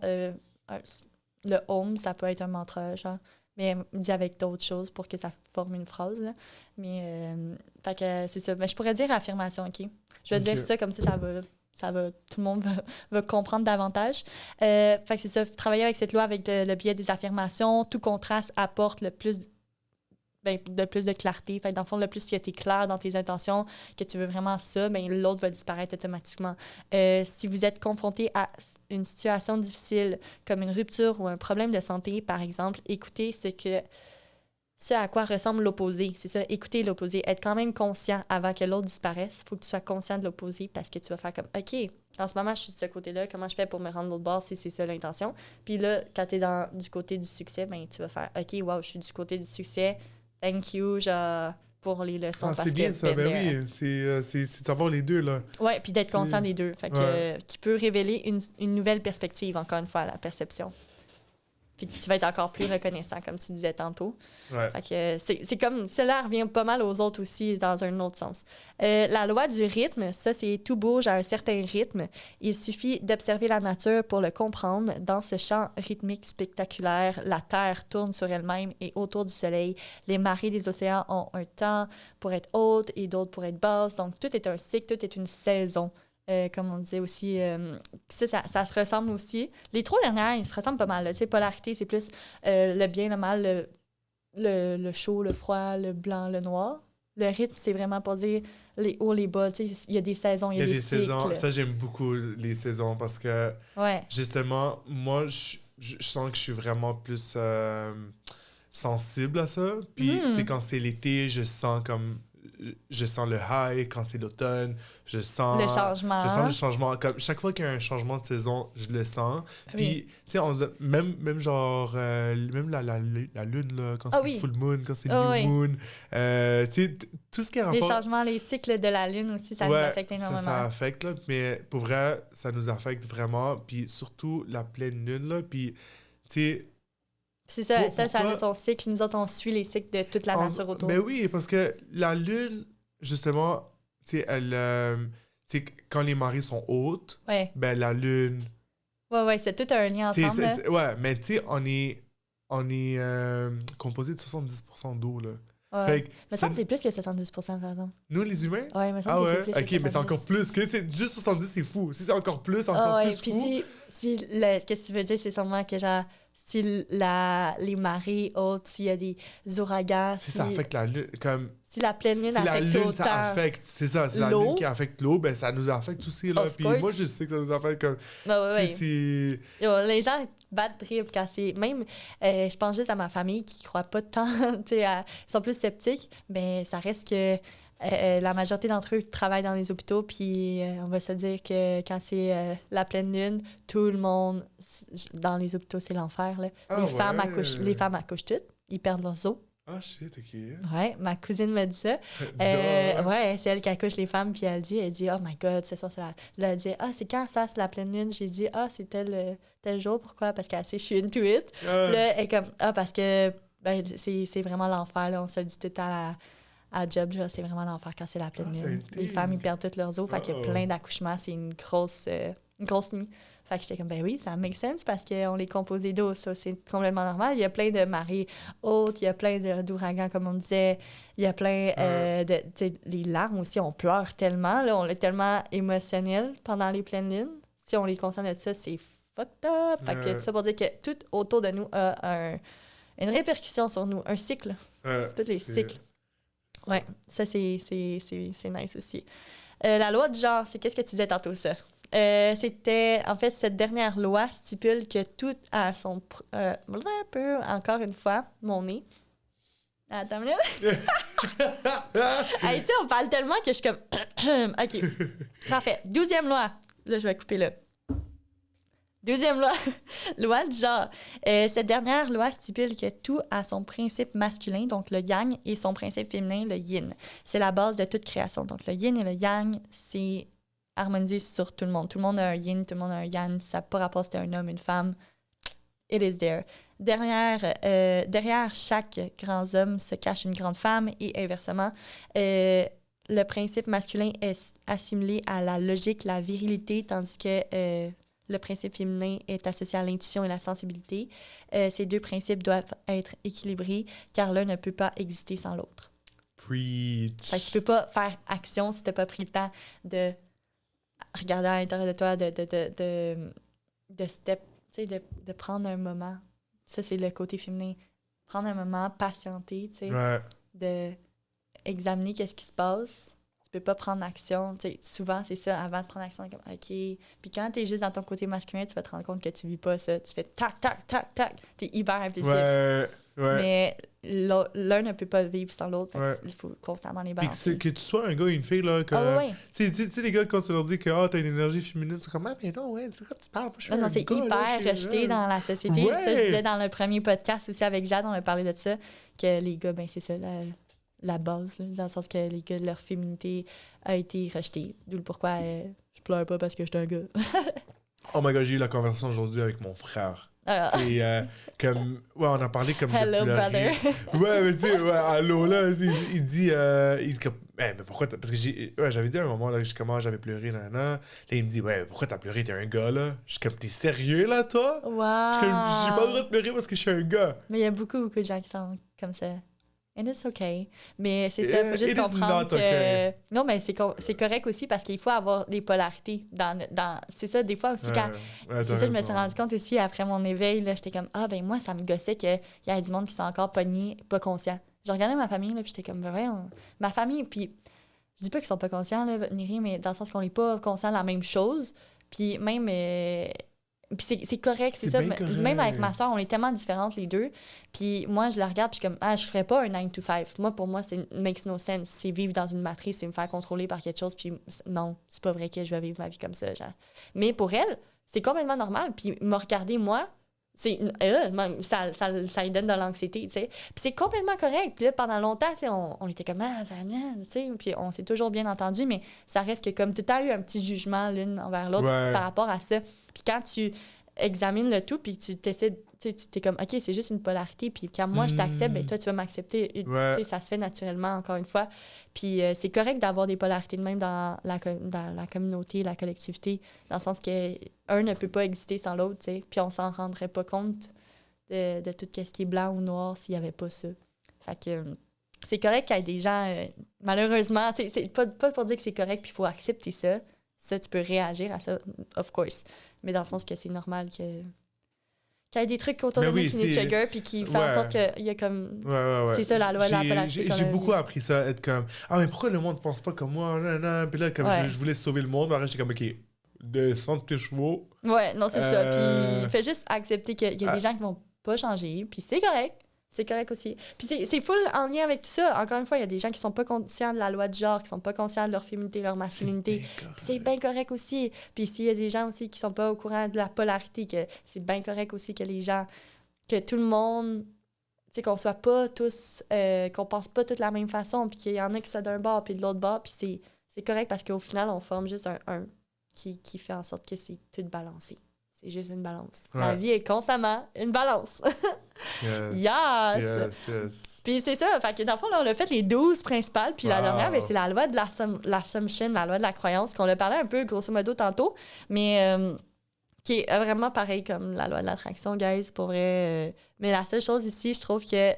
le Om, ça peut être un mantra, genre. Mais dit avec d'autres choses pour que ça forme une phrase, là. Mais, fait que c'est ça. Mais je pourrais dire affirmation, OK? Je vais dire ça, comme ça va... Tout le monde va comprendre davantage. Fait que c'est ça. Travailler avec cette loi avec le biais des affirmations, tout contraste apporte le plus de clarté. Fait que dans le fond, le plus que tu es clair dans tes intentions, que tu veux vraiment ça, bien, l'autre va disparaître automatiquement. Si vous êtes confronté à une situation difficile, comme une rupture ou un problème de santé, par exemple, écoutez ce à quoi ressemble l'opposé. C'est ça, écouter l'opposé. Être quand même conscient avant que l'autre disparaisse. Il faut que tu sois conscient de l'opposé parce que tu vas faire comme, OK, en ce moment, je suis de ce côté-là. Comment je fais pour me rendre de l'autre bord si c'est ça l'intention? Puis là, quand tu es du côté du succès, ben, tu vas faire, OK, wow, je suis du côté du succès. Thank you, genre, pour les leçons. Ah, c'est bien ça, ben oui. C'est d'avoir les deux, là. Oui, puis d'être conscient des deux. Fait que, qui peut révéler une nouvelle perspective, encore une fois, à la perception. Puis tu vas être encore plus reconnaissant, comme tu disais tantôt. Ouais. Fait que c'est comme... Cela revient pas mal aux autres aussi, dans un autre sens. La loi du rythme, ça, c'est tout bouge à un certain rythme. Il suffit d'observer la nature pour le comprendre. Dans ce champ rythmique spectaculaire, la Terre tourne sur elle-même et autour du Soleil. Les marées des océans ont un temps pour être hautes et d'autres pour être basses. Donc, tout est un cycle, tout est une saison. Comme on disait aussi, ça se ressemble aussi. Les trois dernières, ils se ressemblent pas mal. Tu sais, polarité, c'est plus le bien, le mal, le chaud, le froid, le blanc, le noir. Le rythme, c'est vraiment pour dire les hauts, les bas. Tu sais, il y a des saisons, il y a des cycles. Saisons. Ça, j'aime beaucoup les saisons parce que, justement, moi, je sens que je suis vraiment plus sensible à ça. Puis, tu sais, quand c'est l'été, je sens le high. Quand c'est l'automne, je sens le changement. Je sens le changement. Comme chaque fois qu'il y a un changement de saison, je le sens. Puis, tu sais, même genre, même la lune, là, quand c'est full moon, quand c'est new moon, tu sais, tout ce qui est rapport... Les changements, les cycles de la lune aussi, ça nous affecte énormément. Ça affecte, là, mais pour vrai, ça nous affecte vraiment. Puis surtout, la pleine lune, là, puis, tu sais... C'est ça, ça a son cycle. Nous autres, on suit les cycles de toute la nature autour. Ben oui, parce que la lune, justement, tu sais, tu sais, quand les marées sont hautes, ben la lune... Ouais, c'est tout un lien ensemble. Ouais, mais tu sais, on est composé de 70% d'eau, là. Ouais. Mais ça, c'est plus que 70%, par exemple. Nous, les humains? Ouais, mais ça, c'est plus que 70%. OK, mais c'est encore plus que... Juste 70, c'est fou. Si c'est encore plus, plus fou. Puis qu'est-ce que tu veux dire? C'est sûrement que, genre, si les marées hautes, s'il y a des ouragans... Si ça affecte la lune, comme... Si la pleine lune affecte autant... ça affecte, c'est ça, c'est la lune qui affecte l'eau, ben ça nous affecte aussi, là. Puis moi, je sais que ça nous affecte comme... Les gens battent triple quand c'est... Même, je pense juste à ma famille qui croit pas tant, tu sais, ils sont plus sceptiques, mais ça reste que la majorité d'entre eux travaillent dans les hôpitaux, puis on va se dire que quand c'est la pleine lune, tout le monde dans les hôpitaux, c'est l'enfer, là. Les femmes accouchent toutes, ils perdent leurs os. Ah, shit, OK. Ouais, ma cousine m'a dit ça. Ouais, c'est elle qui accouche les femmes, puis elle dit, oh my God, c'est ça, c'est la... Là, elle dit, c'est quand ça, c'est la pleine lune? J'ai dit, c'est tel jour, pourquoi? Parce qu'elle sait, je suis into it. Là, elle est comme, parce que c'est vraiment l'enfer, là, on se le dit tout le temps à job, c'est vraiment l'enfer quand c'est la pleine lune. Les femmes, ils perdent toutes leurs os, fait qu'il y a plein d'accouchements, c'est une grosse nuit. Fait que j'étais comme, ben oui, ça make sense parce qu'on est composé d'eau, ça, c'est complètement normal. Il y a plein de marées hautes, il y a plein d'ouragans, comme on disait. Il y a plein tu sais, les larmes aussi, on pleure tellement, là, on est tellement émotionnel pendant les pleines lunes. Si on les concerne de ça, c'est fucked up. Fait que tout ça pour dire que tout autour de nous a une répercussion sur nous, un cycle. Tous les cycles. Ouais, ça, c'est nice aussi. La loi du genre, c'est qu'est-ce que tu disais tantôt, ça? C'était, en fait, cette dernière loi stipule que tout a son... encore une fois, mon nez. Attends là. Hey, tu sais, on parle tellement que je suis comme... OK. Parfait. 12e loi. Là, je vais couper là. Deuxième loi, loi du genre. Cette dernière loi stipule que tout a son principe masculin, donc le yang, et son principe féminin, le yin. C'est la base de toute création. Donc le yin et le yang, c'est harmonisé sur tout le monde. Tout le monde a un yin, tout le monde a un yang. Ça n'a pas rapport si c'est un homme, une femme. It is there. Derrière chaque grand homme se cache une grande femme et inversement. Le principe masculin est assimilé à la logique, la virilité, tandis que le principe féminin est associé à l'intuition et la sensibilité. Ces deux principes doivent être équilibrés car l'un ne peut pas exister sans l'autre. Preach. Fait que tu peux pas faire action si tu n'as pas pris le temps de regarder à l'intérieur de toi, de step, tu sais, de prendre un moment. Ça, c'est le côté féminin. Prendre un moment, patienter, tu sais, de examiner qu'est-ce qui se passe. Tu peux pas prendre action. Tu sais, souvent, c'est ça, avant de prendre action, comme OK. Puis quand t'es juste dans ton côté masculin, tu vas te rendre compte que tu vis pas ça. Tu fais tac, tac, tac, tac. T'es hyper impulsif. Mais l'un ne peut pas vivre sans l'autre. Il faut constamment les balancer. Que tu sois un gars ou une fille, là, tu sais, les gars, quand tu leur dis que t'as une énergie féminine, c'est comme, mais non, c'est quoi tu parles? Non, c'est hyper rejeté dans la société. Ça, je disais dans le premier podcast aussi avec Jade, on a parlé de ça, que les gars, ben c'est ça, la base, là, dans le sens que les gars, leur féminité a été rejetée. D'où pourquoi je pleure pas parce que je suis un gars. Oh my god, j'ai eu la conversation aujourd'hui avec mon frère. C'est comme... Ouais, on a parlé comme Hello, brother. Ouais, mais tu sais, allô, là, il dit... mais pourquoi parce que j'avais dit à un moment, là, comment j'avais pleuré, là, il me dit, pourquoi t'as pleuré, t'es un gars, là? Je suis comme, t'es sérieux, là, toi? Wow. J'ai pas le droit de pleurer parce que je suis un gars. Mais il y a beaucoup de gens qui sont comme ça. And it's okay. Mais c'est ça, il faut juste comprendre que... Okay. Non, mais c'est correct aussi parce qu'il faut avoir des polarités. C'est ça, des fois aussi, quand... c'est ça, je me suis rendu compte aussi après mon éveil, là, j'étais comme, moi, ça me gossait qu'il y a du monde qui sont encore pognés, pas conscients. Je regardais ma famille, là, puis j'étais comme, ma famille, puis je dis pas qu'ils sont pas conscients, là, ni rien, mais dans le sens qu'on n'est pas conscients de la même chose. Puis même... Puis c'est correct, c'est ça. Correct. Même avec ma soeur, on est tellement différentes les deux. Puis moi, je la regarde, puis je suis comme, je ferais pas un 9 to 5. Pour moi, c'est makes no sense. C'est vivre dans une matrice, c'est me faire contrôler par quelque chose. Puis non, c'est pas vrai que je vais vivre ma vie comme ça. Genre. Mais pour elle, c'est complètement normal. Puis me regarder, moi, ça lui donne de l'anxiété, tu sais. Puis c'est complètement correct. Puis là, pendant longtemps, tu sais, on était comme, tu sais, puis on s'est toujours bien entendu, mais ça reste que comme tout a eu un petit jugement l'une envers l'autre par rapport à ça. Puis quand tu examines le tout, puis tu t'essaies, tu t'es comme, OK, c'est juste une polarité, puis quand moi, je t'accepte, ben toi, tu vas m'accepter. Tu sais, ça se fait naturellement, encore une fois. Puis c'est correct d'avoir des polarités de même dans la communauté, la collectivité, dans le sens que un ne peut pas exister sans l'autre, tu sais. Puis on s'en rendrait pas compte de tout ce qui est blanc ou noir s'il y avait pas ça. Fait que c'est correct qu'il y ait des gens, malheureusement, c'est pas pour dire que c'est correct, puis il faut accepter ça. Ça, tu peux réagir à ça, of course. Mais dans le sens que c'est normal qu'il y ait des trucs autour de nous qui nous trigger puis qui font en sorte qu'il y a comme... C'est ça, la loi de la polarité. J'ai beaucoup appris ça, être comme, mais pourquoi le monde pense pas comme moi? Puis là, comme je voulais sauver le monde, j'étais comme, OK, descendre tes chevaux. Ouais, non, c'est ça. Puis fais juste accepter qu'il y a des gens qui vont pas changer, puis c'est correct. C'est correct aussi. Puis c'est full en lien avec tout ça. Encore une fois, il y a des gens qui sont pas conscients de la loi de genre, qui sont pas conscients de leur féminité, leur masculinité. C'est bien correct aussi. Puis s'il y a des gens aussi qui sont pas au courant de la polarité, que c'est bien correct aussi que les gens, que tout le monde, tu sais, qu'on soit pas tous, qu'on pense pas tous de la même façon, puis qu'il y en a qui soient d'un bord puis de l'autre bord, puis c'est correct parce qu'au final, on forme juste un qui fait en sorte que c'est tout balancé. C'est juste une balance. Ouais. La vie est constamment une balance. Yes! Puis c'est ça. Fait que dans le fond, là, on a fait les 12 principales. Puis la dernière, ben, c'est la loi de l'assumption, la loi de la croyance, qu'on a parlé un peu, grosso modo, tantôt. Mais qui est vraiment pareil comme la loi de l'attraction, guys, pour vrai. Mais la seule chose ici, je trouve que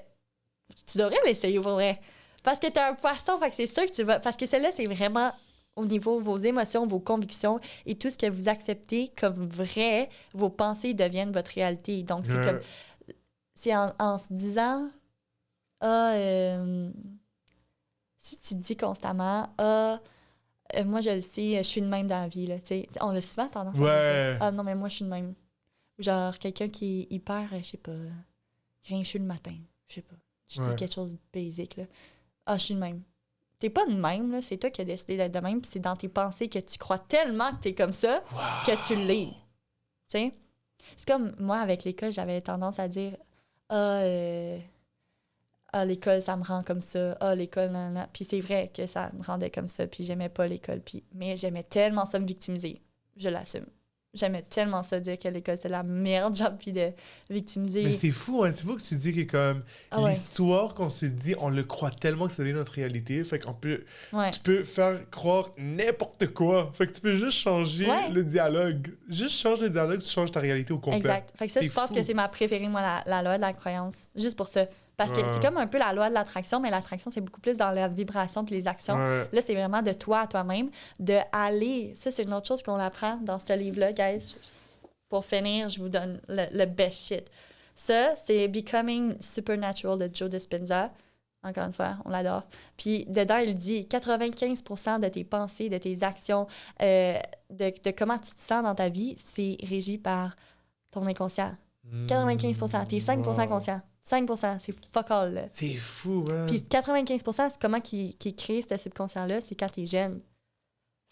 tu devrais l'essayer, pour vrai. Parce que t'es un poisson, fait que c'est sûr que tu vas... Parce que celle-là, c'est vraiment... au niveau de vos émotions, vos convictions et tout ce que vous acceptez comme vrai, vos pensées deviennent votre réalité. Donc, c'est comme... C'est en se disant... si tu te dis constamment... moi, je le sais, je suis de même dans la vie. Là, on a souvent tendance à dire non, mais moi, je suis de même. Genre, quelqu'un qui est hyper, je sais pas, grincheux le matin. Je sais pas. Je dis quelque chose de basique. Là. Je suis de même. T'es pas de même, là. C'est toi qui as décidé d'être de même, puis c'est dans tes pensées que tu crois tellement que t'es comme ça que tu l'es. Tu sais? C'est comme moi, avec l'école, j'avais tendance à dire l'école, ça me rend comme ça. L'école, nan, nan. Puis c'est vrai que ça me rendait comme ça. Puis j'aimais pas l'école. Mais j'aimais tellement ça me victimiser. Je l'assume. J'aimais tellement ça dire que l'école, c'est la merde, genre, puis de victimiser. Mais c'est fou, hein. C'est fou que tu dis que comme l'histoire qu'on se dit, on le croit tellement que ça devient notre réalité. Fait qu'on peut... Tu peux faire croire n'importe quoi. Fait que tu peux juste changer le dialogue. Juste change le dialogue, tu changes ta réalité au complet. Exact. Fait que ça, je pense que c'est ma préférée, moi, la loi de la croyance. Juste pour ça. Parce que c'est comme un peu la loi de l'attraction, mais l'attraction, c'est beaucoup plus dans la vibration puis les actions. Là, c'est vraiment de toi à toi-même, de aller. Ça, c'est une autre chose qu'on apprend dans ce livre-là, guys. Pour finir, je vous donne le best shit. Ça, c'est Becoming Supernatural de Joe Dispenza. Encore une fois, on l'adore. Puis dedans, il dit 95% de tes pensées, de tes actions, de comment tu te sens dans ta vie, c'est régi par ton inconscient. 95%. T'es 5% conscient. 5%, c'est fuck all, là. C'est fou, hein? Puis 95%, c'est comment qui crée ce subconscient-là, c'est quand t'es jeune.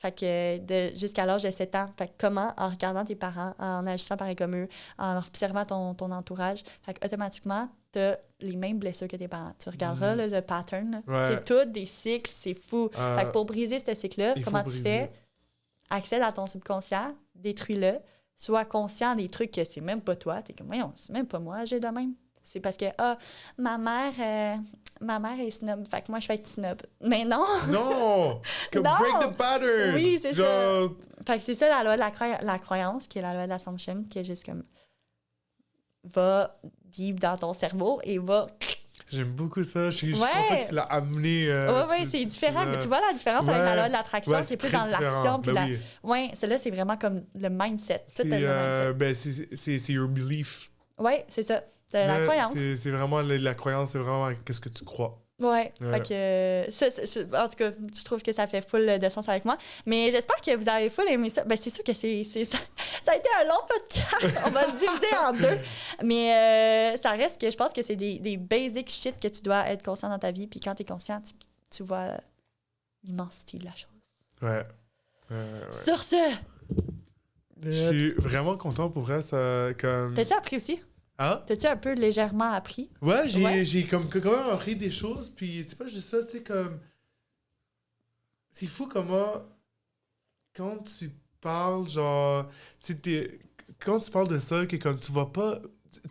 Fait que jusqu'à l'âge de 7 ans. Fait que comment, en regardant tes parents, en agissant pareil comme eux, en observant ton entourage, fait que automatiquement, t'as les mêmes blessures que tes parents. Tu regarderas là, le pattern. C'est tout des cycles, c'est fou. Fait que pour briser ce cycle-là, comment tu fais? Accède à ton subconscient, détruis-le, sois conscient des trucs que c'est même pas toi. T'es comme, voyons, c'est même pas moi, j'ai de même. C'est parce que, ma mère est snob, fait que moi, je vais être snob. Mais non! Non! Comme non! Break the pattern! Oui, c'est ça. Fait que c'est ça la loi de la croyance, qui est la loi de l'assumption, qui est juste comme, va deep dans ton cerveau et va... J'aime beaucoup ça. Je suis content que tu l'as amené. Oui, c'est différent. Mais tu vois la différence avec la loi de l'attraction, c'est plus dans l'action. Oui, celle-là, c'est vraiment comme le mindset. C'est your belief. Oui, c'est ça. C'est la croyance. C'est vraiment la croyance, c'est vraiment qu'est-ce que tu crois. Ouais. Fait que, en tout cas, je trouve que ça fait full de sens avec moi. Mais j'espère que vous avez full aimé ça. Ben, c'est sûr que ça a été un long podcast. On va le diviser en deux. Mais ça reste que je pense que c'est des basic shit que tu dois être conscient dans ta vie. Puis quand t'es conscient, tu vois l'immensité de la chose. Ouais. Sur ce! Je suis vraiment content pour vrai. Ça, comme... T'as-tu appris aussi? Hein? T'as-tu un peu légèrement appris? Ouais, j'ai comme quand même appris des choses, puis c'est pas juste ça, c'est comme... C'est fou comment... Quand tu parles, genre... Quand tu parles de ça, que comme tu vas pas...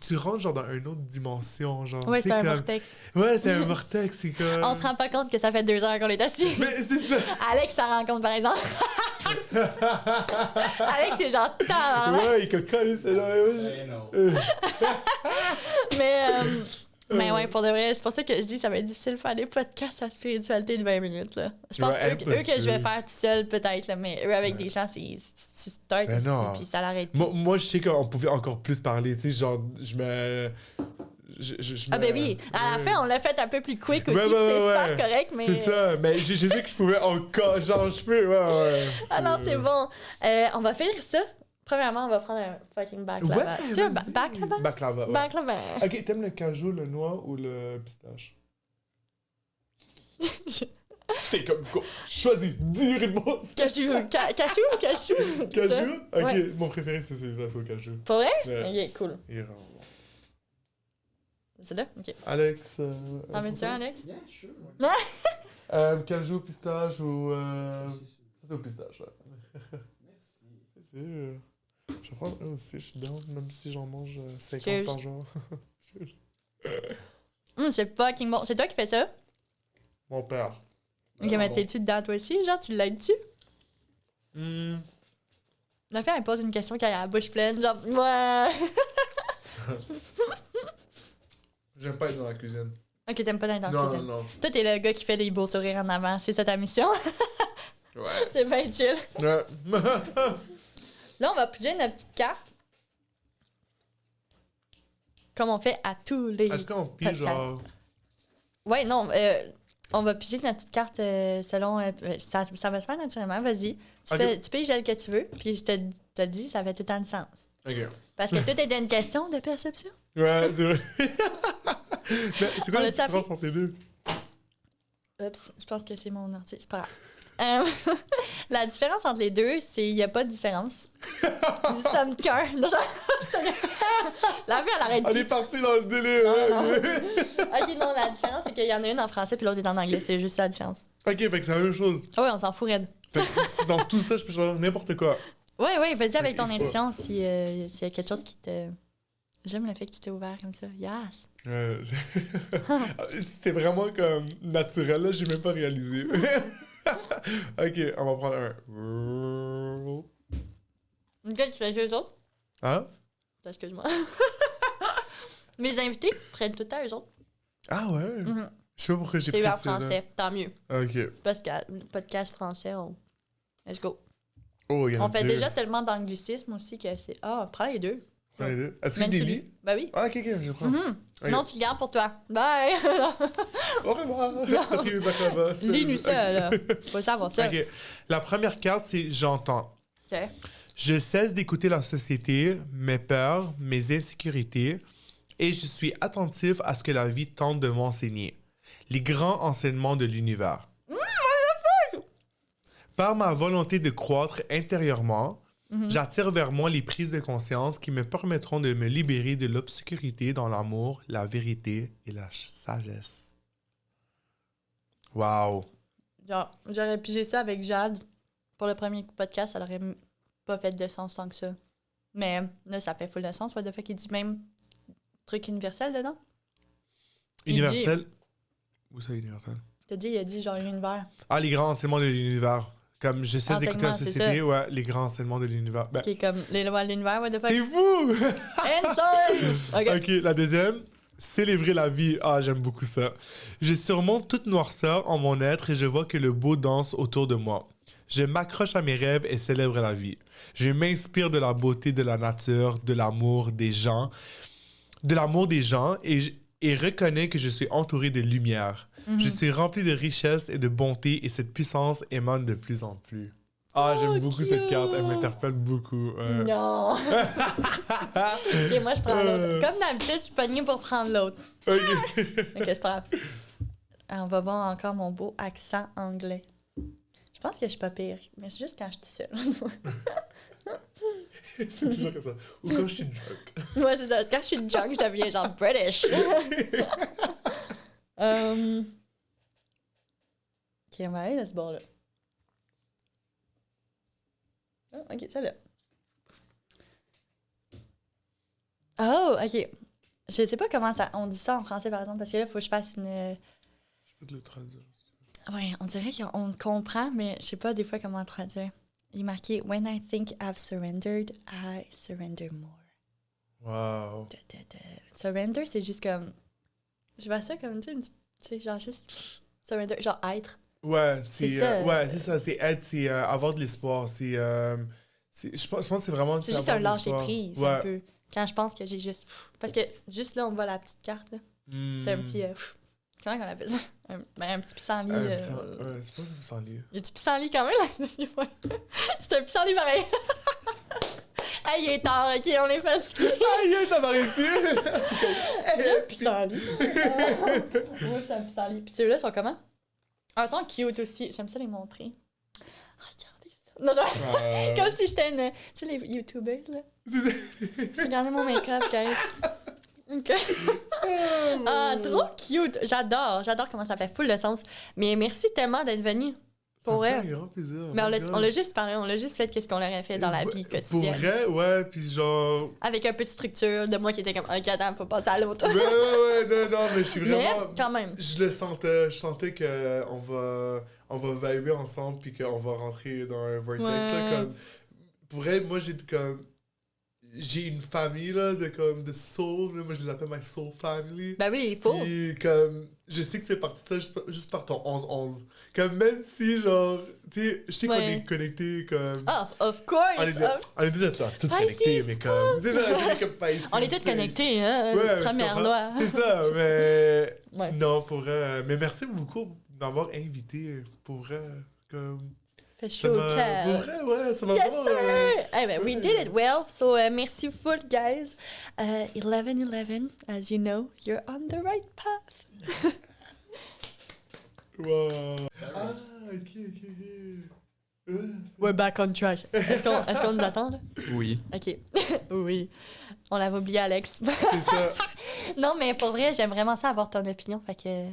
Tu rentres genre dans une autre dimension, genre. Ouais, c'est un vortex. Ouais, c'est un vortex, c'est comme... On se rend pas compte que ça fait 2 heures qu'on est assis. Mais c'est ça! Alex s'en rend compte, par exemple. Alex, c'est genre tant. Ouais, il colle, c'est là. Mais ouais, pour de vrai, c'est pour ça que je dis que ça va être difficile de faire des podcasts à spiritualité de 20 minutes. Là. Je pense eux que je vais faire tout seul, peut-être, là, mais eux avec des gens, tu starts puis ça l'arrête. Moi, je sais qu'on pouvait encore plus parler, tu sais, genre, ben oui, à la fin, on l'a fait un peu plus quick aussi, c'est super correct, mais... C'est ça, mais je sais que je pouvais encore, genre, je peux, Ah non, c'est bon. On va finir ça. Premièrement, on va prendre un fucking baklava. C'est un baklava? Baklava, ouais. Baklava. Ok, t'aimes le cajou, le noix ou le pistache? C'est comme quoi? Choisis 10 réponses. Cachou ou cachou? Cajou? Ok, ouais. Mon préféré, c'est celui-là, c'est au cajou. Pour vrai? Ouais. Ok, cool. Il est vraiment bon. C'est là? Ok. Alex. T'en veux-tu un, Alex? Yeah, sure. Cajou, pistache ou. C'est au pistache, ouais. Merci. Je vais prendre un aussi, je suis down, même si j'en mange 50 Cheers. par jour. C'est fucking bon. C'est toi qui fais ça? Mon père. Ok, mais t'es-tu dedans toi aussi? Genre, tu l'aides-tu? La fille, elle pose une question qui a la bouche pleine, genre, ouais. J'aime pas être dans la cuisine. Ok, t'aimes pas être dans la cuisine. Non. Toi, t'es le gars qui fait les beaux sourires en avant. C'est ça ta mission? Ouais. C'est bien chill. Ouais. Là, on va piger notre petite carte. Comme on fait à tous les Est-ce qu'on pige genre. Ouais, non. On va piger notre petite carte selon... ça va se faire naturellement. Vas-y. Tu piges celle que tu veux. Puis je te dis, ça fait tout le temps de sens. Ok. Parce que tout est une question de perception. Ouais, c'est vrai. Mais c'est quoi la différence entre les deux? Oups, je pense que c'est mon ordi. C'est pas grave. Euh, la différence entre les deux, c'est qu'il n'y a pas de différence. Nous sommes qu'un. La vie, elle arrête. On est parti dans le délire. Ok, non, la différence, c'est qu'il y en a une en français puis l'autre est en anglais. C'est juste ça la différence. Ok, fait que c'est la même chose. Ah ouais, on s'en fout, raide. Fait que dans tout ça, je peux choisir n'importe quoi. Ouais, vas-y avec ton Ok, intuition s'il y a quelque chose qui te. J'aime le fait que tu t'es ouvert comme ça. Yes! C'était vraiment comme naturel, là, j'ai même pas réalisé. Ok, on va prendre un. Ok, tu fais les autres? Hein? Excuse-moi. Mes invités prennent tout le temps eux autres. Ah ouais? Mhm. Je sais pas pourquoi j'ai C'est pris ouvert ça. français, tant mieux. Ok. Parce que le podcast français, let's go. Oh, il y en a On fait deux. déjà tellement d'anglicisme aussi que c'est. Ah, prends les deux. Prends les deux. Est-ce que je Même tu délie? lis. Ben oui. Ah, ok, je prends. Mhm. Ok. Non, tu le gardes pour toi. Bye! Au revoir! T'as pris mes bacs là-bas. Lis-nous ça, là. Faut savoir ça. Ok. La première carte, c'est j'entends. Ok. Je cesse d'écouter la société, mes peurs, mes insécurités, et je suis attentif à ce que la vie tente de m'enseigner. Les grands enseignements de l'univers. Par ma volonté de croître intérieurement, j'attire vers moi les prises de conscience qui me permettront de me libérer de l'obscurité dans l'amour, la vérité et la sagesse. Wow! Genre, j'aurais pigé ça avec Jade. Pour le premier podcast, ça n'aurait pas fait de sens tant que ça. Mais là, ça fait full de sens. What the fuck, il dit même truc universel dedans? Il Universel? Où ça, universel? Il a dit genre l'univers. Ah, les grands enseignements de l'univers. Comme je cesse d'écouter la Enseignement, c'est société, ça. ouais, les grands enseignements de l'univers. Ben, Qui est comme les lois de l'univers, what the fuck? c'est vous! Insane! Ok. Ok, la deuxième, célébrer la vie. Ah, j'aime beaucoup ça. Je surmonte toute noirceur en mon être et je vois que le beau danse autour de moi. Je m'accroche à mes rêves et célèbre la vie. Je m'inspire de la beauté de la nature, de l'amour des gens, et reconnais que je suis entouré de lumière. Je suis rempli de richesse et de bonté et cette puissance émane de plus en plus. Ah, Oh, j'aime beaucoup cette cute. carte, elle m'interpelle beaucoup. Non! Ok, moi je prends l'autre. Comme d'habitude, je suis pognée pour prendre l'autre. Ok. Ok, c'est pas grave. On va voir encore mon beau accent anglais. Je pense que je suis pas pire, mais c'est juste quand je suis seule. C'est toujours comme ça. Ou quand je suis drunk. Ouais, c'est ça. Quand je suis junk, je deviens genre British. Ok, on va aller de ce bord-là. Oh, ok, celle-là. Oh, ok. Je sais pas comment ça, on dit ça en français, par exemple, parce que là, il faut que je fasse une... Je peux te le traduire. Ouais, on dirait qu'on comprend, mais je sais pas des fois comment traduire. Il est marqué « When I think I've surrendered, I surrender more ». Wow. Surrender, c'est juste comme... Je vois ça comme, tu sais, genre juste... Surrender, genre être. Ouais, C'est ça. ouais, c'est ça. C'est être, c'est avoir de l'espoir. Je pense que c'est vraiment. C'est juste un avoir de lâcher l'espoir. prise, Ouais. un peu. Quand je pense que j'ai juste... Parce que juste là, on voit la petite carte, là. C'est un petit... comment on appelle ça? Un petit pissenlit. Ouais, c'est pas un pissenlit. Il y a du pissenlit quand même, là? C'est un pissenlit pareil. Hey, il est tard, ok, on est fatigué. Aïe, ça m'a arrêté! C'est un pissenlit. Ouais, c'est un pissenlit. Puis ceux-là sont comment? Ah, ils sont cute aussi. J'aime ça les montrer. Regardez ça. Non, genre, comme si j'étais une... Tu sais, les YouTubers, là. Regardez mon make-up, guys. OK. Ah, trop cute. J'adore comment ça fait full de sens. Mais merci tellement d'être venu. Pour Ça me fait vrai. un grand plaisir. Mais on l'a juste parlé, on l'a juste fait qu'est-ce qu'on aurait fait dans la vie Pour quotidienne. vrai, ouais, puis genre. Avec un peu de structure de moi qui était comme, OK, attends, faut passer à l'autre. Ouais, non, mais je suis Mais vraiment. quand même. Je le sentais, je sentais que on va vibrer ensemble puis qu'on va rentrer dans un vortex là, Ouais. comme pour vrai, moi j'ai une famille là de soul, là, moi je les appelle my soul family. Ben oui, il faut. Puis comme je sais que tu fais partie de ça juste par ton 11-11. Comme même si genre tu sais, je sais qu'on Ouais. est connectés comme Ah, of course. on est déjà tous Pisces. connectés mais comme c'est ça, c'est comme Pisces. On est tous connectés, hein. Ouais, tu Première comprends? loi. C'est ça, mais Ouais. non, pour vrai. Mais merci beaucoup de m'avoir invité. Pour vrai, comme. Fait Ça chaud au m'a. cœur. Pour vrai, ouais, ça m'a Yes, vraiment. sir! Eh ben, we ouais. did it well. So, merci full, guys. 11-11, as you know, you're on the right path. Wow. Ah, ok. We're back on track. Est-ce qu'on nous attend, là? Oui. OK. Oui. On l'avait oublié, Alex. C'est ça. Non, mais pour vrai, j'aime vraiment ça avoir ton opinion. Fait que,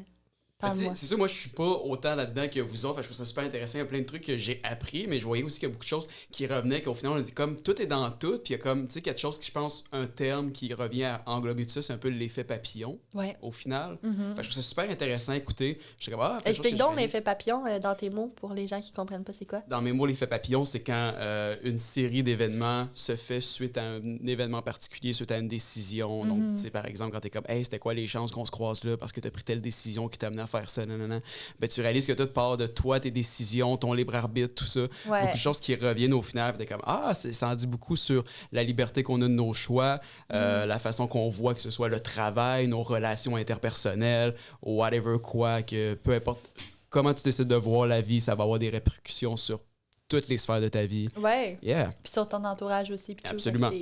parle-moi. C'est sûr, moi, je suis pas autant là-dedans que vous autres. Fait que je trouve ça super intéressant. Il y a plein de trucs que j'ai appris, mais je voyais aussi qu'il y a beaucoup de choses qui revenaient, qu'au final, on était comme tout est dans tout. Puis il y a comme, tu sais, quelque chose qui, je pense, un terme qui revient à englober tout ça, c'est un peu l'effet papillon, Ouais. au final. Mhm. Fait que je trouve ça super intéressant à écouter. Je suis comme, plein de choses Explique que donc je réalise. l'effet papillon dans tes mots pour les gens qui comprennent pas c'est quoi. Dans mes mots, l'effet papillon, c'est quand une série d'événements se fait suite à un événement particulier, suite à une décision. Donc, tu sais, par exemple, quand t'es comme, hey, c'était quoi les chances qu'on se croise là parce que t'as pris telle décision qui t'a amené à faire ça, nanana. Ben, tu réalises que tout part de toi, tes décisions, ton libre arbitre, tout ça. Ouais. Beaucoup de choses qui reviennent au final. Puis t'es comme, ça en dit beaucoup sur la liberté qu'on a de nos choix, la façon qu'on voit que ce soit le travail, nos relations interpersonnelles, ou whatever quoi, que peu importe comment tu décides de voir la vie, ça va avoir des répercussions sur toutes les sphères de ta vie. Ouais. Yeah. Puis sur ton entourage aussi. Puis Absolument. Tout,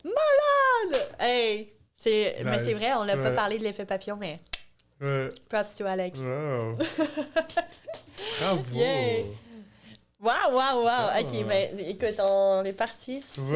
c'est malade! Hey! Mais c'est Nice. vrai, on l'a pas Ouais. parlé de l'effet papillon, mais Ouais. props to Alex. Wow. Bravo. Yeah. Wow! OK, ben écoute, on est parti.